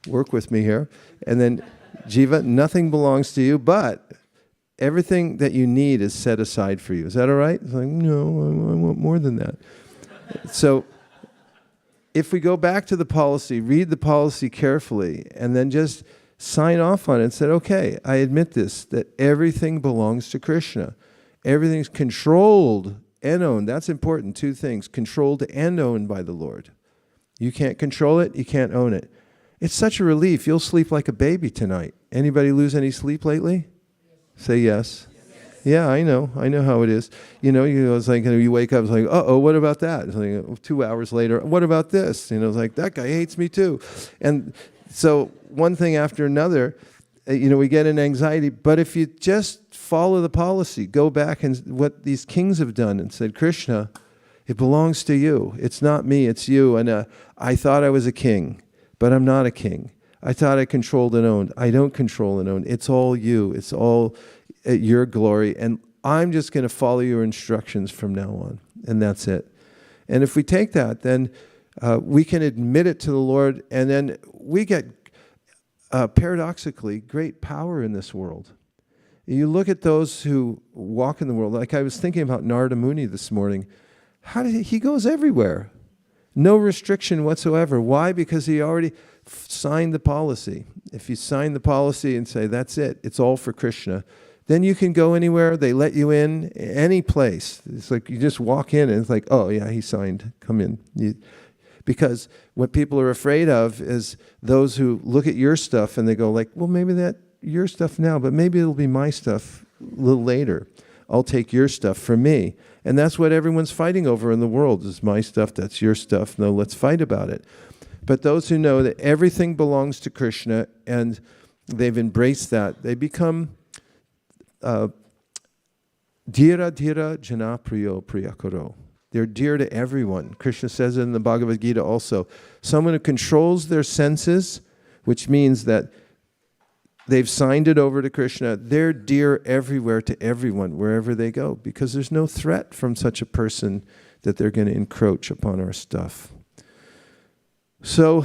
work with me here. And then jiva, nothing belongs to you, but everything that you need is set aside for you. Is that all right? It's like, no, I want more than that. So if we go back to the policy, read the policy carefully, and then just sign off on it and say, okay, I admit this, that everything belongs to Krishna. Everything's controlled and owned. That's important. Two things, controlled and owned by the Lord. You can't control it, you can't own it. It's such a relief. You'll sleep like a baby tonight. Anybody lose any sleep lately? Say yes. Yeah, I know how it is. It's like you wake up, it's like, uh-oh, what about that? It's like 2 hours later, what about this? It's like, that guy hates me too. And so one thing after another, we get an anxiety. But if you just follow the policy, go back and what these kings have done and said, Krishna, it belongs to you. It's not me, it's you. And I thought I was a king, but I'm not a king. I thought I controlled and owned. I don't control and own. It's all you. It's all your glory. And I'm just going to follow your instructions from now on. And that's it. And if we take that, then we can admit it to the Lord. And then we get, paradoxically, great power in this world. You look at those who walk in the world. Like I was thinking about Narada Muni this morning. He goes everywhere. No restriction whatsoever. Why? Because he already signed the policy. If you sign the policy and say, that's it, it's all for Krishna, then you can go anywhere. They let you in, any place. It's like you just walk in and it's like, oh yeah, he signed, come in. Because what people are afraid of is those who look at your stuff and they go like, well, maybe that's your stuff now, but maybe it'll be my stuff a little later. I'll take your stuff from me. And that's what everyone's fighting over in the world, is my stuff, that's your stuff. No, let's fight about it. But those who know that everything belongs to Krishna and they've embraced that, they become dhira dhira jana priyo priyakaro. They're dear to everyone. Krishna says it in the Bhagavad Gita also. Someone who controls their senses, which means that they've signed it over to Krishna, they're dear everywhere to everyone, wherever they go, because there's no threat from such a person that they're going to encroach upon our stuff. So,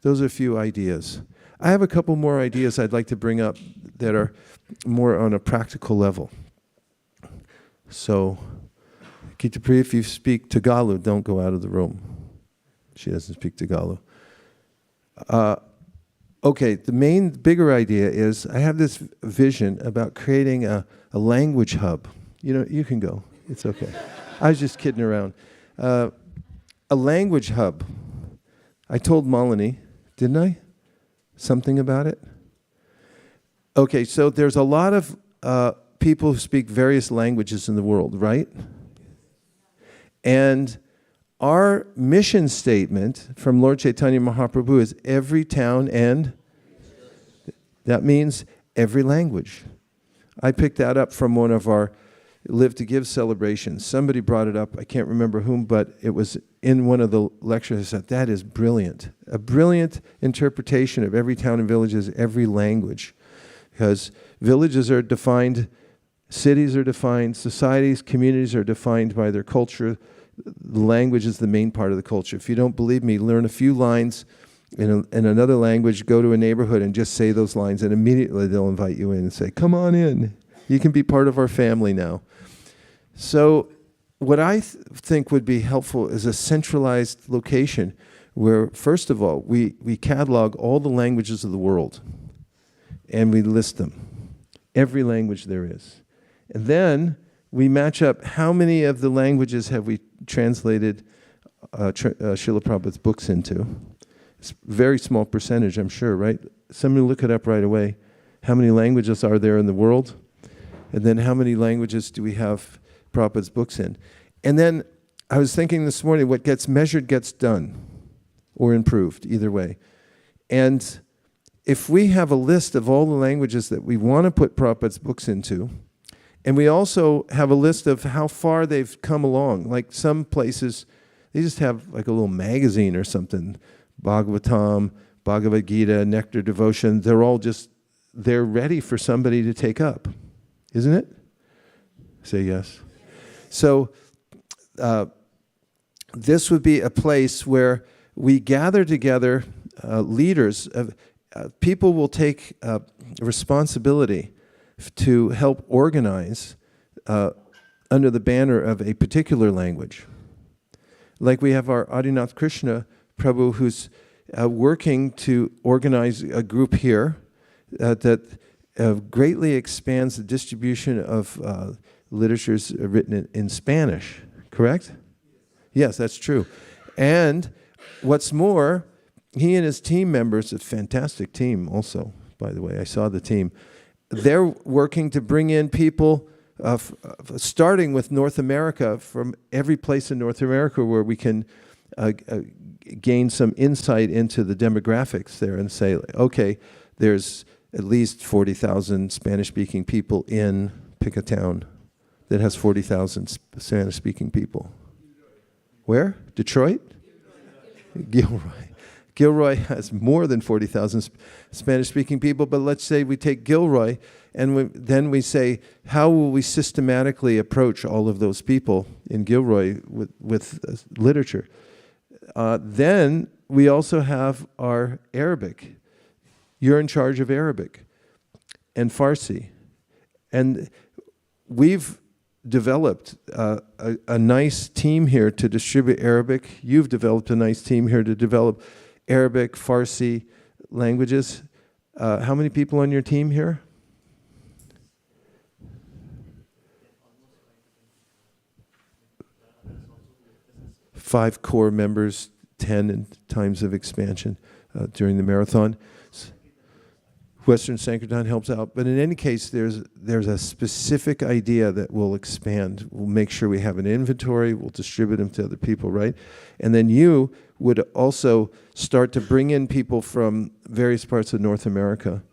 those are a few ideas. I have a couple more ideas I'd like to bring up that are more on a practical level. So, Kitapriya, if you speak Tagalog, don't go out of the room. She doesn't speak Tagalog. Okay, the bigger idea is I have this vision about creating a language hub. You can go. It's okay. I was just kidding around. A language hub. I told Malini, didn't I? Something about it? Okay, so there's a lot of people who speak various languages in the world, right? And our mission statement from Lord Chaitanya Mahaprabhu is every town and that means every language. I picked that up from one of our Live to Give celebrations. Somebody brought it up, I can't remember whom, but it was in one of the lectures. I said, that is brilliant. A brilliant interpretation of every town and villages, every language. Because villages are defined, cities are defined, societies, communities are defined by their culture. The language is the main part of the culture. If you don't believe me, learn a few lines in another language, go to a neighborhood and just say those lines, and immediately they'll invite you in and say, come on in. You can be part of our family now. So what I think would be helpful is a centralized location where, first of all, we catalog all the languages of the world and we list them, every language there is. And then we match up how many of the languages have we translated Srila Prabhupada's books into. It's a very small percentage, I'm sure, right? Somebody look it up right away. How many languages are there in the world? And then how many languages do we have Prabhupada's books in? And then I was thinking this morning, what gets measured gets done, or improved, either way. And if we have a list of all the languages that we want to put Prabhupada's books into, and we also have a list of how far they've come along, like some places, they just have like a little magazine or something, Bhagavatam, Bhagavad Gita, Nectar Devotion, they're ready for somebody to take up, isn't it? Say yes. So this would be a place where we gather together leaders. People will take responsibility to help organize under the banner of a particular language. Like we have our Adinath Krishna Prabhu, who's working to organize a group here that greatly expands the distribution of literatures written in Spanish, correct? Yes, that's true. And what's more, he and his team members, a fantastic team also, by the way, I saw the team, they're working to bring in people, starting with North America, from every place in North America where we can gain some insight into the demographics there and say, okay, there's at least 40,000 Spanish-speaking people in, pick a town that has 40,000 Spanish-speaking people. Where? Detroit? Gilroy. Gilroy has more than 40,000 Spanish-speaking people, but let's say we take Gilroy and then we say, how will we systematically approach all of those people in Gilroy with literature? Then we also have our Arabic. You're in charge of Arabic and Farsi. And we've developed a nice team here to distribute Arabic. You've developed a nice team here to develop Arabic, Farsi languages. How many people on your team here? Five core members, 10 in times of expansion during the marathon. Western Sankirtan helps out, but in any case, there's a specific idea that will expand. We'll make sure we have an inventory. We'll distribute them to other people, right? And then you would also start to bring in people from various parts of North America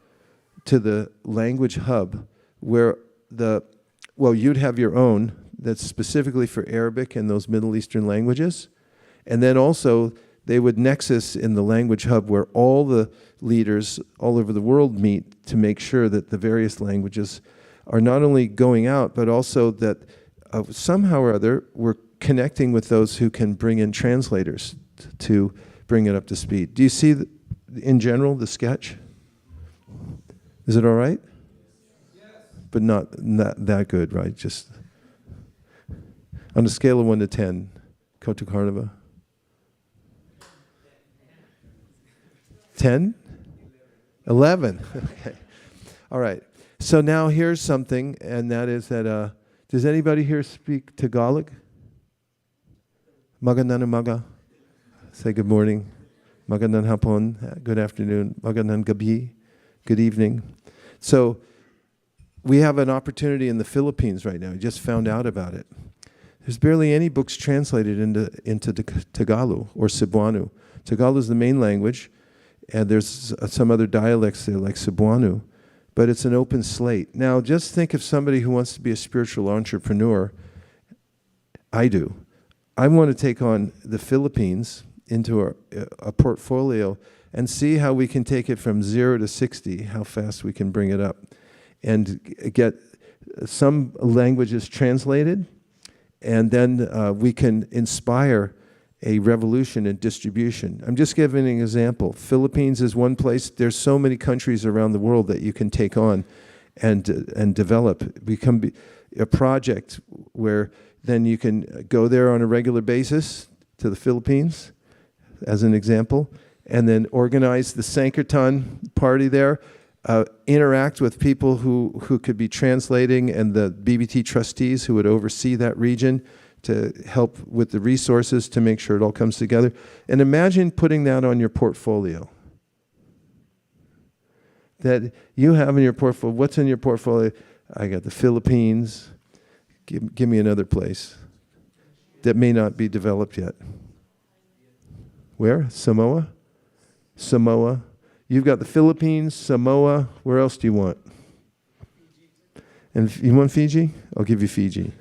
to the language hub, where you'd have your own that's specifically for Arabic and those Middle Eastern languages, and then also they would nexus in the language hub where all the leaders all over the world meet to make sure that the various languages are not only going out, but also that somehow or other we're connecting with those who can bring in translators to bring it up to speed. Do you see, in general, the sketch? Is it all right? Yes. But not that good, right? Just on a scale of 1 to 10, Kota Karnava. 10? 11. Okay. All right. So now here's something, and that is that, does anybody here speak Tagalog? Magandang umaga. Say good morning. Magandang hapon. Good afternoon. Magandang gabi. Good evening. So we have an opportunity in the Philippines right now. We just found out about it. There's barely any books translated into Tagalog or Cebuano. Tagalog is the main language. And there's some other dialects there like Cebuano, but it's an open slate. Now, just think of somebody who wants to be a spiritual entrepreneur. I do. I want to take on the Philippines into a portfolio and see how we can take it from 0 to 60, how fast we can bring it up, and get some languages translated, and then we can inspire a revolution in distribution. I'm just giving an example. Philippines is one place. There's so many countries around the world that you can take on and develop. Become a project where then you can go there on a regular basis to the Philippines, as an example, and then organize the Sankirtan party there, interact with people who could be translating, and the BBT trustees who would oversee that region, to help with the resources to make sure it all comes together. And imagine putting that on your portfolio. That you have in your portfolio, what's in your portfolio? I got the Philippines. Give me another place that may not be developed yet. Where? Samoa? Samoa. You've got the Philippines, Samoa. Where else do you want? And you want Fiji? I'll give you Fiji.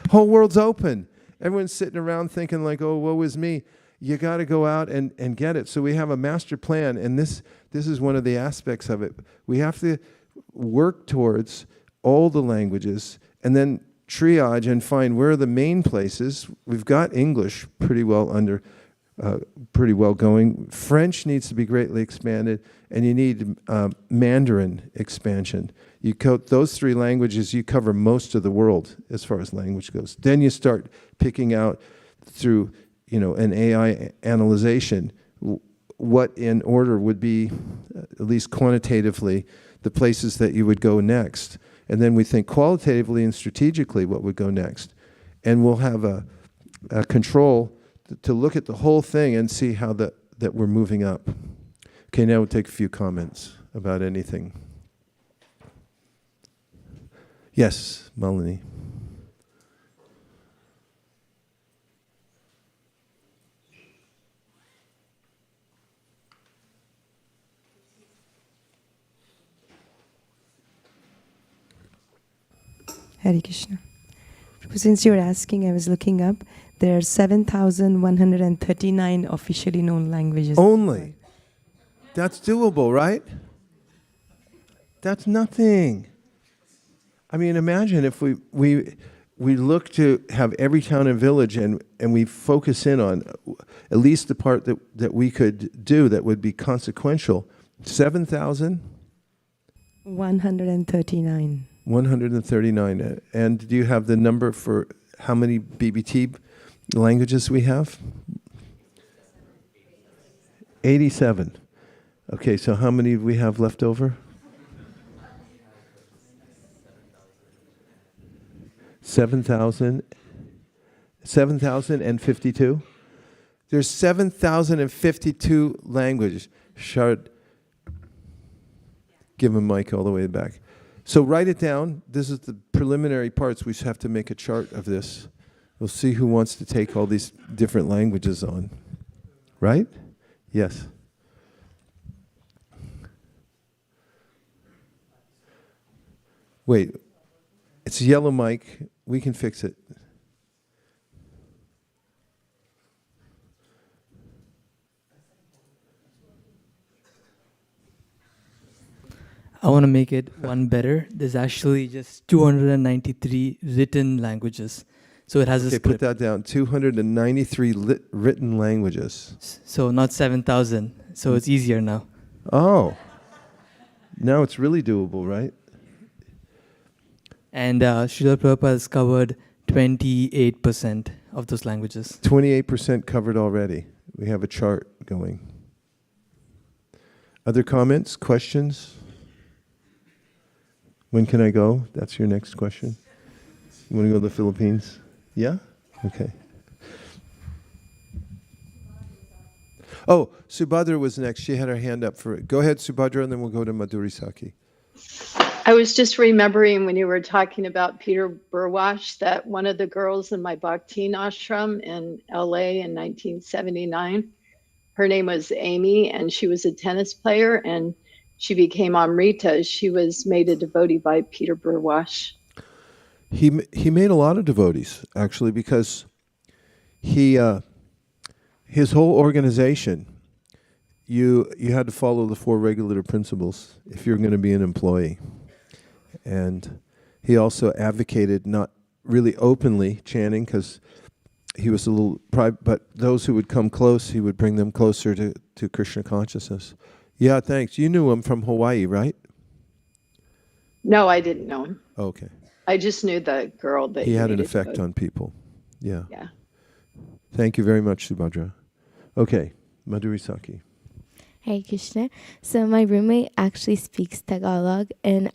Whole world's open. Everyone's sitting around thinking like, oh, woe is me. You got to go out and get it. So we have a master plan, and this is one of the aspects of it. We have to work towards all the languages and then triage and find where are the main places. We've got English pretty well going. French needs to be greatly expanded, and you need Mandarin expansion. You coat those three languages, you cover most of the world as far as language goes. Then you start picking out through, an AI analyzation, what in order would be, at least quantitatively, the places that you would go next. And then we think qualitatively and strategically what would go next. And we'll have a control to look at the whole thing and see how that we're moving up. Okay, now we'll take a few comments about anything. Yes, Malini. Hare Krishna. Since you're asking, I was looking up. There are 7,139 officially known languages. Only? That's doable, right? That's nothing. I mean, imagine if we look to have every town and village and we focus in on at least the part that we could do that would be consequential. 7,000? 139. 139. And do you have the number for how many BBT languages we have? 87. Okay, so how many do we have left over? 7,052? There's 7,052 languages. Shard, give him mic all the way back. So write it down. This is the preliminary parts. We have to make a chart of this. We'll see who wants to take all these different languages on. Right? Yes. Wait. It's a yellow mic. We can fix it. I want to make it one better. There's actually just 293 written languages. So it has a script. Put that down. 293 written languages. So not 7,000. So it's easier now. Oh. Now it's really doable, right? And Srila Prabhupada has covered 28% of those languages. 28% covered already. We have a chart going. Other comments, questions? When can I go? That's your next question. You want to go to the Philippines? Yeah? Okay. Oh, Subhadra was next. She had her hand up for it. Go ahead, Subhadra, and then we'll go to Madhurisaki. I was just remembering when you were talking about Peter Burwash that one of the girls in my Bhakti ashram in LA in 1979, her name was Amy, and she was a tennis player, and she became Amrita. She was made a devotee by Peter Burwash. He made a lot of devotees, actually, because his whole organization, you had to follow the 4 regulator principles if you're going to be an employee. And he also advocated not really openly chanting because he was a little private, but those who would come close, he would bring them closer to Krishna consciousness. Yeah, thanks. You knew him from Hawaii, right? No, I didn't know him. Okay. I just knew the girl that he had an effect on people. Yeah. Yeah. Thank you very much, Subhadra. Okay, Madhurisaki. Hare Krishna. So my roommate actually speaks Tagalog, and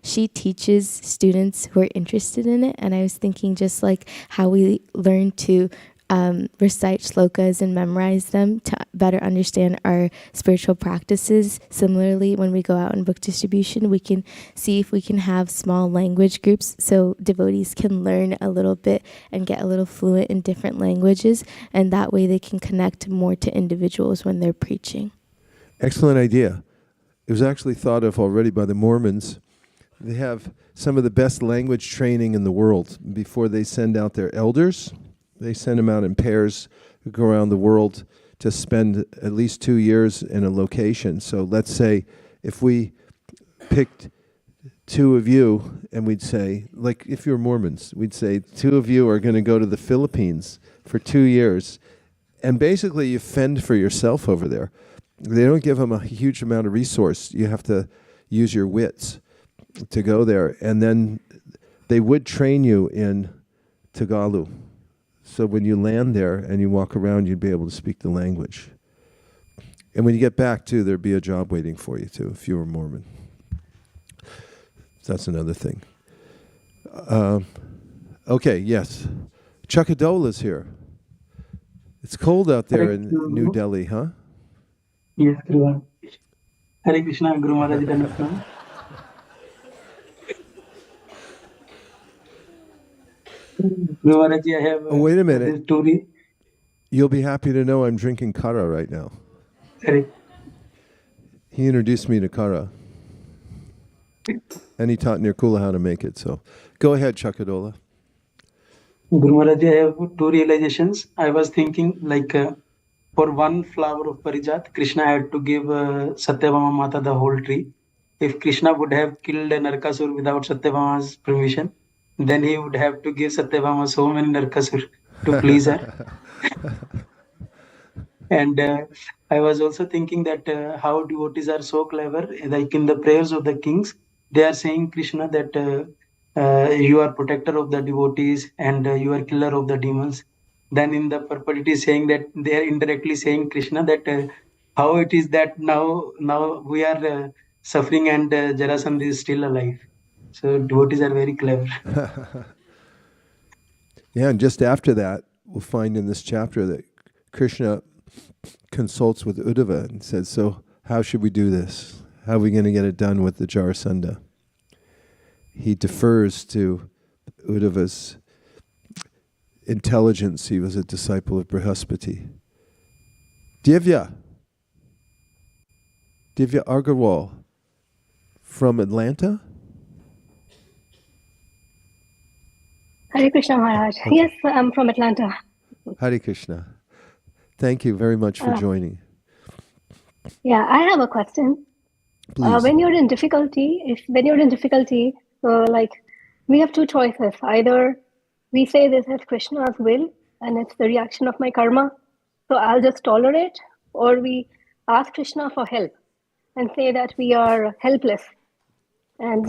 she teaches students who are interested in it. And I was thinking just like how we learn to recite shlokas and memorize them to better understand our spiritual practices. Similarly, when we go out in book distribution, we can see if we can have small language groups so devotees can learn a little bit and get a little fluent in different languages, and that way they can connect more to individuals when they're preaching. Excellent idea. It was actually thought of already by the Mormons. They have some of the best language training in the world. Before they send out their elders, they send them out in pairs who go around the world to spend at least 2 years in a location. So let's say if we picked 2 of you, and we'd say, like if you're Mormons, we'd say 2 of you are going to go to the Philippines for 2 years, and basically you fend for yourself over there. They don't give them a huge amount of resource. You have to use your wits to go there. And then they would train you in Tagalog. So when you land there and you walk around, you'd be able to speak the language. And when you get back, too, there'd be a job waiting for you, too, if you were Mormon. That's another thing. Okay, yes. Chakadola's here. It's cold out there in New Delhi, huh? Yes, Guru. Hare Krishna, Guru Maharaj Dhanapram. Guru Maharaj, I have wait a minute. this story. You'll be happy to know I'm drinking Katha right now. Correct. He introduced me to Katha. And he taught Nirkula how to make it. So go ahead, Chakadola. Guru Maharaj, I have 2 realizations. I was thinking for 1 flower of Parijat, Krishna had to give Satyabhama Mata the whole tree. If Krishna would have killed a Narkasur without Satyabhama's permission, then he would have to give Satyabhama so many Narkasur to please her. And I was also thinking that how devotees are so clever, like in the prayers of the kings, they are saying Krishna that you are protector of the devotees and you are killer of the demons. Then in the purport it is saying that they are indirectly saying Krishna that how it is that now we are suffering and Jarasandha is still alive. So devotees are very clever. Yeah, and just after that, we'll find in this chapter that Krishna consults with Uddhava and says, so how should we do this? How are we going to get it done with the Jarasandha? He defers to Uddhava's intelligence. He was a disciple of Brihaspati. Divya Agarwal from Atlanta? Hare Krishna Maharaj. Okay. Yes, I'm from Atlanta. Hare Krishna. Thank you very much for joining. Yeah, I have a question. Please. When you're in difficulty, like we have 2 choices. Either we say this is Krishna's will and it's the reaction of my karma, so I'll just tolerate, or we ask Krishna for help and say that we are helpless and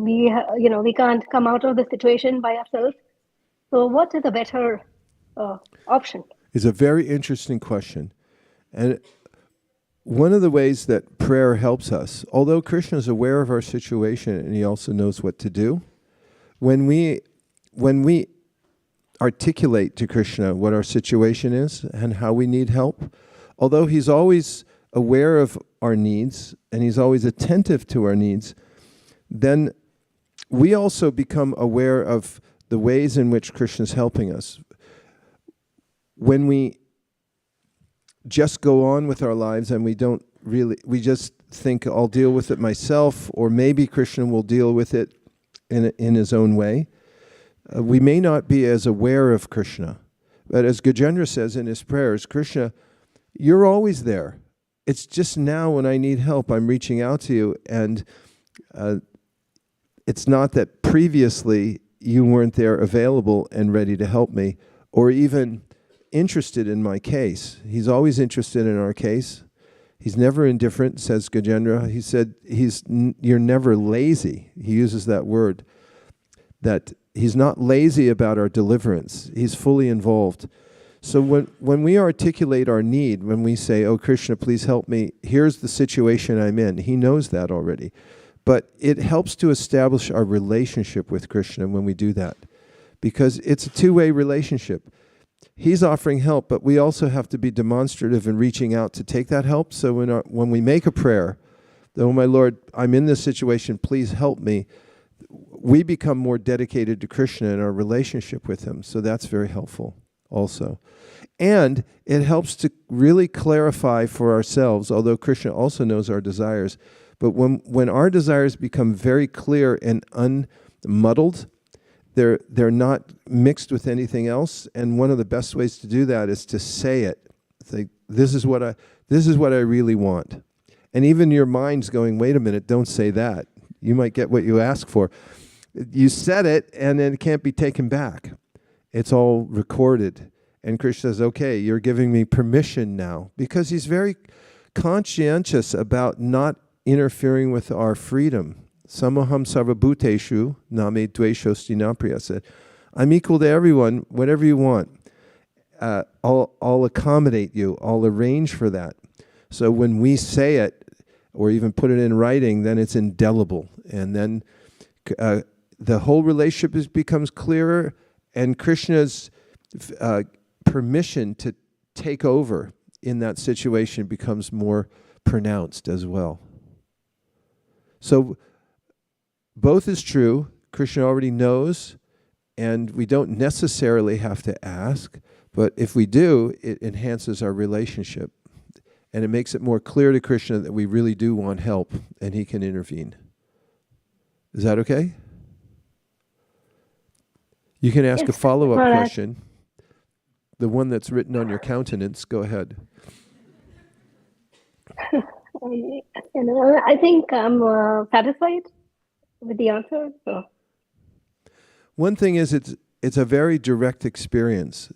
we can't come out of the situation by ourselves. So what is a better option? It's a very interesting question. And one of the ways that prayer helps us, although Krishna is aware of our situation and he also knows what to do, when we articulate to Krishna what our situation is and how we need help, although he's always aware of our needs and he's always attentive to our needs, then we also become aware of the ways in which Krishna is helping us. When we just go on with our lives and we just think, I'll deal with it myself, or maybe Krishna will deal with it in his own way, we may not be as aware of Krishna. But as Gajendra says in his prayers, Krishna, you're always there. It's just now when I need help, I'm reaching out to you, and it's not that previously you weren't there available and ready to help me, or even interested in my case. He's always interested in our case. He's never indifferent, says Gajendra. He said, you're never lazy. He uses that word, that he's not lazy about our deliverance. He's fully involved. So when we articulate our need, when we say, oh, Krishna, please help me, here's the situation I'm in, he knows that already. But it helps to establish our relationship with Krishna when we do that, because it's a two-way relationship. He's offering help, but we also have to be demonstrative in reaching out to take that help. So when we make a prayer, that, oh my Lord, I'm in this situation, please help me, we become more dedicated to Krishna in our relationship with him. So that's very helpful also. And it helps to really clarify for ourselves, although Krishna also knows our desires, but when our desires become very clear and unmuddled, they're not mixed with anything else. And one of the best ways to do that is to say it. Say, this is what I really want. And even your mind's going, wait a minute, don't say that. You might get what you ask for. You said it, and then it can't be taken back. It's all recorded. And Krishna says, okay, you're giving me permission now. Because he's very conscientious about not interfering with our freedom. Samaham sarvabhuteshu name dveshosti napriya said, I'm equal to everyone, whatever you want. I'll accommodate you. I'll arrange for that. So when we say it, or even put it in writing, then it's indelible. And then the whole relationship becomes clearer, and Krishna's permission to take over in that situation becomes more pronounced as well. So both is true. Krishna already knows, and we don't necessarily have to ask, but if we do, it enhances our relationship. And it makes it more clear to Krishna that we really do want help, and he can intervene. Is that okay? You can ask a follow-up question. The one that's written on your countenance. Go ahead. I think I'm satisfied with the answer. So. One thing is, it's a very direct experience.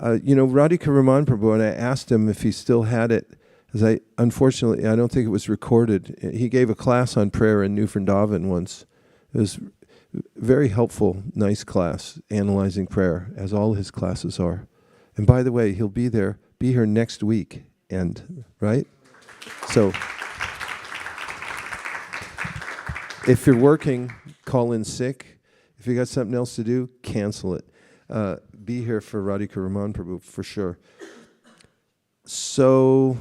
Radhika Raman Prabhu, and I asked him if he still had it, because unfortunately, I don't think it was recorded. He gave a class on prayer in New Vrindavan once. It was very helpful, nice class, analyzing prayer, as all his classes are. And by the way, he'll be here next week, right? So, if you're working, call in sick. If you got something else to do, cancel it. Be here for Radhika Raman Prabhu, for sure. So,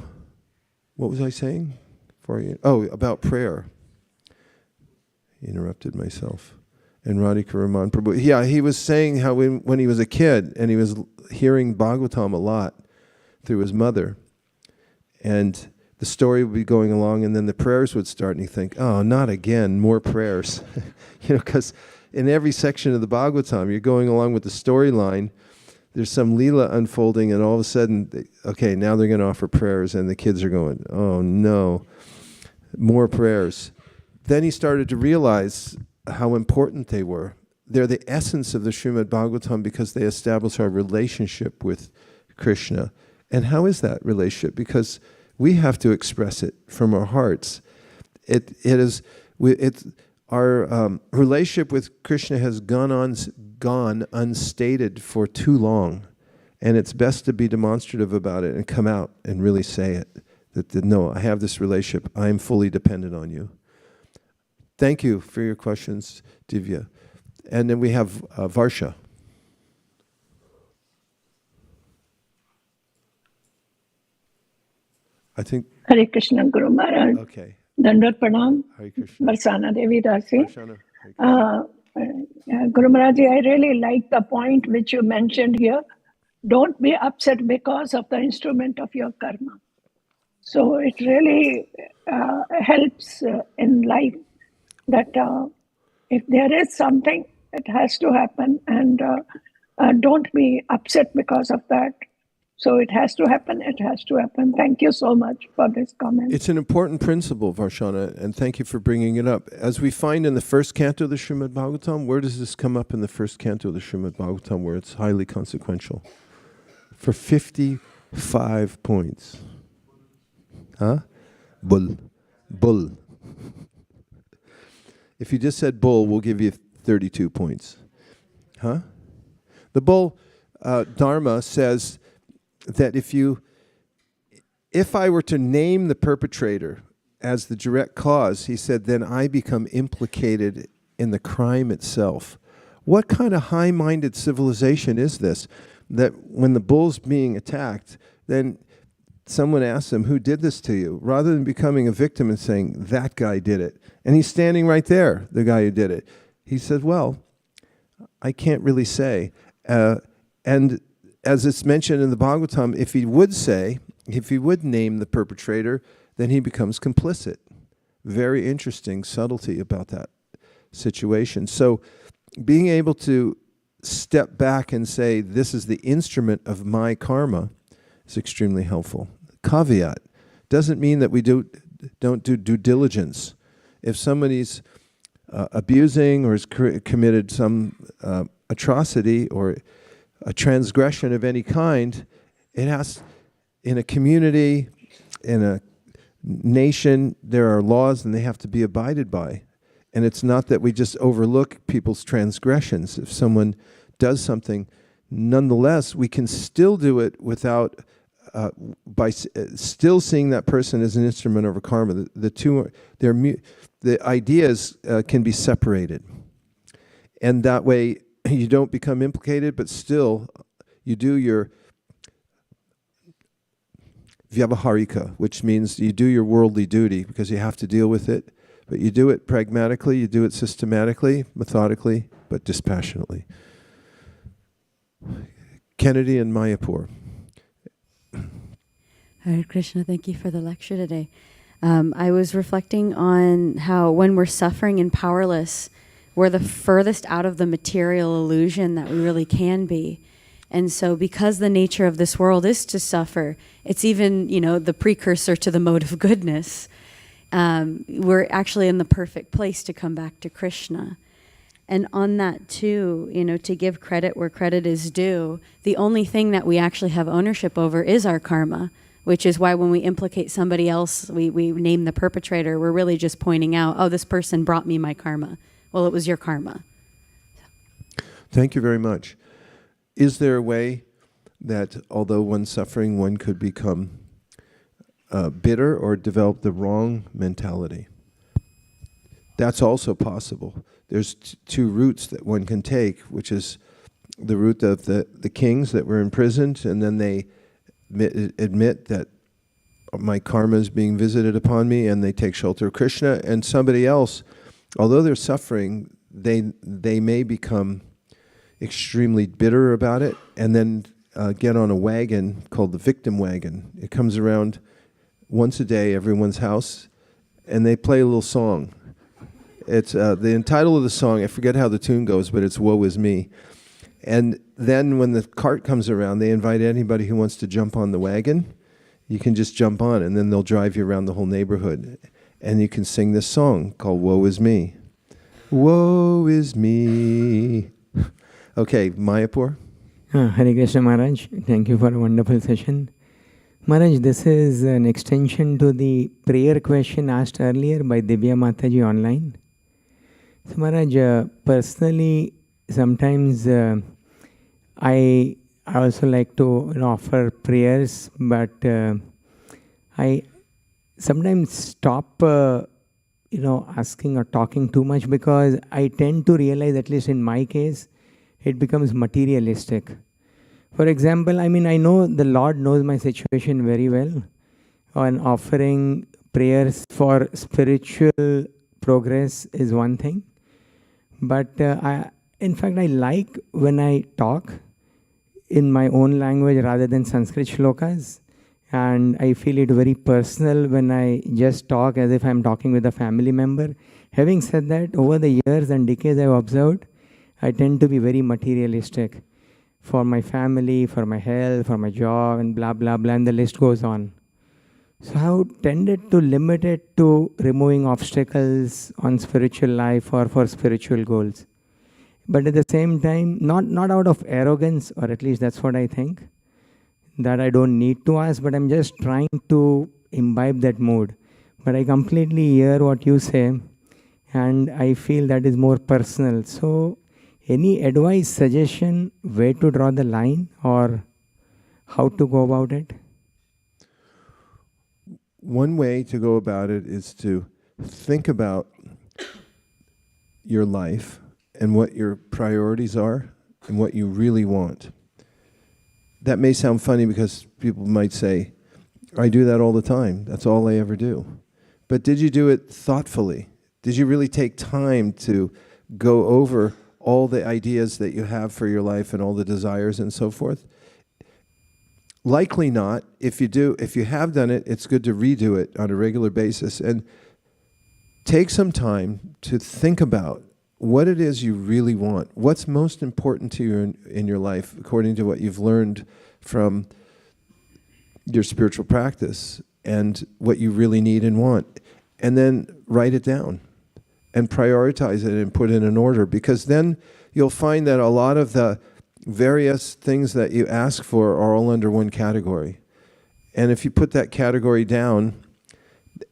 what was I saying? About prayer. Interrupted myself. And Radhika Raman Prabhu. Yeah, he was saying how when he was a kid, and he was hearing Bhagavatam a lot through his mother, and the story would be going along, and then the prayers would start, and he'd think, oh, not again, more prayers. Because in every section of the Bhagavatam, you're going along with the storyline, there's some Leela unfolding, and all of a sudden, okay, now they're going to offer prayers, and the kids are going, oh no, more prayers. Then he started to realize how important they were. They're the essence of the Srimad Bhagavatam because they establish our relationship with Krishna. And how is that relationship? Because we have to express it from our hearts. Our relationship with Krishna has gone unstated for too long, and it's best to be demonstrative about it and come out and really say it. That no, I have this relationship. I am fully dependent on you. Thank you for your questions, Divya. And then we have Varsha. I think. Hare Krishna, Guru Maharaj. Okay. Dandat Pranam. Hare Krishna. Varsana Devi Dasi. Varshana, Guru Maharaj, I really like the point which you mentioned here. Don't be upset because of the instrument of your karma. So it really helps in life that if there is something, it has to happen, and don't be upset because of that. So it has to happen, it has to happen. Thank you so much for this comment. It's an important principle, Varshana, and thank you for bringing it up. As we find in the first canto of the Srimad Bhagavatam, where does this come up in the first canto of the Srimad Bhagavatam where it's highly consequential? For 55 points. Huh? Bull. If you just said bull, we'll give you 32 points. Huh? The bull Dharma says that if I were to name the perpetrator as the direct cause, he said, then I become implicated in the crime itself. What kind of high-minded civilization is this? that when the bull's being attacked, then someone asks him, who did this to you? Rather than becoming a victim and saying, that guy did it. And he's standing right there, the guy who did it. He said, well, I can't really say. And as it's mentioned in the Bhagavatam, if he would name the perpetrator, then he becomes complicit. Very interesting subtlety about that situation. So being able to step back and say, this is the instrument of my karma, is extremely helpful. Caveat doesn't mean that we don't do due diligence. If somebody's abusing or has committed some atrocity or a transgression of any kind, it has, in a community, in a nation, there are laws and they have to be abided by. And it's not that we just overlook people's transgressions. If someone does something, nonetheless, we can still do it without, by still seeing that person as an instrument of karma. The two, the ideas can be separated. And that way, you don't become implicated, but still, you do your vyavaharika, which means you do your worldly duty because you have to deal with it. But you do it pragmatically, you do it systematically, methodically, but dispassionately. Kennedy and Mayapur. Hare Krishna, thank you for the lecture today. I was reflecting on how when we're suffering and powerless, we're the furthest out of the material illusion that we really can be. And so because the nature of this world is to suffer, it's even, the precursor to the mode of goodness. We're actually in the perfect place to come back to Krishna. And on that too, to give credit where credit is due, the only thing that we actually have ownership over is our karma, which is why when we implicate somebody else, we name the perpetrator, we're really just pointing out, oh, this person brought me my karma. Well, it was your karma. Thank you very much. Is there a way that although one's suffering, one could become bitter or develop the wrong mentality? That's also possible. There's two routes that one can take, which is the route of the kings that were imprisoned, and then they admit that my karma is being visited upon me, and they take shelter of Krishna. And somebody else, although they're suffering, they may become extremely bitter about it, and then get on a wagon called the victim wagon. It comes around once a day, everyone's house, and they play a little song. It's the title of the song, I forget how the tune goes, but it's Woe Is Me. And then when the cart comes around, they invite anybody who wants to jump on the wagon. You can just jump on, and then they'll drive you around the whole neighborhood. And you can sing this song called Woe Is Me. Woe is me. Okay, Mayapur. Hare Krishna Maharaj, thank you for a wonderful session. Maharaj, this is an extension to the prayer question asked earlier by Divya Mataji online. So Maharaj, personally, sometimes I also like to offer prayers, but I sometimes stop asking or talking too much, because I tend to realize, at least in my case, it becomes materialistic. For example, I know the Lord knows my situation very well. On offering prayers for spiritual progress is one thing. But in fact, I like when I talk in my own language rather than Sanskrit shlokas. And I feel it very personal when I just talk as if I'm talking with a family member. Having said that, over the years and decades I've observed, I tend to be very materialistic for my family, for my health, for my job, and blah, blah, blah, and the list goes on. So I've tended to limit it to removing obstacles on spiritual life or for spiritual goals. But at the same time, not out of arrogance, or at least that's what I think, that I don't need to ask, but I'm just trying to imbibe that mood. But I completely hear what you say, and I feel that is more personal. So any advice, suggestion, where to draw the line or how to go about it? One way to go about it is to think about your life and what your priorities are and what you really want. that may sound funny because people might say, I do that all the time. That's all I ever do. But did you do it thoughtfully? Did you really take time to go over all the ideas that you have for your life and all the desires and so forth? Likely not. If you have done it, it's good to redo it on a regular basis and take some time to think about what it is you really want. What's most important to you in your life, according to what you've learned from your spiritual practice, and what you really need and want. And then write it down and prioritize it and put it in order, because then you'll find that a lot of the various things that you ask for are all under one category. And if you put that category down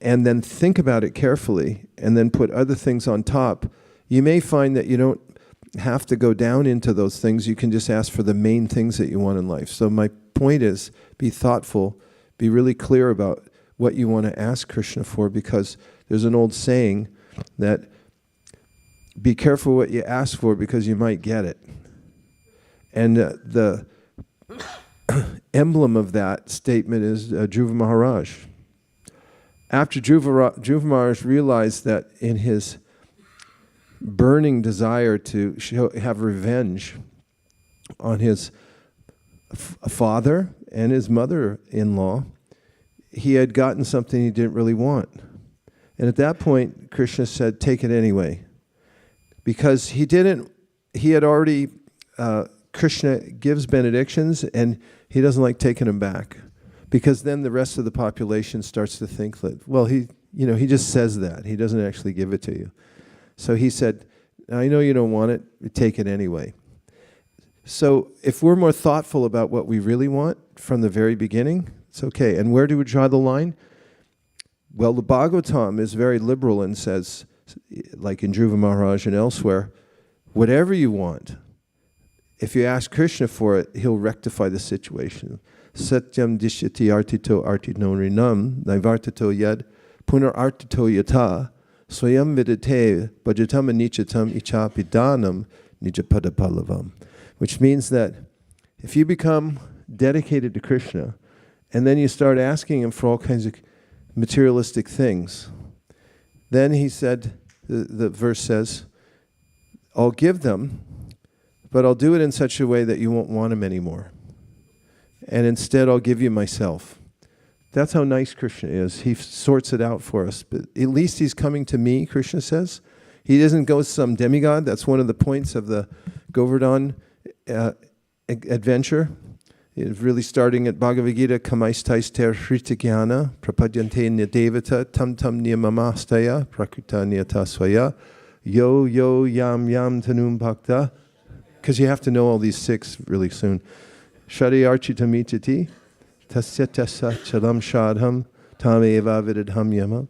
and then think about it carefully and then put other things on top, you may find that you don't have to go down into those things. You can just ask for the main things that you want in life. So my point is, be thoughtful, be really clear about what you want to ask Krishna for, because there's an old saying that be careful what you ask for because you might get it. And the emblem of that statement is Dhruva Maharaj. After Dhruva Maharaj realized that in his burning desire to have revenge on his father and his mother-in-law, he had gotten something he didn't really want. And at that point, Krishna said, take it anyway. Because Krishna gives benedictions and he doesn't like taking them back. Because then the rest of the population starts to think that, well, he just says that. He doesn't actually give it to you. So he said, I know you don't want it, take it anyway. So if we're more thoughtful about what we really want from the very beginning, it's okay. And where do we draw the line? Well, the Bhagavatam is very liberal and says, like in Dhruva Maharaj and elsewhere, whatever you want, if you ask Krishna for it, he'll rectify the situation. Satyam dishyati artito artino rinam naivartato yad punar artito yata swayam vidate bhajatam anichatam ichapidanam nijapadapalavam. Which means that if you become dedicated to Krishna and then you start asking him for all kinds of materialistic things, then he said, the verse says, I'll give them, but I'll do it in such a way that you won't want them anymore. And instead I'll give you myself. That's how nice Krishna is. He sorts it out for us. But at least he's coming to me, Krishna says. He doesn't go some demigod. That's one of the points of the Govardhan adventure. It's really starting at Bhagavad Gita, kamaistaiste hritagyana, prapadyante nidevata, tam tam niyamamastaya, prakrita niyata swaya, yo yo yam yam tanum bhakta. Because you have to know all these six really soon. Shari architamitati, tasya tasa chalam shadham, tam eva vidadham yama.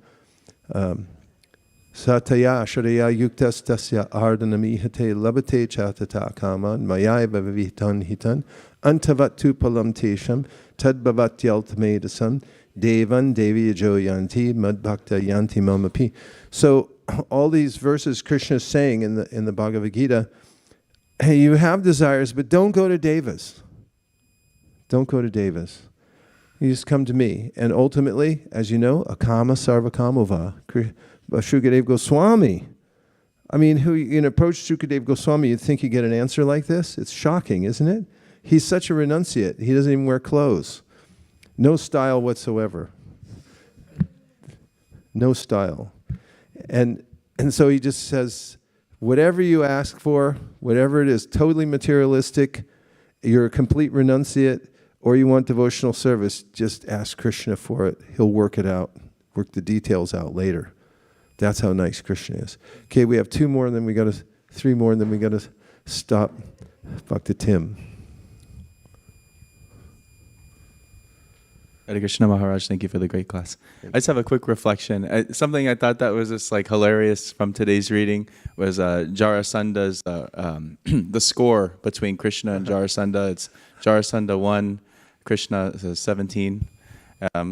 Sataya sharaya yuktas tasya ardhanamihate labate chatata kaman, mayaiva vivitan hitan, antavatu palam tesham, tad bhavatyaltamedasam, devan devi ajo yanti, madbhakta yanti mamapi. So all these verses Krishna is saying in the Bhagavad Gita, hey, you have desires, but don't go to devas. Don't go to devas. You just come to me. And ultimately, as you know, akama sarvakamovā. Shukadev Goswami. I mean, approach Shukadev Goswami, you'd think you get an answer like this. It's shocking, isn't it? He's such a renunciate. He doesn't even wear clothes. No style whatsoever. No style. And so he just says, whatever you ask for, whatever it is, totally materialistic, you're a complete renunciate, or you want devotional service, just ask Krishna for it. He'll work it out, work the details out later. That's how nice Krishna is. Okay, we have 3 more, and then we got to stop. Back to Tim. Hare Krishna Maharaj, thank you for the great class. I just have a quick reflection. Something I thought that was just like hilarious from today's reading was Jarasanda's, the score between Krishna and Jarasandha. It's Jarasandha 1, Krishna 17.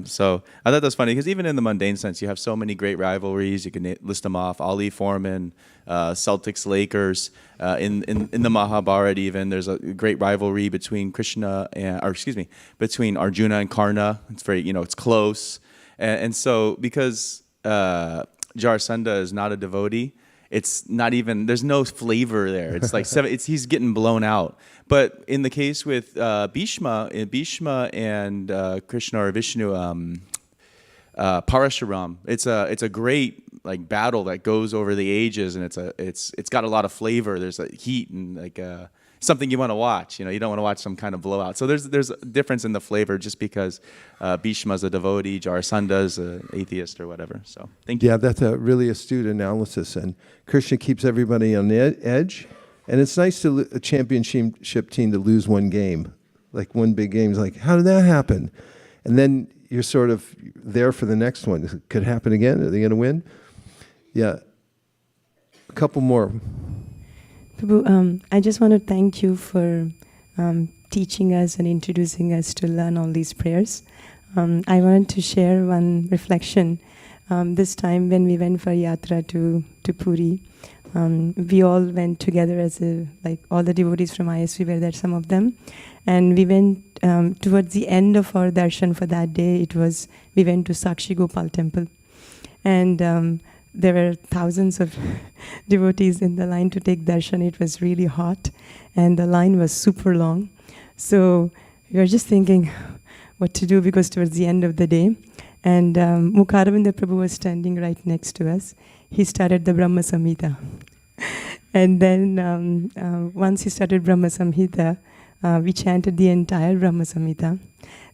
So I thought that's funny because even in the mundane sense, you have so many great rivalries. You can list them off: Ali Foreman, Celtics, Lakers. In the Mahabharata, even there's a great rivalry between between Arjuna and Karna. It's very, it's close, and so because Jarasandha is not a devotee, it's not even, there's no flavor there. It's like he's getting blown out. But in the case with Bhishma and Krishna or Vishnu, Parashuram, it's a great like battle that goes over the ages, and it's got a lot of flavor. There's a heat and like something you want to watch. You don't want to watch some kind of blowout. So there's a difference in the flavor just because Bhishma's a devotee, Jarasandha's an atheist or whatever. So thank you. Yeah, that's a really astute analysis, and Krishna keeps everybody on the edge. And it's nice to a championship team to lose one game, like one big game. Is like, how did that happen? And then you're sort of there for the next one. Could it happen again? Are they going to win? Yeah. A couple more. Prabhu, I just want to thank you for teaching us and introducing us to learn all these prayers. I wanted to share one reflection. This time when we went for yatra to Puri, we all went together as all the devotees from ISV were there, some of them. And we went towards the end of our darshan for that day. We went to Sakshi Gopal temple. And there were thousands of devotees in the line to take darshan. It was really hot and the line was super long. So we were just thinking what to do because towards the end of the day. And Mukharavinda Prabhu was standing right next to us. He started the Brahma Samhita. And then once he started Brahma Samhita, we chanted the entire Brahma Samhita.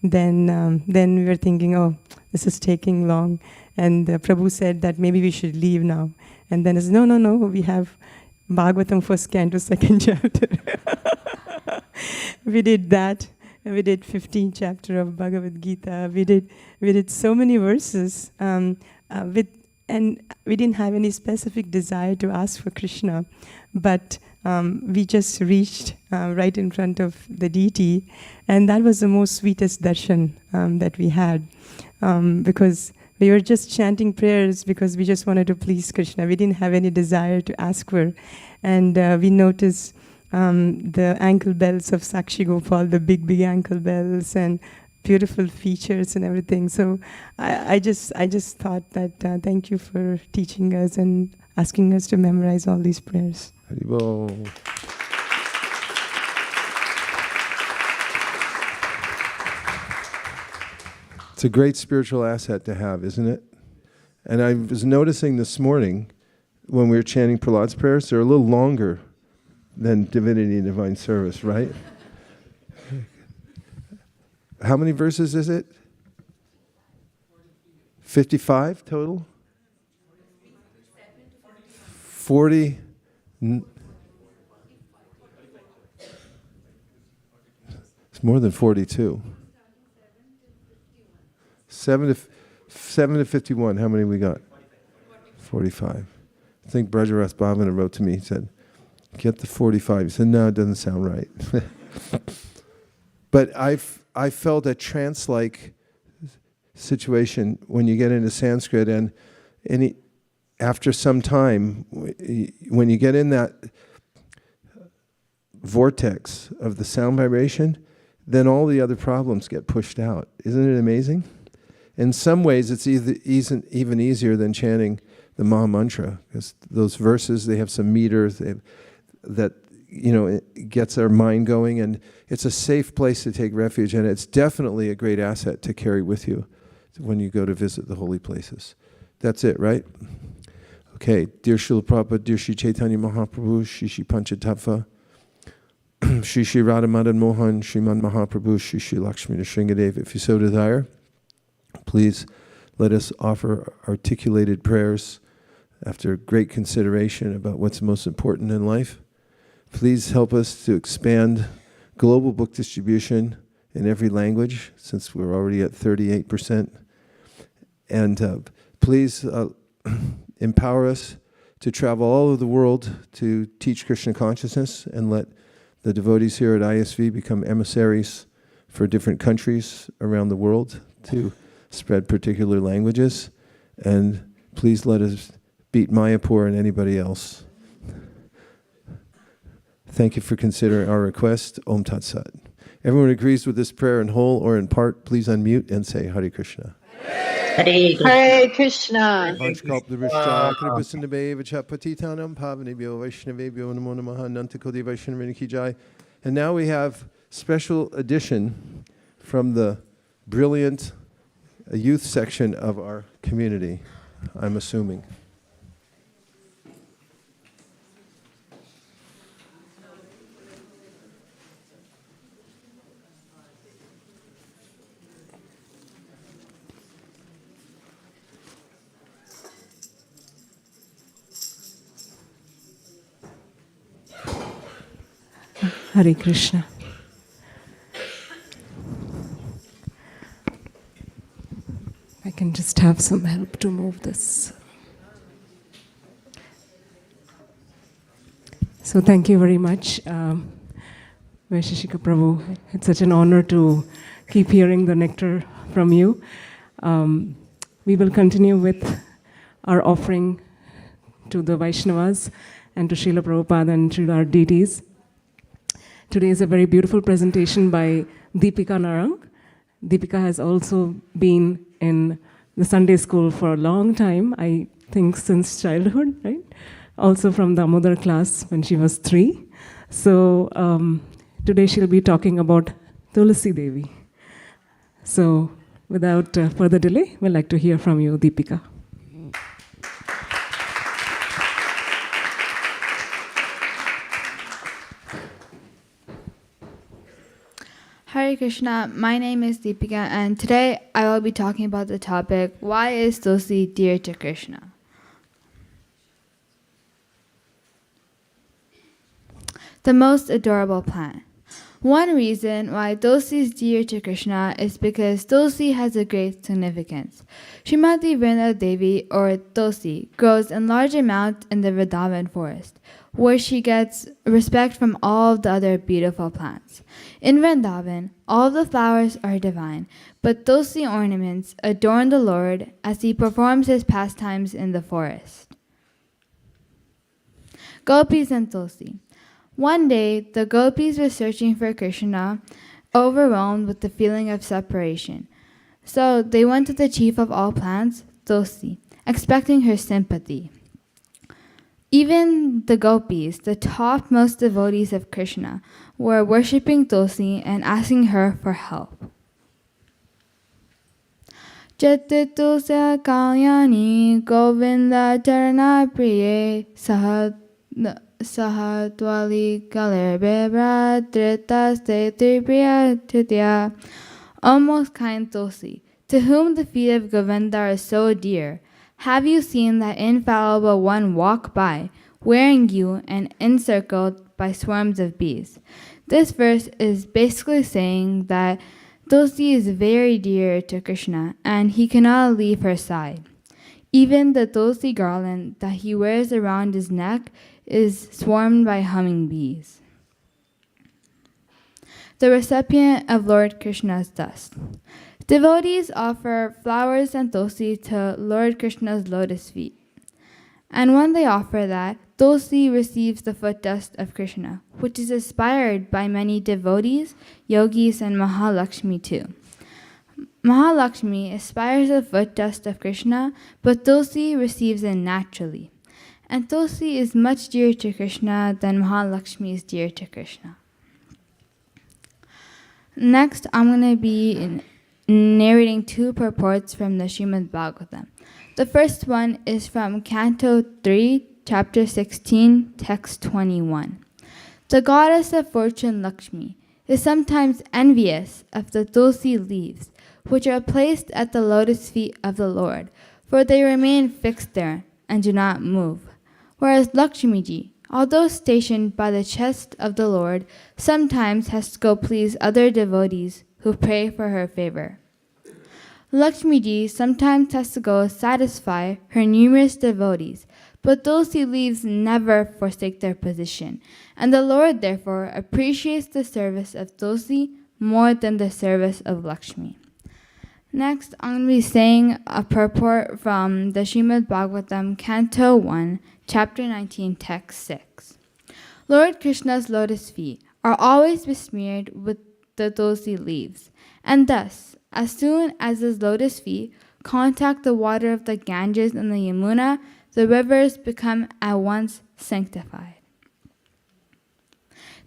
Then we were thinking, oh, this is taking long. And Prabhu said that maybe we should leave now. And then I said, no, we have Bhagavatam first canto, second chapter. We did that. We did 15th chapter of Bhagavad Gita. We did so many verses and we didn't have any specific desire to ask for Krishna, but we just reached right in front of the deity, and that was the most sweetest darshan that we had, because we were just chanting prayers because we just wanted to please Krishna. We didn't have any desire to ask for, and we noticed the ankle bells of Sakshi Gopal, the big ankle bells, and beautiful features and everything. So I just thought that thank you for teaching us and asking us to memorize all these prayers. Haribol. It's a great spiritual asset to have, isn't it? And I was noticing this morning when we were chanting Prahlad's prayers, they're a little longer than Divinity and Divine Service, right? How many verses is it? 55 total? 40? It's more than 42. 7 to 51. How many we got? 45. I think Brajarath Bhavana wrote to me, he said, get the 45. He said, no, it doesn't sound right. But I felt a trance-like situation when you get into Sanskrit, and after some time, when you get in that vortex of the sound vibration, then all the other problems get pushed out. Isn't it amazing? In some ways, it's even easier than chanting the Maha Mantra, because those verses, they have some meter that it gets our mind going, and it's a safe place to take refuge, and it's definitely a great asset to carry with you when you go to visit the holy places. That's it, right? Okay, dear Srila Prabhupada, dear Shri Chaitanya Mahaprabhu, Shri Panchatattva, Shri Radha Madan Mohan, Sriman Mahaprabhu, Shri Lakshmi Nrsingadev, if you so desire, please let us offer articulated prayers after great consideration about what's most important in life. Please help us to expand global book distribution in every language, since we're already at 38%. And please empower us to travel all over the world to teach Krishna consciousness, and let the devotees here at ISV become emissaries for different countries around the world to spread particular languages, and please let us beat Mayapur and anybody else. Thank you for considering our request. Om Tat Sat. Everyone agrees with this prayer in whole or in part, please unmute and say Hare Krishna. Hare Krishna. Vanchkalpadrishta kripasindabe vachapatitanam pavanebhyo vaishnavebhyo namo namaha nantakodi vaishnavini ki jai. And now we have special edition from the brilliant youth section of our community, I'm assuming. Hare Krishna. I can just have some help to move this. So thank you very much, Vaisesika Prabhu. It's such an honor to keep hearing the nectar from you. We will continue with our offering to the Vaishnavas and to Srila Prabhupada and to our deities. Today is a very beautiful presentation by Deepika Narang. Deepika has also been in the Sunday school for a long time, I think since childhood, right? Also from the Amudar class when she was 3. So today she'll be talking about Tulasi Devi. So without further delay, we'd like to hear from you, Deepika. Hare Krishna, my name is Deepika, and today I will be talking about the topic, why is Tulasi dear to Krishna? The most adorable plant. One reason why Tulasi is dear to Krishna is because Tulasi has a great significance. Srimati Vrinda Devi, or Tulasi, grows in large amounts in the Vrindavan forest, where she gets respect from all of the other beautiful plants. In Vrindavan, all the flowers are divine, but Tulasi ornaments adorn the Lord as he performs his pastimes in the forest. Gopis and Tulasi. One day, the gopis were searching for Krishna, overwhelmed with the feeling of separation. So they went to the chief of all plants, Tulasi, expecting her sympathy. Even the gopis, the topmost devotees of Krishna, were worshipping Tulasi and asking her for help. Jatitulsa kalyani govinda charana priye sahatwali kalarbebra dritaste tripriya titya. O most kind Tulasi, to whom the feet of Govinda are so dear, have you seen that infallible one walk by, wearing you and encircled by swarms of bees? This verse is basically saying that Tulasi is very dear to Krishna and he cannot leave her side. Even the Tulasi garland that he wears around his neck is swarmed by humming bees. The recipient of Lord Krishna's dust. Devotees offer flowers and Tulasi to Lord Krishna's lotus feet. And when they offer that, Tulasi receives the foot dust of Krishna, which is aspired by many devotees, yogis, and Mahalakshmi too. Mahalakshmi aspires the foot dust of Krishna, but Tulasi receives it naturally. And Tulasi is much dearer to Krishna than Mahalakshmi is dear to Krishna. Next, I'm going to be narrating 2 purports from the Srimad Bhagavatam. The first one is from Canto 3, Chapter 16, Text 21. The goddess of fortune Lakshmi is sometimes envious of the Tulasi leaves, which are placed at the lotus feet of the Lord, for they remain fixed there and do not move. Whereas Lakshmiji, although stationed by the chest of the Lord, sometimes has to go please other devotees who pray for her favor. Lakshmiji sometimes has to go satisfy her numerous devotees, but Tulasi leaves never forsake their position, and the Lord therefore appreciates the service of Tulasi more than the service of Lakshmi. Next, I'm going to be saying a purport from the Srimad Bhagavatam, Canto 1, Chapter 19, Text 6. Lord Krishna's lotus feet are always besmeared with the tulsi leaves, and thus, as soon as his lotus feet contact the water of the Ganges and the Yamuna, the rivers become at once sanctified.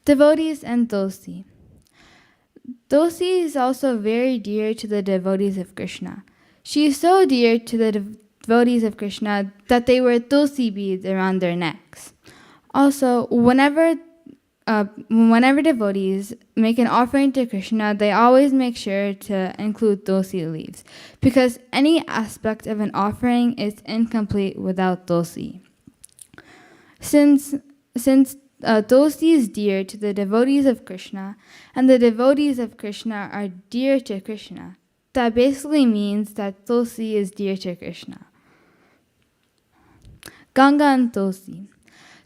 Devotees and Tulsi. Tulsi is also very dear to the devotees of Krishna. She is so dear to the devotees of Krishna that they wear Tulsi beads around their necks. Also, whenever devotees make an offering to Krishna, they always make sure to include Tulsi leaves, because any aspect of an offering is incomplete without Tulsi. Since Tulsi is dear to the devotees of Krishna, and the devotees of Krishna are dear to Krishna, that basically means that Tulsi is dear to Krishna. Ganga and Tulsi.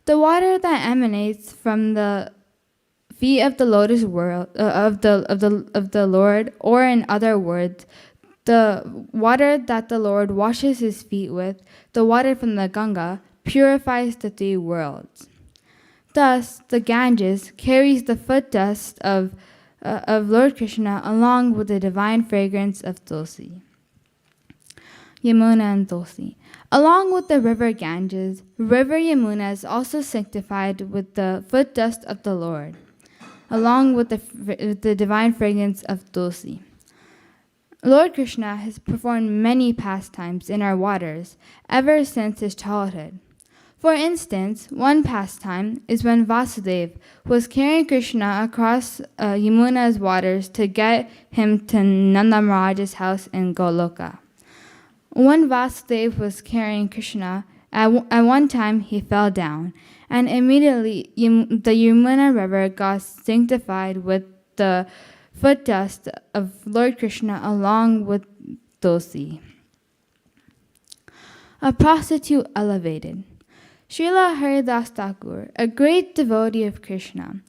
The water that emanates from the feet of the lotus of the Lord, or in other words, the water that the Lord washes his feet with, the water from the Ganga, purifies the three worlds. Thus, the Ganges carries the foot dust of Lord Krishna along with the divine fragrance of Tulsi. Yamuna and Tulsi. Along with the river Ganges, river Yamuna is also sanctified with the foot dust of the Lord, along with the divine fragrance of Tulsi. Lord Krishna has performed many pastimes in our waters ever since his childhood. For instance, one pastime is when Vasudeva was carrying Krishna across Yamuna's waters to get him to Nanda Maharaj's house in Goloka. When Vasudeva was carrying Krishna, at one time he fell down, and immediately the Yamuna river got sanctified with the foot dust of Lord Krishna along with Tulsi. A prostitute elevated. Srila Haridas Thakur, a great devotee of Krishna,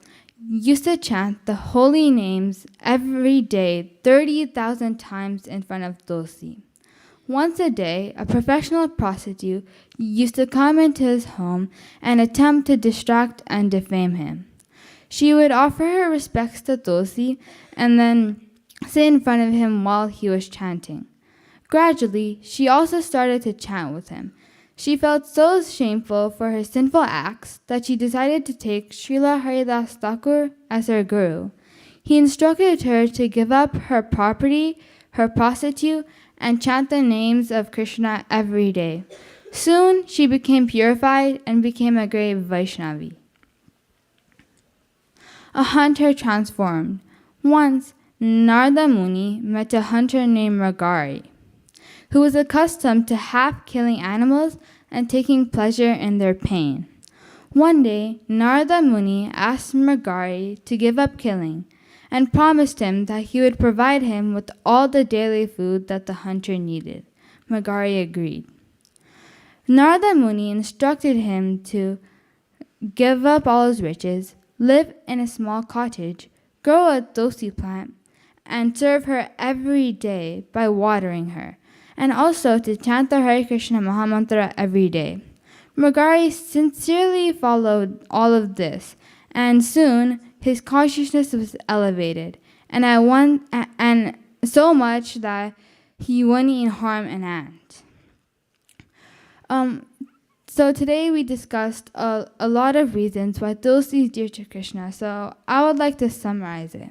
used to chant the holy names every day 30,000 times in front of Tulsi. Once a day, a professional prostitute used to come into his home and attempt to distract and defame him. She would offer her respects to Tulsi and then sit in front of him while he was chanting. Gradually, she also started to chant with him. She felt so shameful for her sinful acts that she decided to take Srila Haridas Thakur as her guru. He instructed her to give up her property, her prostitute, and chant the names of Krishna every day. Soon, she became purified and became a great Vaishnavi. A hunter transformed. Once, Narada Muni met a hunter named Mragari, who was accustomed to half killing animals and taking pleasure in their pain. One day, Narada Muni asked Mragari to give up killing and promised him that he would provide him with all the daily food that the hunter needed. Mragari agreed. Narada Muni instructed him to give up all his riches, live in a small cottage, grow a tulsi plant, and serve her every day by watering her, and also to chant the Hare Krishna Mahamantra every day. Mragari sincerely followed all of this, and soon his consciousness was elevated, and so much that he wouldn't even harm an ant. So today we discussed a lot of reasons why Tulsi is dear to Krishna. So I would like to summarize it.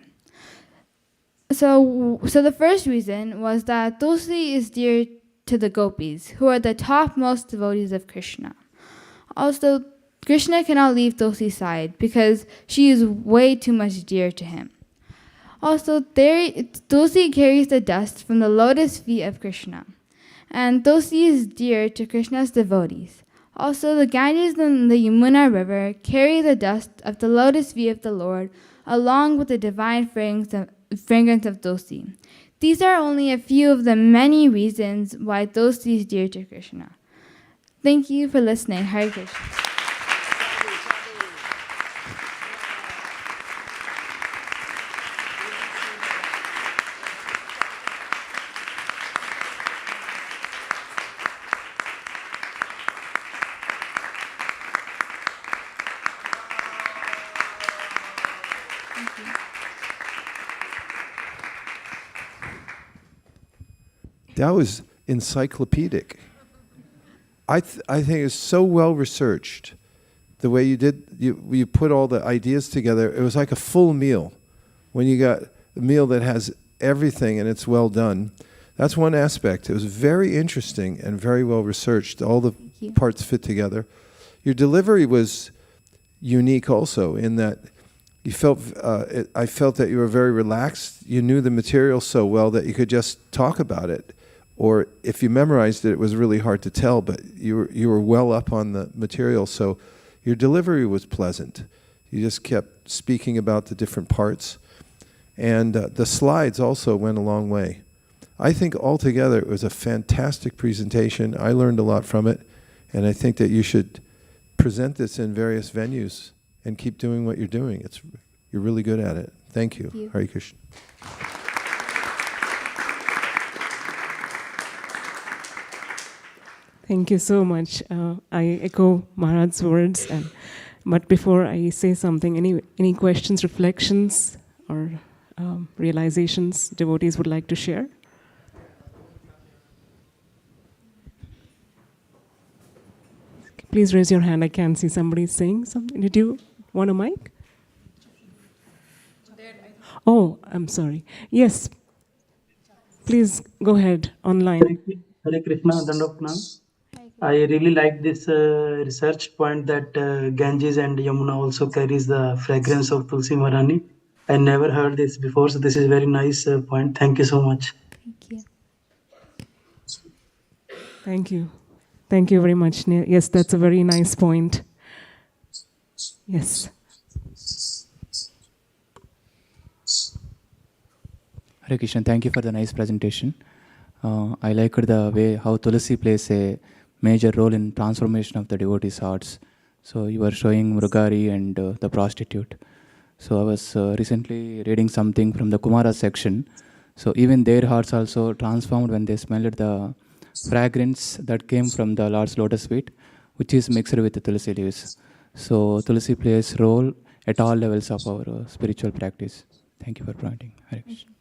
So the first reason was that Tulsi is dear to the gopis, who are the topmost devotees of Krishna. Also, Krishna cannot leave Tulsi's side because she is way too much dear to him. Also, Tulsi carries the dust from the lotus feet of Krishna, and Tulsi is dear to Krishna's devotees. Also, the Ganges and the Yamuna river carry the dust of the lotus feet of the Lord along with the divine fragrance of Tulsi. These are only a few of the many reasons why Tulsi is dear to Krishna. Thank you for listening. Hare Krishna. That was encyclopedic. I think it's so well researched. The way you did, you put all the ideas together. It was like a full meal. When you got a meal that has everything and it's well done, that's one aspect. It was very interesting and very well researched. All the parts fit together. Your delivery was unique also in that you felt. I felt that you were very relaxed. You knew the material so well that you could just talk about it. Or if you memorized it, it was really hard to tell. But you were well up on the material, so your delivery was pleasant. You just kept speaking about the different parts. And the slides also went a long way. I think altogether it was a fantastic presentation. I learned a lot from it. And I think that you should present this in various venues and keep doing what you're doing. You're really good at it. Thank you. Thank you. Hare Krishna. Thank you so much. I echo Maharaj's words. But before I say something, any questions, reflections, or realizations devotees would like to share? Please raise your hand. I can see somebody saying something. Did you want a mic? Oh, I'm sorry. Yes. Please go ahead online. Hare Krishna, Dandapranam. I really like this research point that Ganges and Yamuna also carries the fragrance of Tulsi Maharani. I never heard this before, so this is a very nice point. Thank you so much. Thank you. Thank you. Thank you very much. Yes, that's a very nice point. Yes. Hare Krishna, thank you for the nice presentation. I liked the way how Tulasi plays a major role in transformation of the devotees' hearts. So you were showing Mrugari and the prostitute. So I was recently reading something from the Kumara section. So even their hearts also transformed when they smelled the fragrance that came from the Lord's lotus feet, which is mixed with the Tulasi leaves. So Tulasi plays role at all levels of our spiritual practice. Thank you for pointing. Hare Krishna.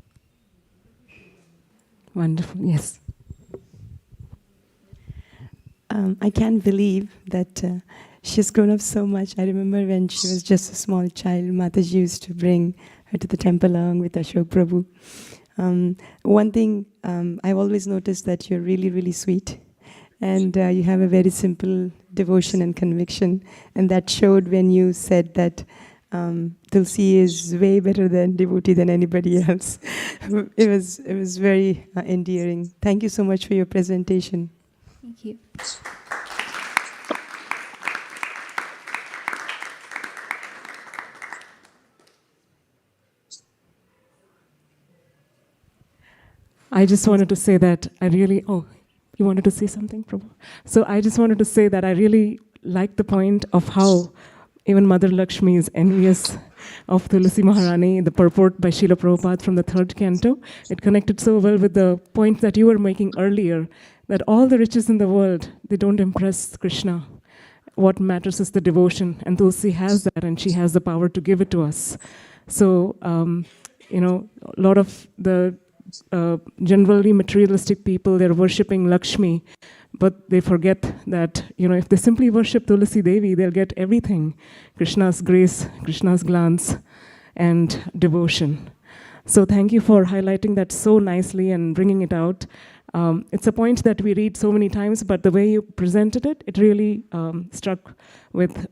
Wonderful. Yes. I can't believe that she's grown up so much. I remember when she was just a small child, Mataji used to bring her to the temple along with Ashok Prabhu. One thing I've always noticed that you're really, really sweet. And you have a very simple devotion and conviction. And that showed when you said that Tulsi is way better than devotee than anybody else. It was very endearing. Thank you so much for your presentation. Thank you. I just wanted to say that I really, you wanted to say something, Prabhu? So I just wanted to say that I really like the point of how even Mother Lakshmi is envious of Tulasi Maharani, the purport by Srila Prabhupada from the 3rd canto. It connected so well with the point that you were making earlier, that all the riches in the world, they don't impress Krishna. What matters is the devotion, and Tulsi has that, and she has the power to give it to us. So, a lot of the generally materialistic people, they're worshipping Lakshmi, but they forget that, if they simply worship Tulasi Devi, they'll get everything. Krishna's grace, Krishna's glance, and devotion. So thank you for highlighting that so nicely and bringing it out. It's a point that we read so many times, but the way you presented it, it really struck with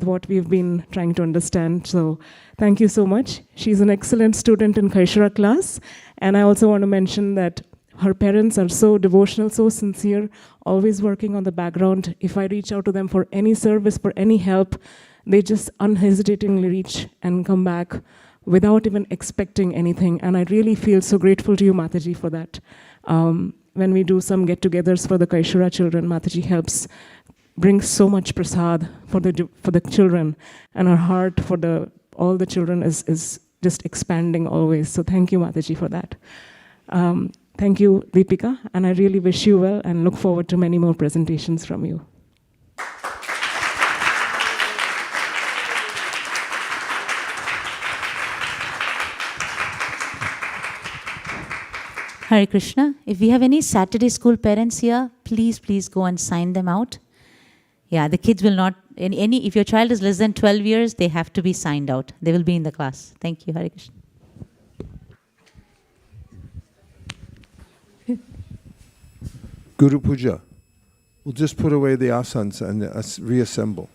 what we've been trying to understand. So thank you so much. She's an excellent student in Kaishara class. And I also want to mention that her parents are so devotional, so sincere, always working on the background. If I reach out to them for any service, for any help, they just unhesitatingly reach and come back without even expecting anything. And I really feel so grateful to you, Mataji, for that. When we do some get-togethers for the Kaishara children, Mataji helps bring so much prasad for the children, and her heart for all the children is just expanding always. So thank you, Mataji, for that. Thank you, Deepika, and I really wish you well and look forward to many more presentations from you. Hare Krishna. If we have any Saturday school parents here, please go and sign them out. Yeah, the kids will not, if your child is less than 12 years, they have to be signed out. They will be in the class. Thank you, Hare Krishna. Guru Puja. We'll just put away the asanas and reassemble.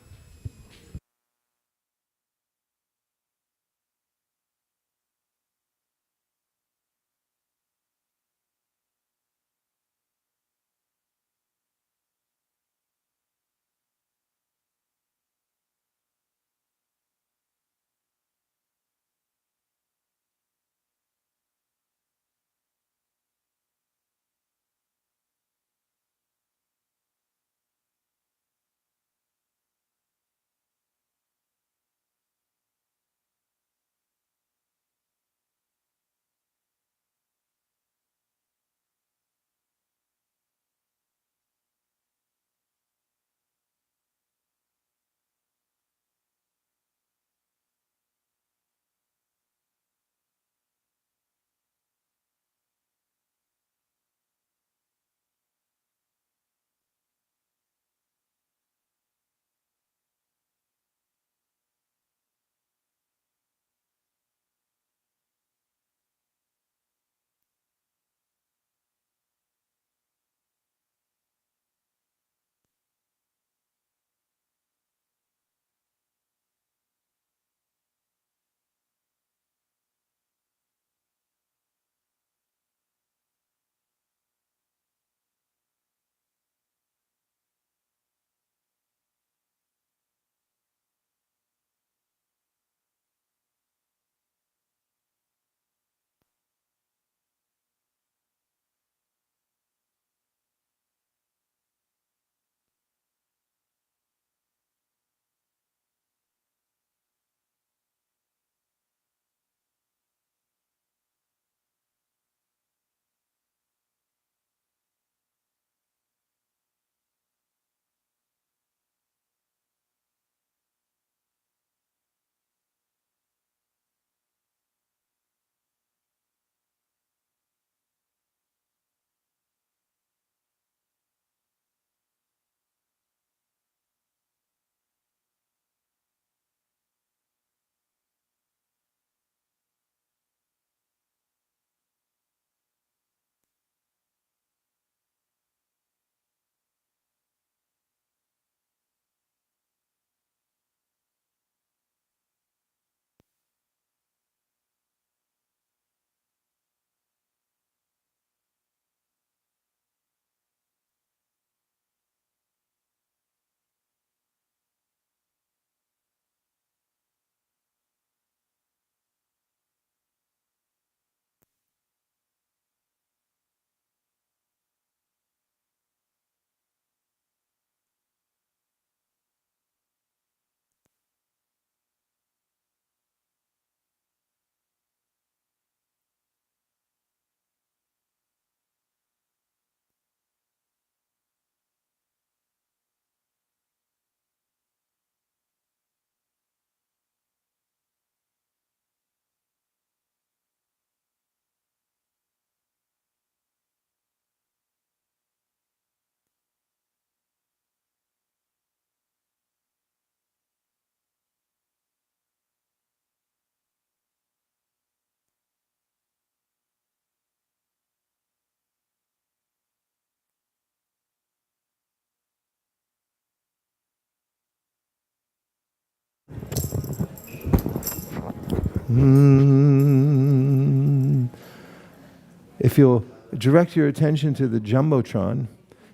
If you'll direct your attention to the Jumbotron,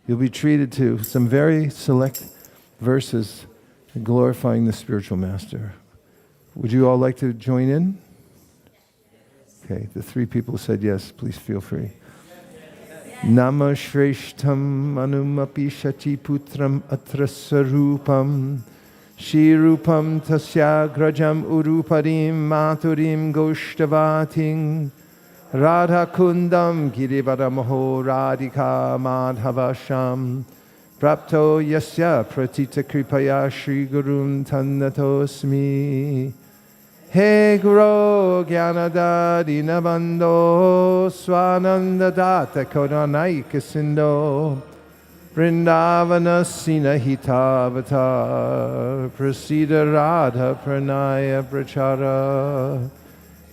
you'll be treated to some very select verses glorifying the spiritual master. Would you all like to join in? Okay, the 3 people said yes, please feel free. Nama Shreshtam Anumapi Shati Putram Atrasarupam Shirupam Tasya Grajam Urupadim Maturim Goshtavating Radha Kundam Girivadamaho Radhika Madhavasham Prapto Yasya Pratita Kripaya Shri Gurun Tannatosmi. He Guru Gyanada Dinabando Swananda Data Kodanaika Sindo Vrindavana Sinahitavatar Prasida Radha Pranaya Prachara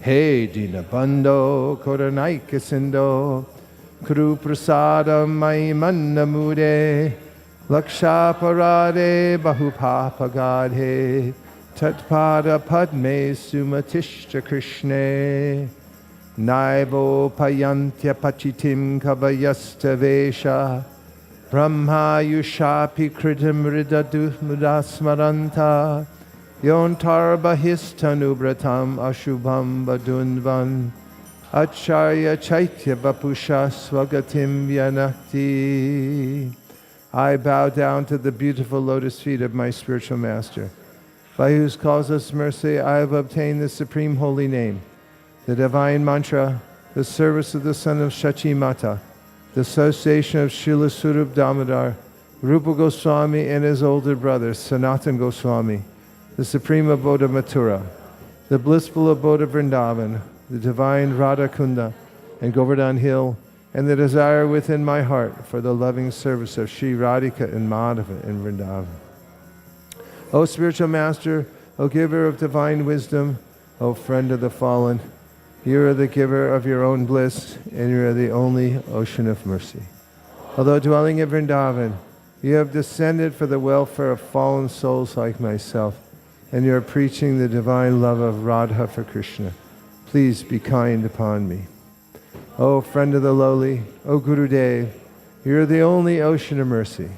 He Dinabando Kodanaika Sindo Kuru Prasada Maimanda Mude Laksha Parade Bahupapa Gadhe Tatpada Padme Sumatishta Krishne Naivo Payantya Pachitim Kavayasta Vesha Brahma Yushapi Kritam Ridadu Mudasmaranta Yontar Bahistanu Ashubham Badunvan Acharya Chaitya Vapusha Swagatim Vyanakti. I bow down to the beautiful lotus feet of my spiritual master, by whose causeless mercy I have obtained the supreme holy name, the divine mantra, the service of the son of Shachi Mata, the association of Srila Surup Damodar, Rupa Goswami and his older brother, Sanatan Goswami, the supreme abode of Mathura, the blissful abode of Vrindavan, the divine Radha Kunda and Govardhan Hill, and the desire within my heart for the loving service of Sri Radhika and Madhava in Vrindavan. O spiritual master, O giver of divine wisdom, O friend of the fallen, you are the giver of your own bliss, and you are the only ocean of mercy. Although dwelling in Vrindavan, you have descended for the welfare of fallen souls like myself, and you are preaching the divine love of Radha for Krishna. Please be kind upon me. O friend of the lowly, O Gurudev, you are the only ocean of mercy.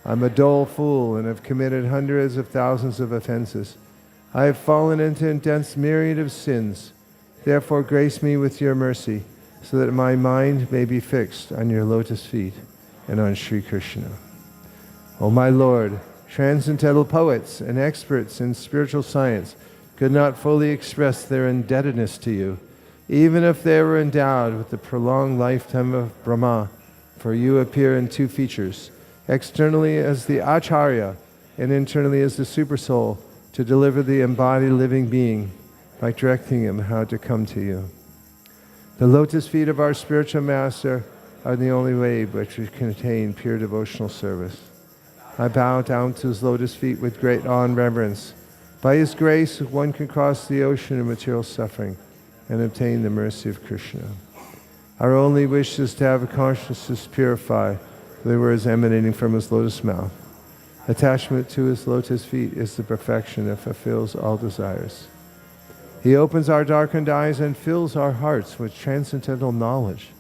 I'm a dull fool and have committed hundreds of thousands of offenses. I have fallen into a dense myriad of sins. Therefore grace me with your mercy, so that my mind may be fixed on your lotus feet and on Sri Krishna. O my Lord, transcendental poets and experts in spiritual science could not fully express their indebtedness to you, even if they were endowed with the prolonged lifetime of Brahma, for you appear in two features, externally as the Acharya and internally as the Supersoul, to deliver the embodied living being by directing him how to come to you. The lotus feet of our spiritual master are the only way which we can attain pure devotional service. I bow down to his lotus feet with great awe and reverence. By his grace, one can cross the ocean of material suffering and obtain the mercy of Krishna. Our only wish is to have a consciousness purified with the words emanating from his lotus mouth. Attachment to his lotus feet is the perfection that fulfills all desires. He opens our darkened eyes and fills our hearts with transcendental knowledge.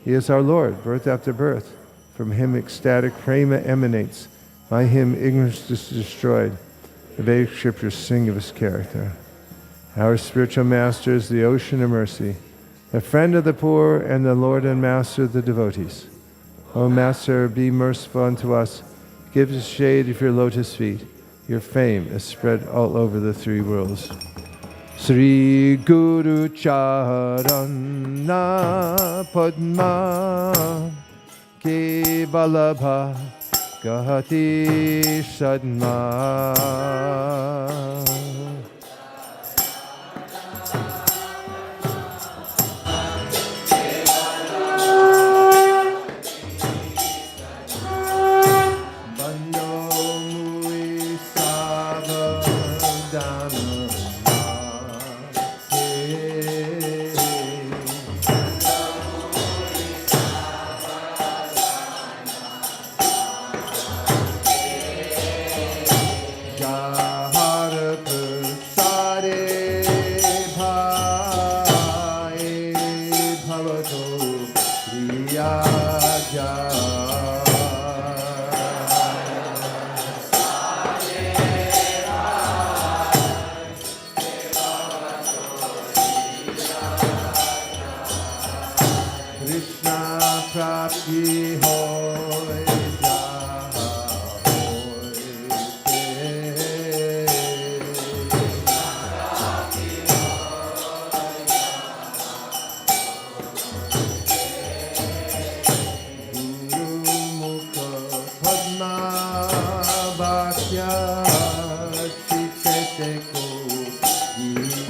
He is our Lord, birth after birth. From him ecstatic prema emanates. By him ignorance is destroyed. The Vedic scriptures sing of his character. Our spiritual master is the ocean of mercy, the friend of the poor and the Lord and master of the devotees. O Master, be merciful unto us. Give us shade of your lotus feet. Your fame is spread all over the three worlds. Sri Guru Charana Padma Ke Balabha Gahati Sadma.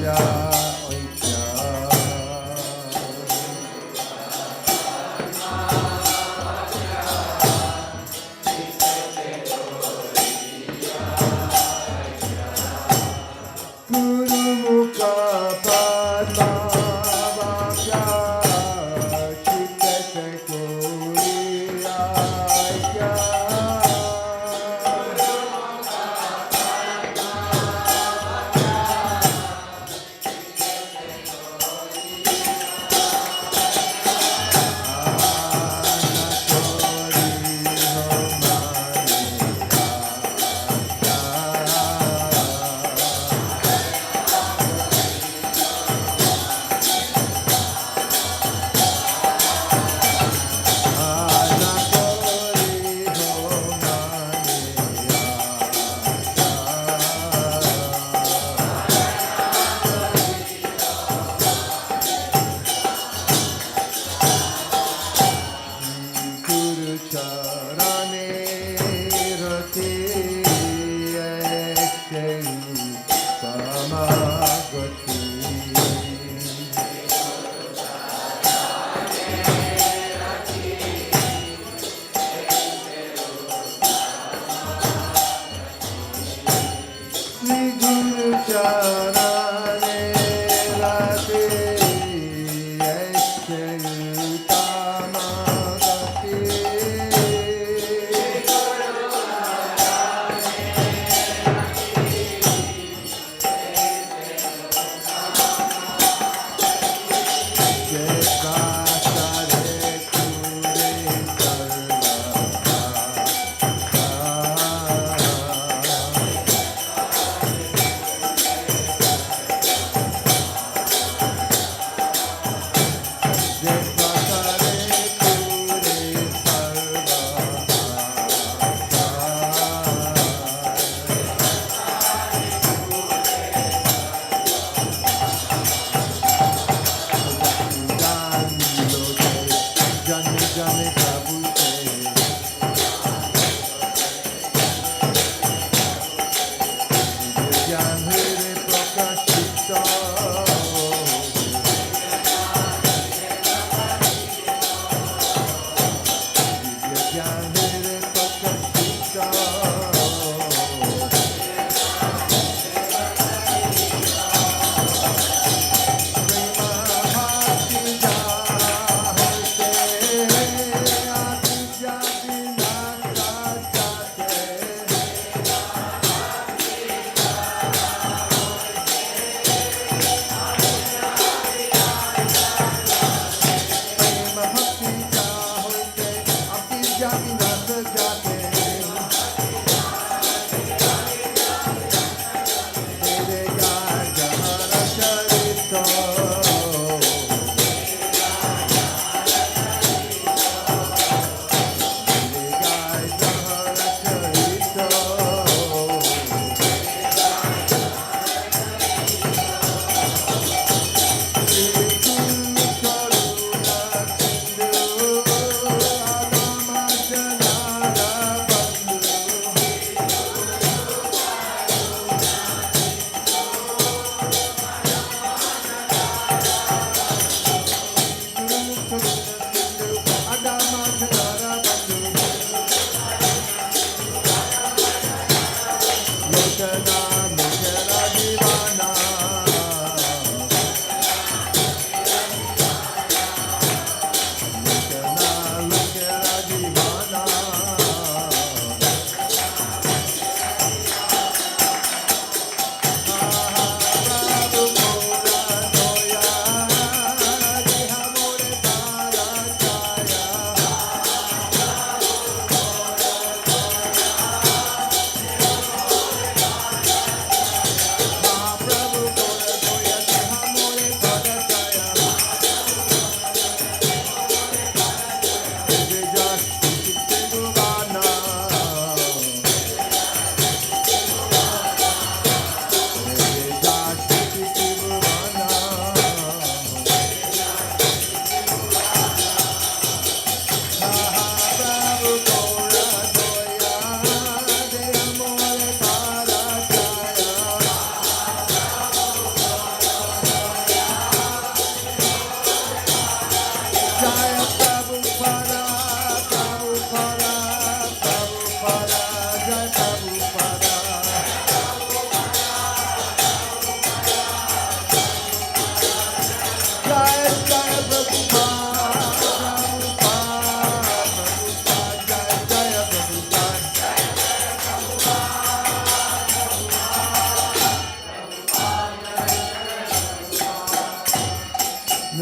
Yeah.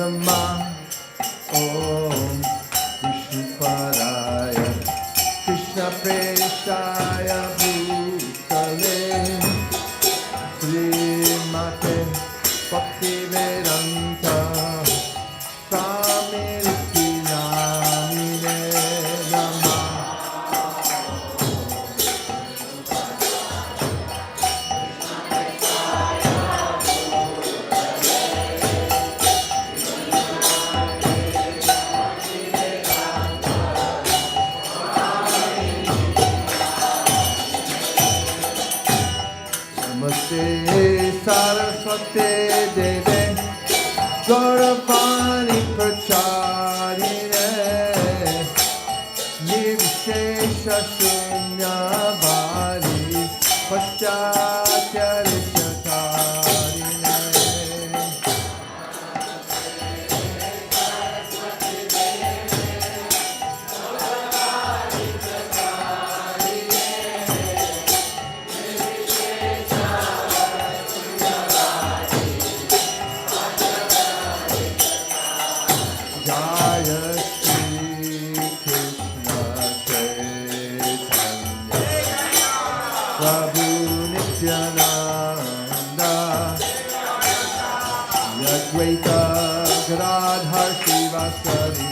Namah. Om Vishnupadaya Krishna Preshaya Bhutale Srimate Bhaktivedanta Swamiti Namine Namah. Namaste Saraswate Deve Gauravani Pracharine Nirvishesha Shunyavadi Paschatya Rishakarine. Jaya Shri Krishna Chaitanya Prabhu Nityananda Shri Advaita Gadadhar Shivasari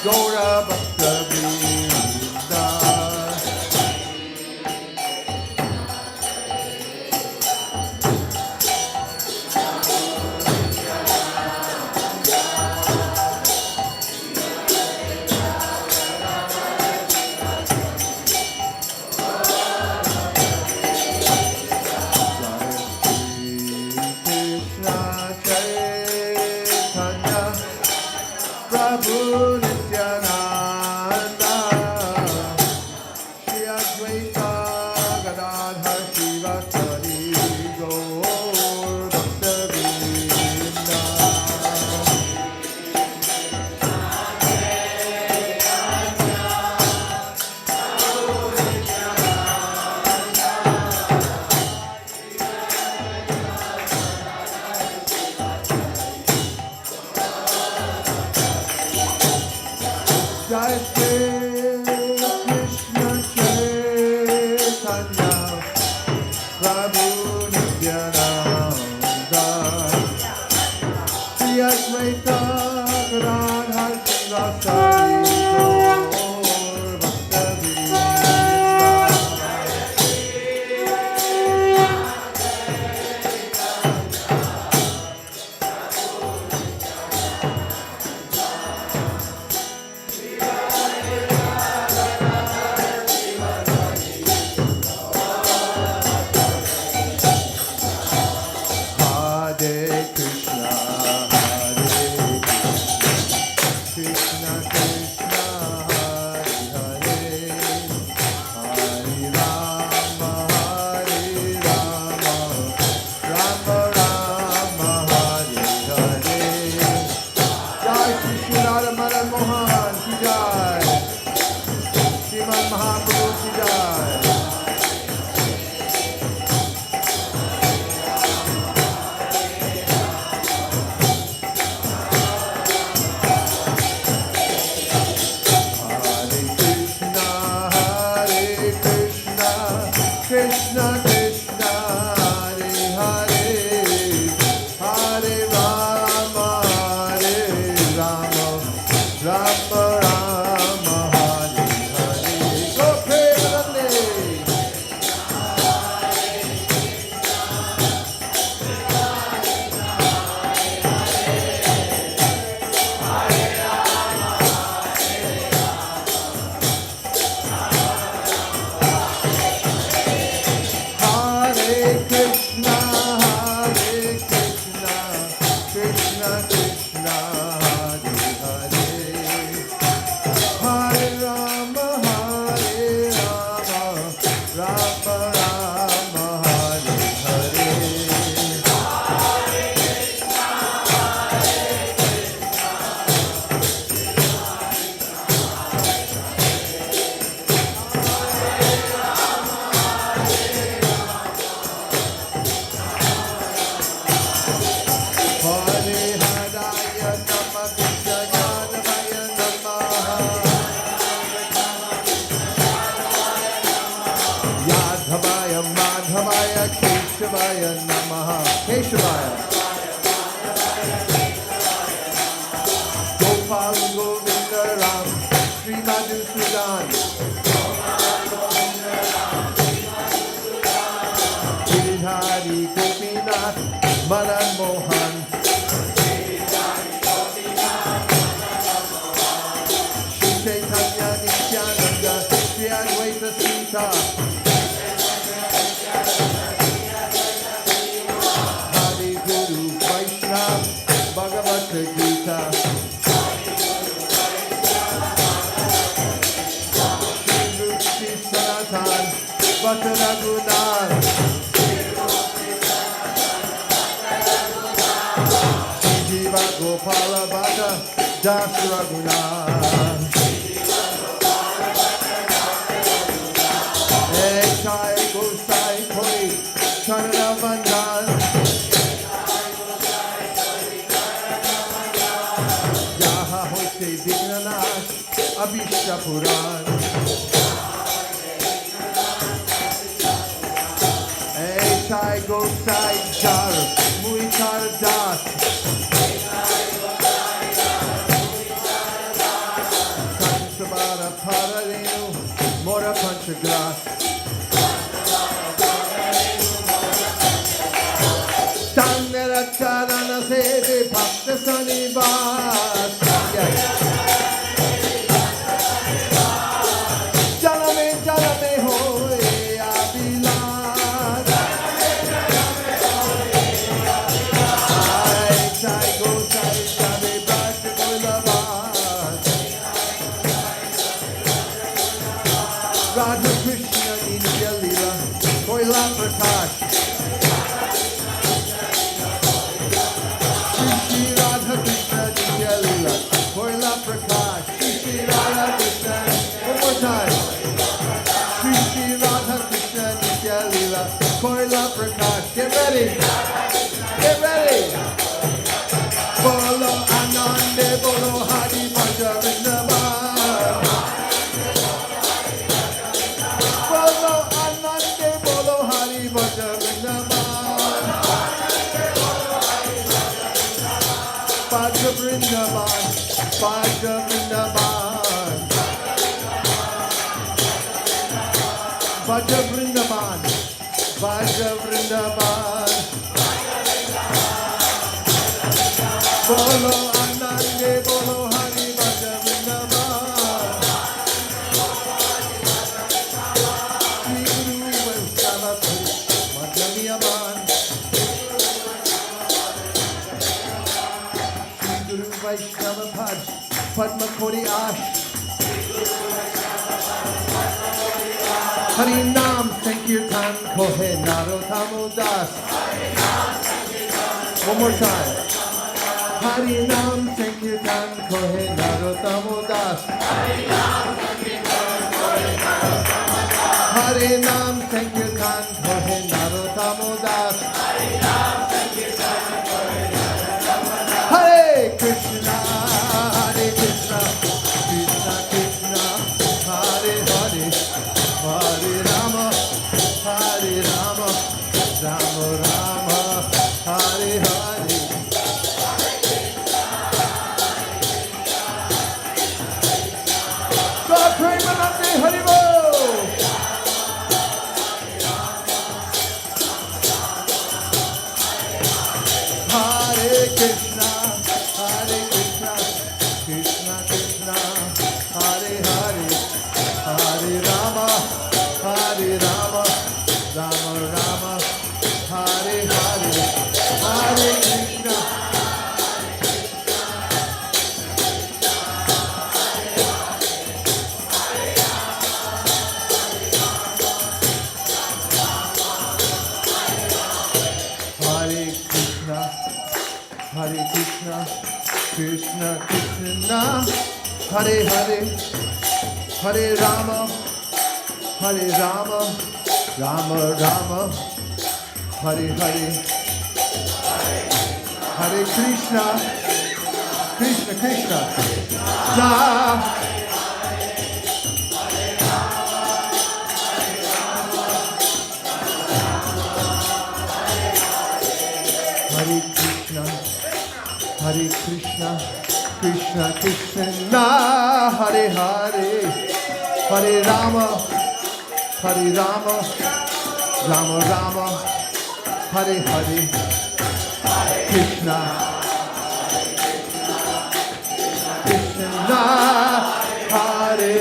Gaura Bhakta Vrinda. Prabhu Nityananda Shri Advaita Gadadhar Shivasari Gaur Bhakta Vrinda. Jai Shri Krishna Chaitanya Prabhu Nityananda Shri Advaita Gadadhar Shivasari Gaur Bhakta Vrinda. Hare Krishna, Krishna Krishna, Hare Hare, Hare Rama, Rama Rama, Hare Hare. Jai Shri Shri Radha Madan Mohan Ki Jai, Sriman Mahaprabhu Ki Jai. Krishna Krishna, Hare Hare, Hare Rama, Rama Rama, Hare Hare. Go Premanande. Hare Krishna, Krishna Krishna, Hare Hare, Hare Rama, Rama Rama, Hare Hare. Keshavaya Namaha. Keshavaya. Gopal Govinda Ram, Sri Madhusudan. Giridhari Gopinath, Madan Mohan. Shri Chaitanya Nityananda, Shri Advaita Sita. Hari Guru Vaishnava, Bhagavad Gita. Bhakta Raghunath, Jiva Gopala Bhakta Dasa Raghunath, Ekshai Gosai Koi Charana Vandan, Yaha Hote Vignanash Abhishta Puran. Sai go sai char, mui char das. Sansabara pararenu, mora panchagras. Tannera charana seve bhakta sanivas. Jalame jalame hoye abilas. Radha Krishna Nitya Leela, Koila Prakash. Shri Radha Krishna Nitya Leela, Koila Prakash. Shri Radha Krishna, one more time. Shri Radha Krishna Nitya Leela, Koila Prakash. Get ready. Get ready. Bolo Anande, Bolo Hari Bhaja Vrindavan. Bolo Anande, Bolo Hari Bhaja Vrindavan. Bhaja Vrindavan, Bhaja Vrindavan. Bhaja Vrindavan, Bhaja Vrindavan. Bolo Anande, Bolo Hari Bhaja Vrindavan. Shri Guru Vaishnava Madhyamiyaman. Shri Guru Vaishnava Padma Kori Ash. Hari Nam Sankirtan Kohe Narottamo Das. One more time. Hari Nam Sankirtan Kohe Narottamo Das. Hari Nam Sankirtan Kohe Narottamo Das. Hare Krishna, Hare Krishna, Krishna Krishna, Hare Hare, Hare Rama, Hare Rama, Rama Rama, Hare Hare. God Premanande Haribo. Hare Krishna, Hare Krishna, Krishna Krishna, Hare Hare, Hare Rama, Hare Rama, Rama Rama, Hare Hare, Hare Krishna. Hare Krishna, Hare Krishna, Krishna Krishna, Hare Hare, Hare Rama, Hare Rama, Rama Rama, Hare Hare, Hare Krishna, Krishna Krishna, Rama. Hare Krishna, Krishna Krishna, Hare Hare, Hare Rama, Rama Rama, Hare Hare, Krishna, Krishna, Hare.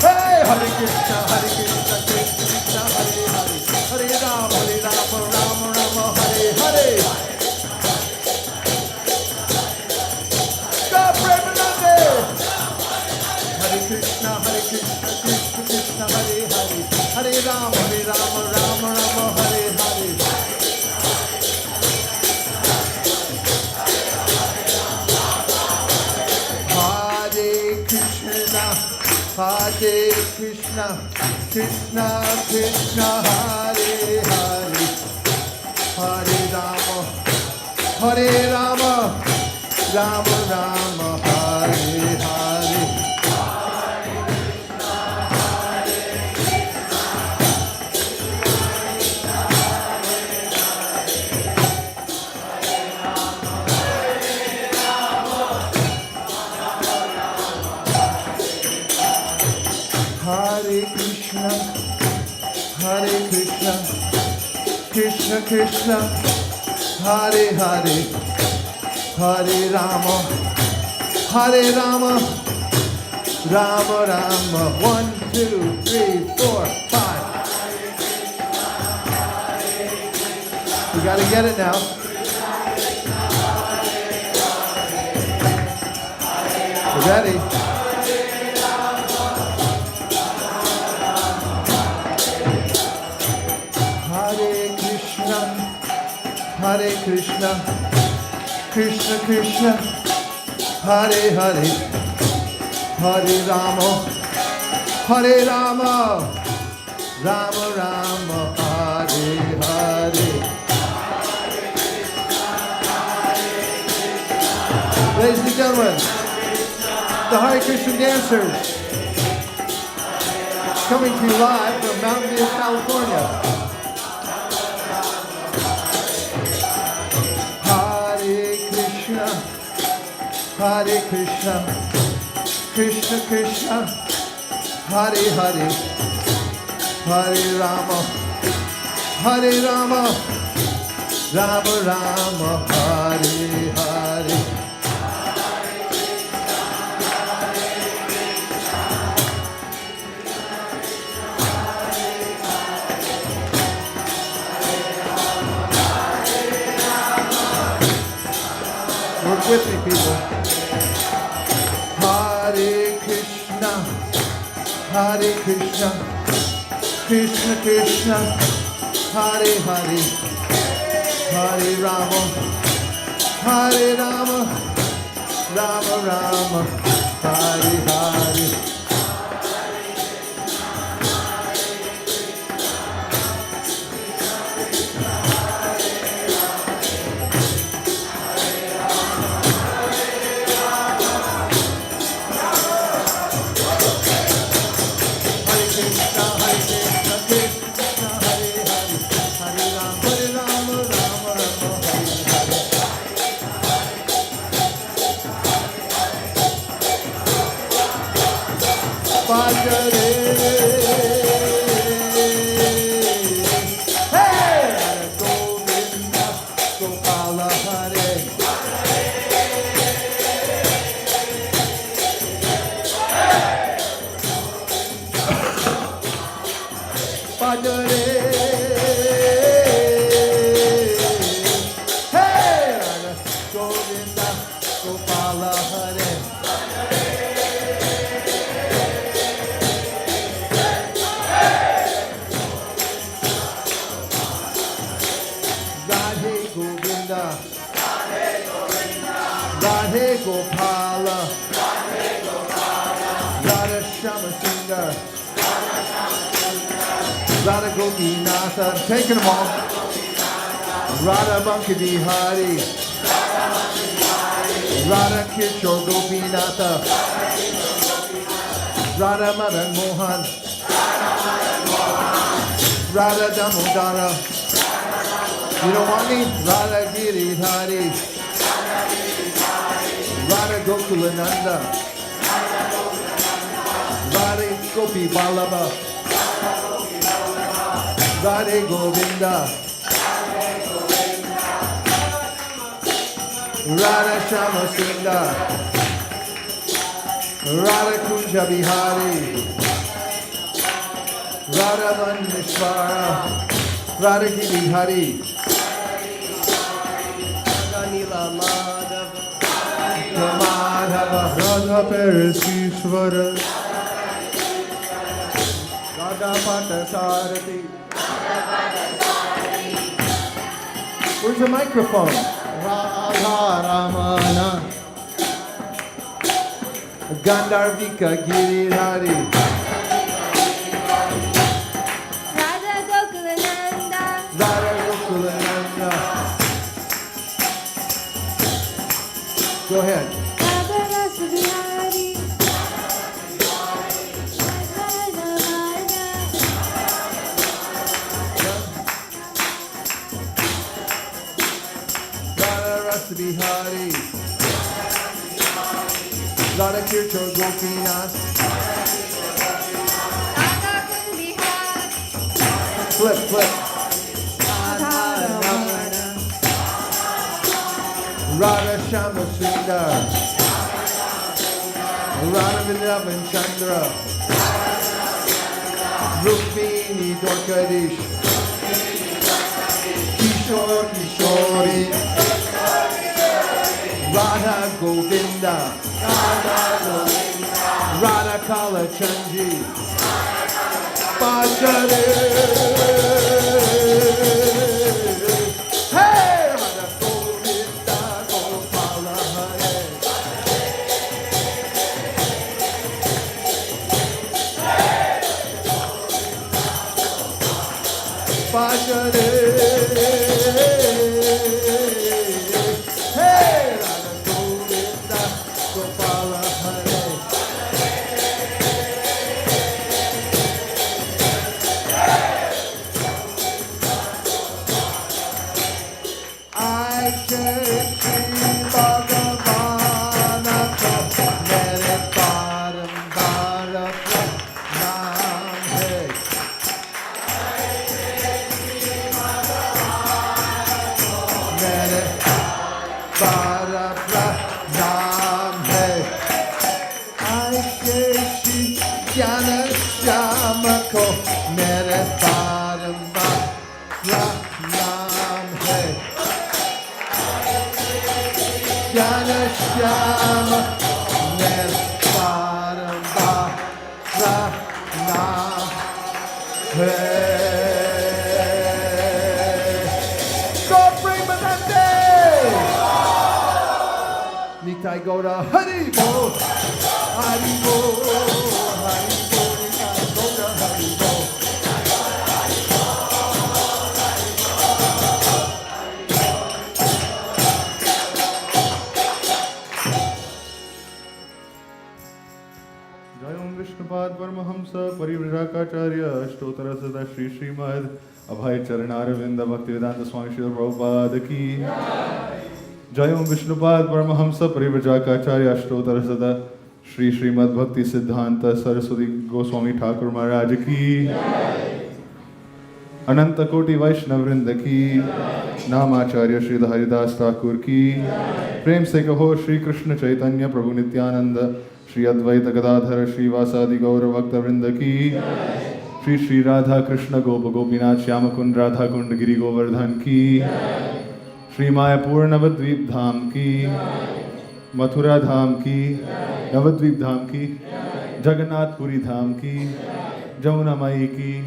Hey, Hare Krishna, Krishna Krishna, Hare Hare, Hare Rama, Rama Rama, Hare Hare. Stop Premanande. Hare Krishna, Krishna Krishna, Hare Hare, Hare Rama, Rama Rama, Hare Hare. Hare Krishna, Krishna Krishna, Hare Hare, Hare Rama, Rama Rama, Hare Hare. Hare Krishna, Krishna Krishna, Hare Hare, Hare Rama, Rama Rama. 1, 2, 3, 4, 5. You gotta get it now. You ready? Hare Krishna, Krishna Krishna, Hare Hare, Hare Rama, Rama Rama, Hare Hare. Ladies and gentlemen, the Hare Krishna dancers coming to you live from Mountain View, California. Hare Krishna, Krishna Krishna, Hare Hare, Hare Rama, Rama Rama, Hare Hare. Work with me, people. Hare Krishna, Krishna Krishna, Hare Hare, Hare Rama, Rama Rama, Hare Hare. I'm taking them all. Radha Bankadi Hari, Radha Kishore Gopinatha, Radha Madan Mohan, Radha Damodara. You don't want me? Radha Giridhari. Radha Gokulananda. Radha Gopi Vallabha. Radha Govinda. Radha Shama Sundar. Radha Kunja Bihari. Radha Manishvara. Radha Giridhari. Radha Nila Madhava. Madhava. Radha Parisishvara. Radha Patasarati. Where's the microphone? Radha Ramana. Gandharvika Giridhari. Radha Gokulananda. Radha Gokulananda. Go ahead. Radha Rasa Bihari. Radha Rasa Bihari. Radha Kirtan Gopinath. Flip, flip. Radha Shama Sundar. Radha Vrindavan Chandra. Rukmini Dwarkadish. Kishore Kishori. Radha Govinda. Radha Kala Chanji. Bhajare. Hey! Radha Govinda Gopala Hare. Bhajare. Hey! Radha Govinda Gopala Hare. I can see Bhagavana ko mere parambara naam hai. Mere parambara naam hai. I can see Jnana Shyama ko mere parambara naam hai. Jnana Shyama mere parambara naam hai. Go Premanande! Nitai Gauda Hari Bo. Hari Bo. Hari Bo. Nitai Gauda Hari Bo. Jayam Vishnupad Paramahamsa Parivrajakacarya Ashtotara Sada Shri Srimad Abhay Charanaravinda Bhaktivedanta Swami Srila Prabhupada Ki Jayam Vishnupad Paramahamsa Parivrajakacarya Ashtotara Sada Shri Srimad Bhakti Siddhanta Saraswati Goswami Thakur Maharaj Ki Ananta Koti Vaishnavrinda Ki Namacharya Shri Haridas Thakur Ki Prem Se Kaho Shri Krishna Chaitanya Prabhu Nityananda Shri Advaita Gadadhara Shri Vasadi Gaura Bhakta Vrinda Ki Shri Shri Radha Krishna Gopa Gopinath Shyamakund Radha Kund Giri Govardhan Ki Shri Mayapur Navadvip Dham Ki Mathura Dham Ki Navadvip Dham Ki Jagannath Puri Dham Ki Jamuna Mai Ki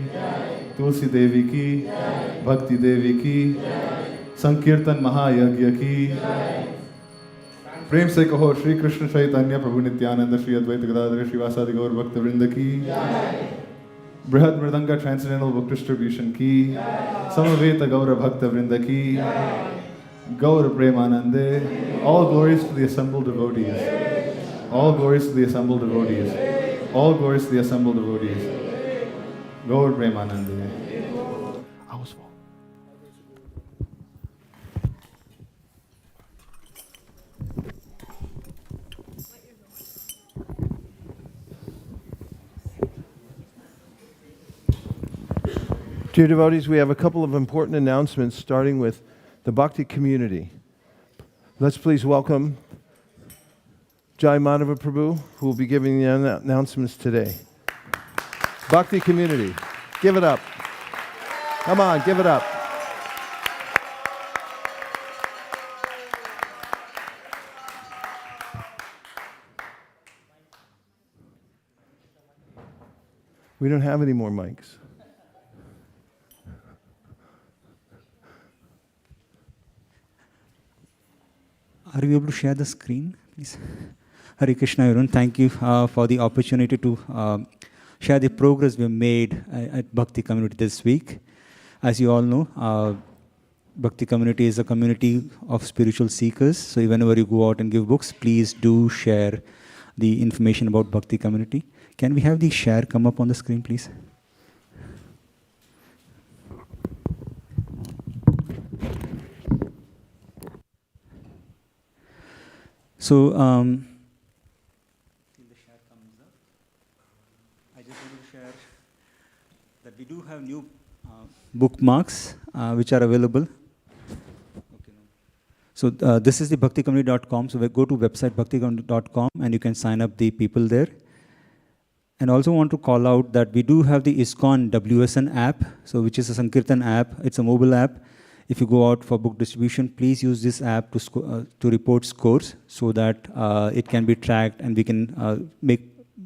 Tulasi Devi Ki Bhakti Devi Ki Sankirtan Mahayagya Ki प्रेम से कहो श्री कृष्ण चैतन्य प्रभु नित्यानंद श्री अद्वैत गदाधर श्रीवासादि गौर भक्त वृंद की बृहद mridanga transcendental book distribution की समवेत गौर भक्त वृंद की गौर प्रेमानंदे all glories to the assembled devotees all glories to the assembled devotees all glories to the assembled devotees Gaur Premanande Dear devotees, we have a couple of important announcements, starting with the Bhakti community. Let's please welcome Jai Madhava Prabhu, who will be giving the announcements today. Bhakti community, give it up. Come on, give it up. We don't have any more mics. Are you able to share the screen, please? Hare Krishna, everyone. Thank you for the opportunity to share the progress we have made at Bhakti community this week. As you all know, Bhakti community is a community of spiritual seekers. So whenever you go out and give books, please do share the information about Bhakti community. Can we have the share come up on the screen, please? So, till the share comes up, I just want to share that we do have new bookmarks which are available. Okay, no. So this is the bhakticommunity.com. So we go to website bhakticommunity.com and you can sign up the people there. And also want to call out that we do have the ISKCON WSN app, so which is a Sankirtan app. It's a mobile app. If you go out for book distribution, please use this app to report scores so that it can be tracked and we can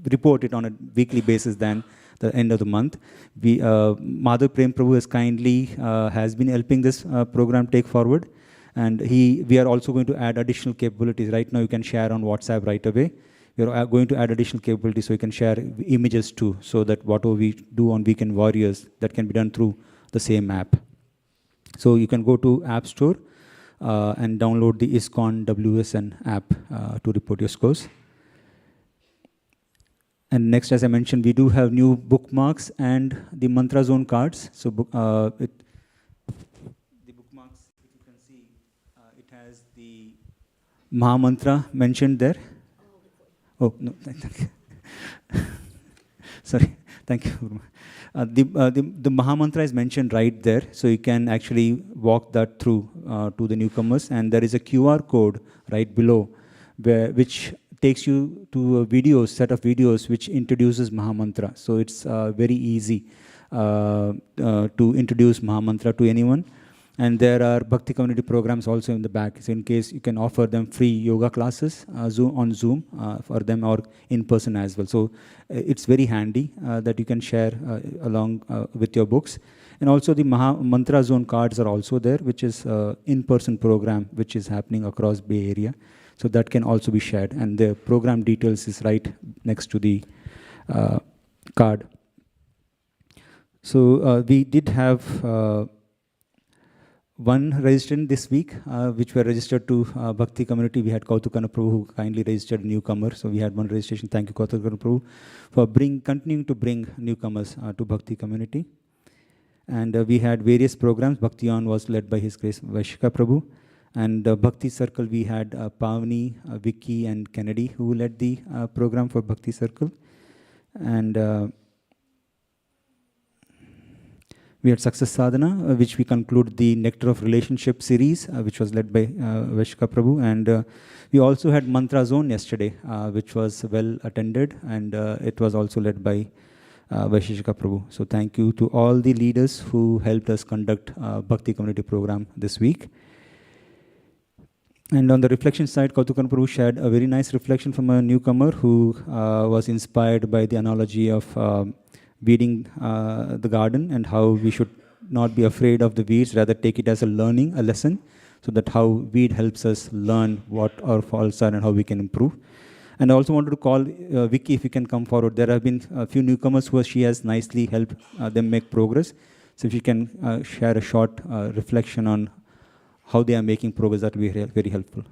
report it on a weekly basis than the end of the month. Madhav Prem Prabhu has kindly has been helping this program take forward, and we are also going to add additional capabilities. Right now you can share on WhatsApp right away. We are going to add additional capabilities so you can share images too, so that whatever we do on Weekend Warriors, that can be done through the same app. So you can go to App Store and download the ISKCON WSN app to report your scores. And next, as I mentioned, we do have new bookmarks and the mantra zone cards. So the bookmarks, if you can see, it has the Maha Mantra mentioned there. Oh, no, thank you. Sorry, thank you. The Maha Mantra is mentioned right there, so you can actually walk that through to the newcomers. And there is a QR code right below, which takes you to a set of videos which introduces Maha Mantra. So it's very easy to introduce Maha Mantra to anyone. And there are Bhakti community programs also in the back. So in case you can offer them free yoga classes on Zoom for them, or in person as well. So it's very handy that you can share along with your books. And also the Maha Mantra Zone cards are also there, which is in-person program which is happening across Bay Area. So that can also be shared. And the program details is right next to the card. So we did have one registrant this week, which were registered to Bhakti community. We had Kautukana Prabhu who kindly registered a newcomer. So we had one registration. Thank you, Kautukana Prabhu, for continuing to bring newcomers to Bhakti community. And we had various programs. Bhakti On was led by His Grace Vaisesika Prabhu. And Bhakti Circle, we had Pavani, Vicky, and Kennedy who led the program for Bhakti Circle. And we had Success Sadhana, which we conclude the Nectar of Relationship series, which was led by Vaisesika Prabhu. And we also had Mantra Zone yesterday, which was well attended, and it was also led by Vaisesika Prabhu. So thank you to all the leaders who helped us conduct Bhakti community program this week. And on the reflection side, Kautukana Prabhu shared a very nice reflection from a newcomer who was inspired by the analogy of weeding the garden, and how we should not be afraid of the weeds, rather take it as a lesson, so that how weed helps us learn what our faults are and how we can improve. And I also wanted to call Vicky, if you can come forward. There have been a few newcomers who she has nicely helped them make progress. So if you can share a short reflection on how they are making progress, that would be very helpful.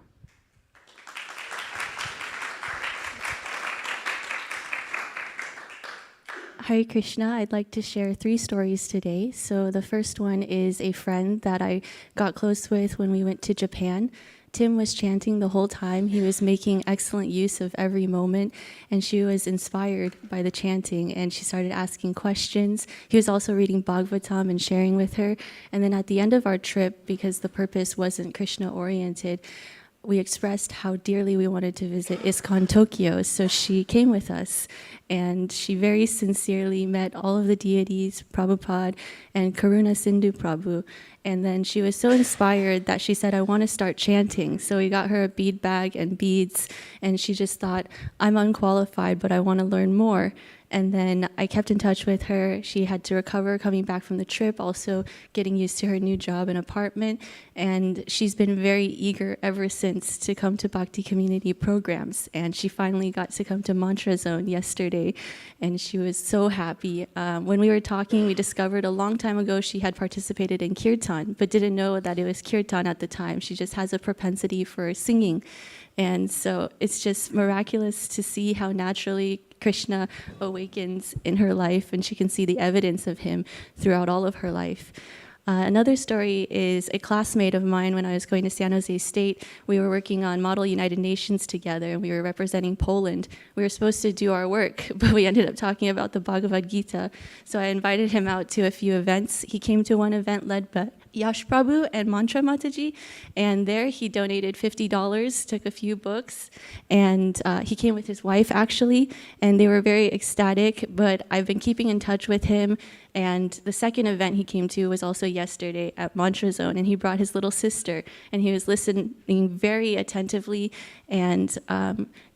Hare Krishna, I'd like to share 3 stories today. So the first one is a friend that I got close with when we went to Japan. Tim was chanting the whole time. He was making excellent use of every moment, and she was inspired by the chanting, and she started asking questions. He was also reading Bhagavatam and sharing with her. And then at the end of our trip, because the purpose wasn't Krishna-oriented, we expressed how dearly we wanted to visit ISKCON Tokyo, so she came with us, and she very sincerely met all of the deities, Prabhupada, and Karuna Sindhu Prabhu, and then she was so inspired that she said, I want to start chanting. So we got her a bead bag and beads, and she just thought, I'm unqualified, but I want to learn more. And then I kept in touch with her. She had to recover coming back from the trip, also getting used to her new job and apartment. And she's been very eager ever since to come to Bhakti community programs. And she finally got to come to Mantra Zone yesterday, and she was so happy. When we were talking, we discovered a long time ago she had participated in kirtan, but didn't know that it was kirtan at the time. She just has a propensity for singing. And so it's just miraculous to see how naturally Krishna awakens in her life, and she can see the evidence of him throughout all of her life. Another story is a classmate of mine when I was going to San Jose State. We were working on Model United Nations together, and we were representing Poland. We were supposed to do our work, but we ended up talking about the Bhagavad Gita. So I invited him out to a few events. He came to one event led by Yash Prabhu and Mantra Mataji, and there he donated $50, took a few books, and he came with his wife actually, and they were very ecstatic, but I've been keeping in touch with him, and the second event he came to was also yesterday at Mantra Zone, and he brought his little sister, and he was listening very attentively and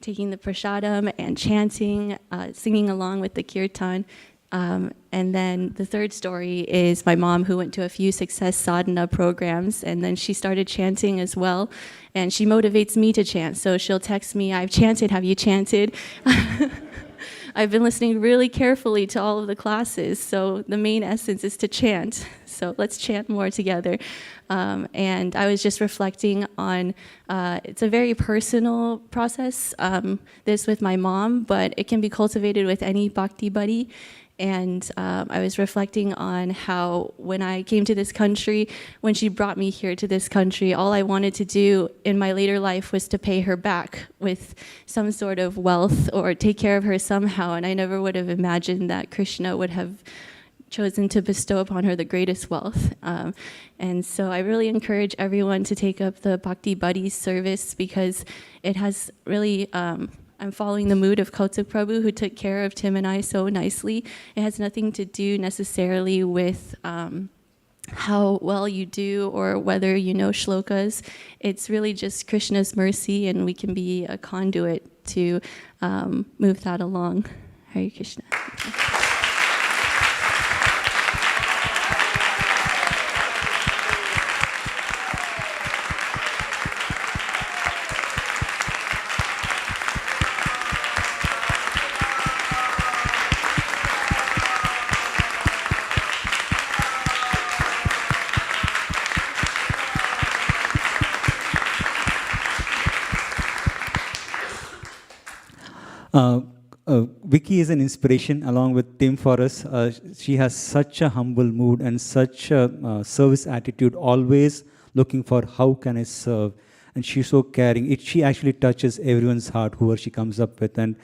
taking the prasadam and chanting, singing along with the kirtan. And then the third story is my mom, who went to a few success sadhana programs, and then she started chanting as well, and she motivates me to chant. So she'll text me, I've chanted, have you chanted? I've been listening really carefully to all of the classes, so the main essence is to chant. So let's chant more together. And I was just reflecting on, it's a very personal process, this with my mom, but it can be cultivated with any bhakti buddy. And I was reflecting on how when I came to this country, when she brought me here to this country, all I wanted to do in my later life was to pay her back with some sort of wealth or take care of her somehow. And I never would have imagined that Krishna would have chosen to bestow upon her the greatest wealth. And so I really encourage everyone to take up the Bhakti Buddies service, because it has really... I'm following the mood of Kautuk Prabhu, who took care of Tim and I so nicely. It has nothing to do necessarily with how well you do or whether you know shlokas. It's really just Krishna's mercy, and we can be a conduit to move that along. Hare Krishna. Vicky is an inspiration along with Tim for us. She has such a humble mood and such a service attitude, always looking for how can I serve. And she's so caring. She actually touches everyone's heart, whoever she comes up with. And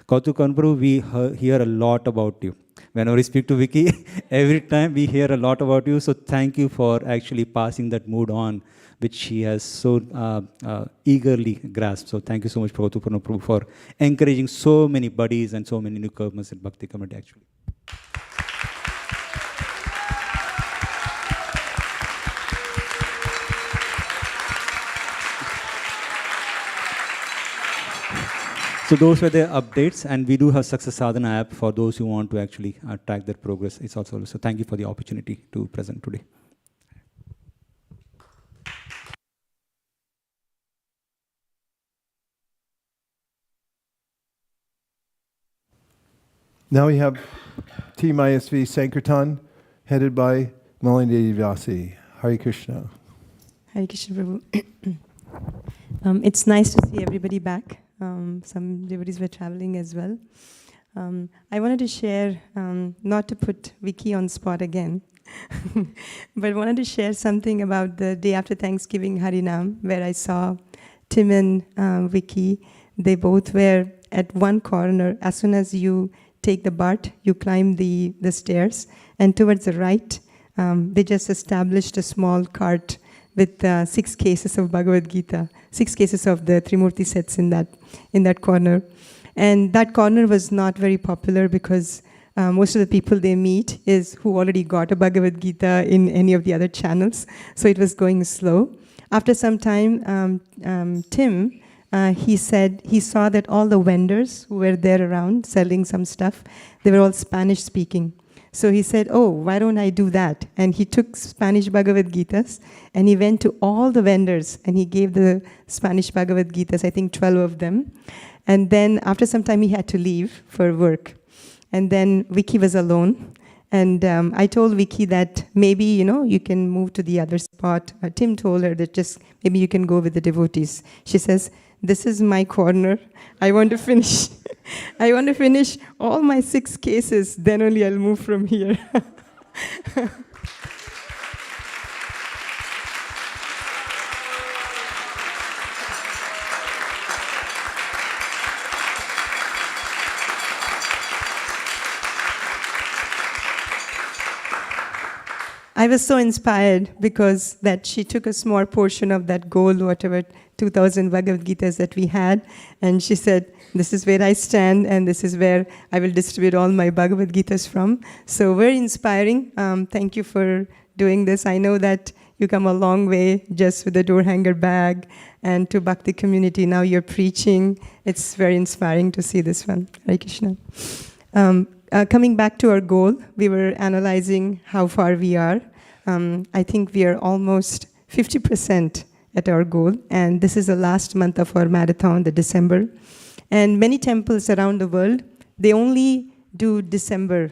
Kautuk Prabhu, we hear a lot about you. Whenever we speak to Vicky, every time we hear a lot about you. So thank you for actually passing that mood on, which she has so eagerly grasped. So thank you so much, Kautuk Prabhu, for encouraging so many buddies and so many newcomers in Bhakti community, actually. So those were the updates, and we do have Success Sadhana app for those who want to actually track their progress. It's also, so thank you for the opportunity to present today. Now we have Team ISV Sankirtan, headed by Malini Dasi. Hare Krishna. Hare Krishna Prabhu. It's nice to see everybody back. Some devotees were traveling as well. I wanted to share, not to put Vicky on spot again, But wanted to share something about the day after Thanksgiving Harinam, where I saw Tim and Vicky. They both were at one corner. As soon as you take the BART, you climb the stairs, and towards the right, they just established a small cart with 6 cases of Bhagavad Gita, 6 cases of the Trimurti sets in that corner. And that corner was not very popular because most of the people they meet is who already got a Bhagavad Gita in any of the other channels. So it was going slow. After some time, Tim, he said he saw that all the vendors who were there around selling some stuff, they were all Spanish speaking. So he said, oh, why don't I do that? And he took Spanish Bhagavad Gitas and he went to all the vendors and he gave the Spanish Bhagavad Gitas, I think 12 of them. And then after some time he had to leave for work. And then Vicky was alone. And I told Vicky that maybe, you can move to the other spot. Tim told her that just maybe you can go with the devotees. She says, this is my corner. I want to finish. I want to finish all my 6 cases. Then only I'll move from here. I was so inspired because that she took a small portion of that goal, whatever 2,000 Bhagavad Gitas that we had, and she said, this is where I stand and this is where I will distribute all my Bhagavad Gitas from. So very inspiring. Thank you for doing this. I know that you come a long way just with the door hanger bag and to Bhakti community. Now you're preaching. It's very inspiring to see this one. Hare Krishna. Coming back to our goal, we were analyzing how far we are. I think we are almost 50% at our goal, and this is the last month of our marathon, the December. And many temples around the world, they only do December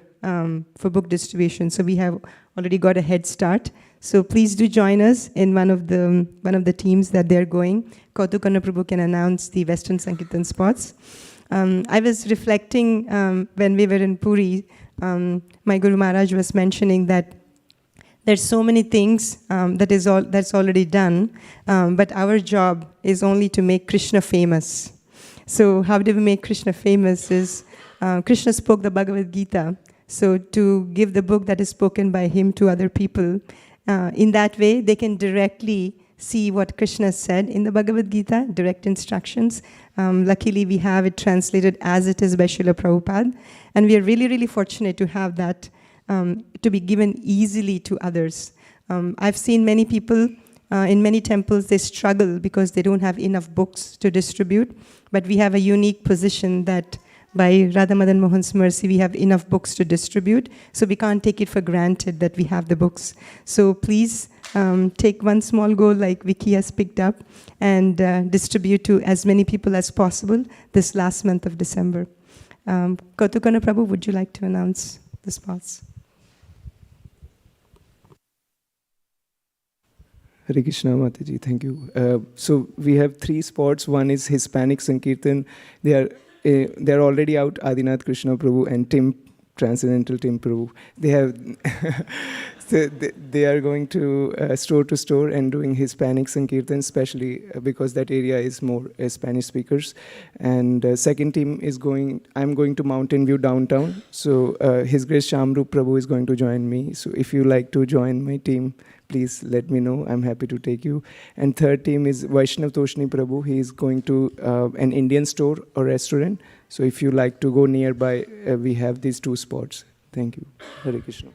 for book distribution, so we have already got a head start. So please do join us in one of the teams that they're going. Kautukana Prabhu can announce the Western Sankirtan spots. I was reflecting when we were in Puri, my Guru Maharaj was mentioning that there's so many things that's already done, but our job is only to make Krishna famous. So how do we make Krishna famous is, Krishna spoke the Bhagavad Gita, so to give the book that is spoken by him to other people, in that way they can directly see what Krishna said in the Bhagavad Gita, direct instructions. Luckily, we have it translated as it is by Srila Prabhupada. And we are really, really fortunate to have that to be given easily to others. I've seen many people in many temples, they struggle because they don't have enough books to distribute. But we have a unique position that by Radha Madan Mohan's mercy, we have enough books to distribute. So we can't take it for granted that we have the books. So please take one small goal like Vicky has picked up and distribute to as many people as possible this last month of December. Kautukana Prabhu, would you like to announce the spots? Hare Krishna Mataji, thank you. So we have 3 spots. One is Hispanic Sankirtan. They're already out, Adinath Krishna Prabhu and Tim, Transcendental Tim Prabhu. They have so they are going to store and doing Hispanic Sankirtan, especially because that area is more Spanish speakers. And second team is I'm going to Mountain View downtown. So His Grace Shamrup Prabhu is going to join me. So if you like to join my team, please let me know. I'm happy to take you. And third team is Vaishnav Toshni Prabhu. He is going to an Indian store or restaurant. So if you like to go nearby, we have these 2 spots. Thank you. Hare Krishna.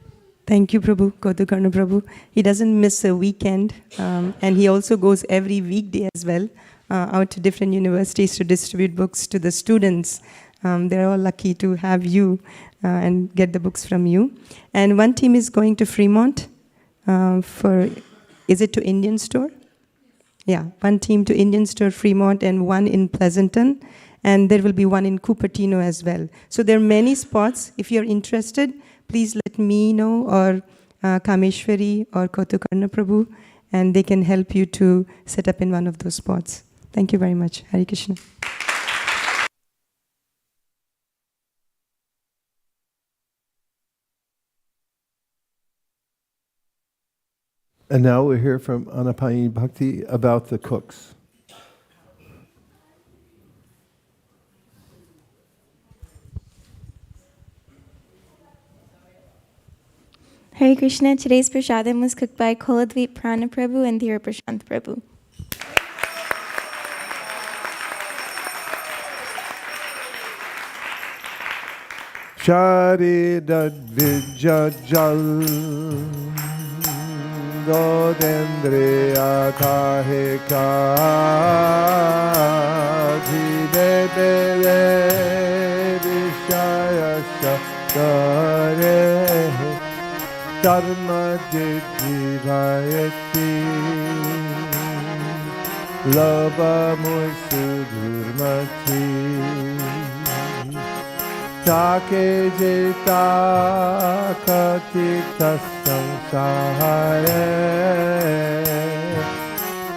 Thank you, Prabhu, Kautukarna Prabhu. He doesn't miss a weekend, and he also goes every weekday as well out to different universities to distribute books to the students. They're all lucky to have you and get the books from you. And one team is going to Fremont is it to Indian Store? Yeah, one team to Indian Store, Fremont, and one in Pleasanton. And there will be one in Cupertino as well. So there are many spots. If you're interested, please let me know, or Kameshwari or Kautukarna Prabhu, and they can help you to set up in one of those spots. Thank you very much. Hare Krishna. And now we'll hear from Anapayini Bhakti about the cooks. Hare Krishna, today's prasadam was cooked by Koladweep Prana Prabhu and Dhira Prashant Prabhu. Shari Dadvijajal Dodendriya Kahika Dhidebere Vishayasya Kare Dharma Didvayati Lava Muisudurmati Take jeta katikta samsare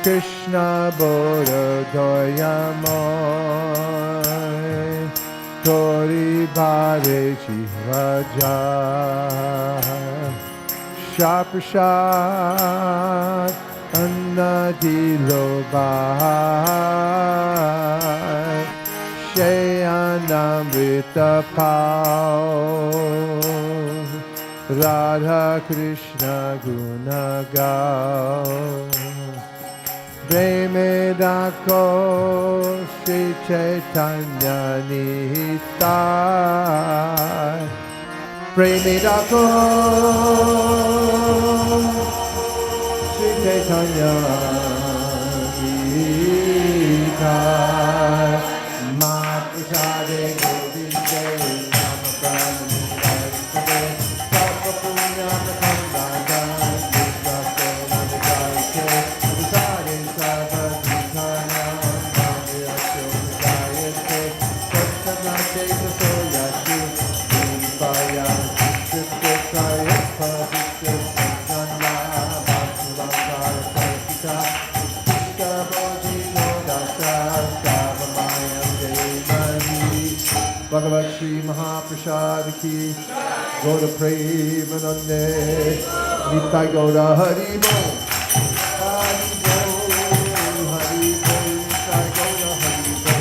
Krishna Bodha Doyamoy Tori Bhare Chivaja Shaprashad Anna Dilobai Shayanamrita Pao Radha Krishna Guna Gao Premedako Sri Chaitanya Nitai Premedako Sri Chaitanya Nitai Prasade Govinde Nama Pranamukare Sapa Punya Prakandada Vishwako Namigayake Prasade Sapa Dikana Bhagiyasyo Nigayate Satsanate Sasoyashu Vimpaya Chitte Kaya Padikya Satsanla Bhaktivakara Sarkita Ishka Bodhi No Dasa Bhagavad Shri Mahaprasad ki Gaura Premanande Nitai Gaura Hari Bo Hari Bo Hari Bo Nitai Gaura Hari Bo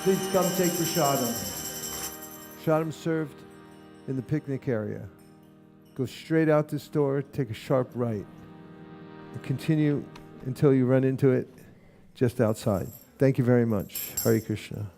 Please come take prasadam. Prasadam served in the picnic area. Go straight out this door, take a sharp right, and continue until you run into it just outside. Thank you very much. Hare Krishna.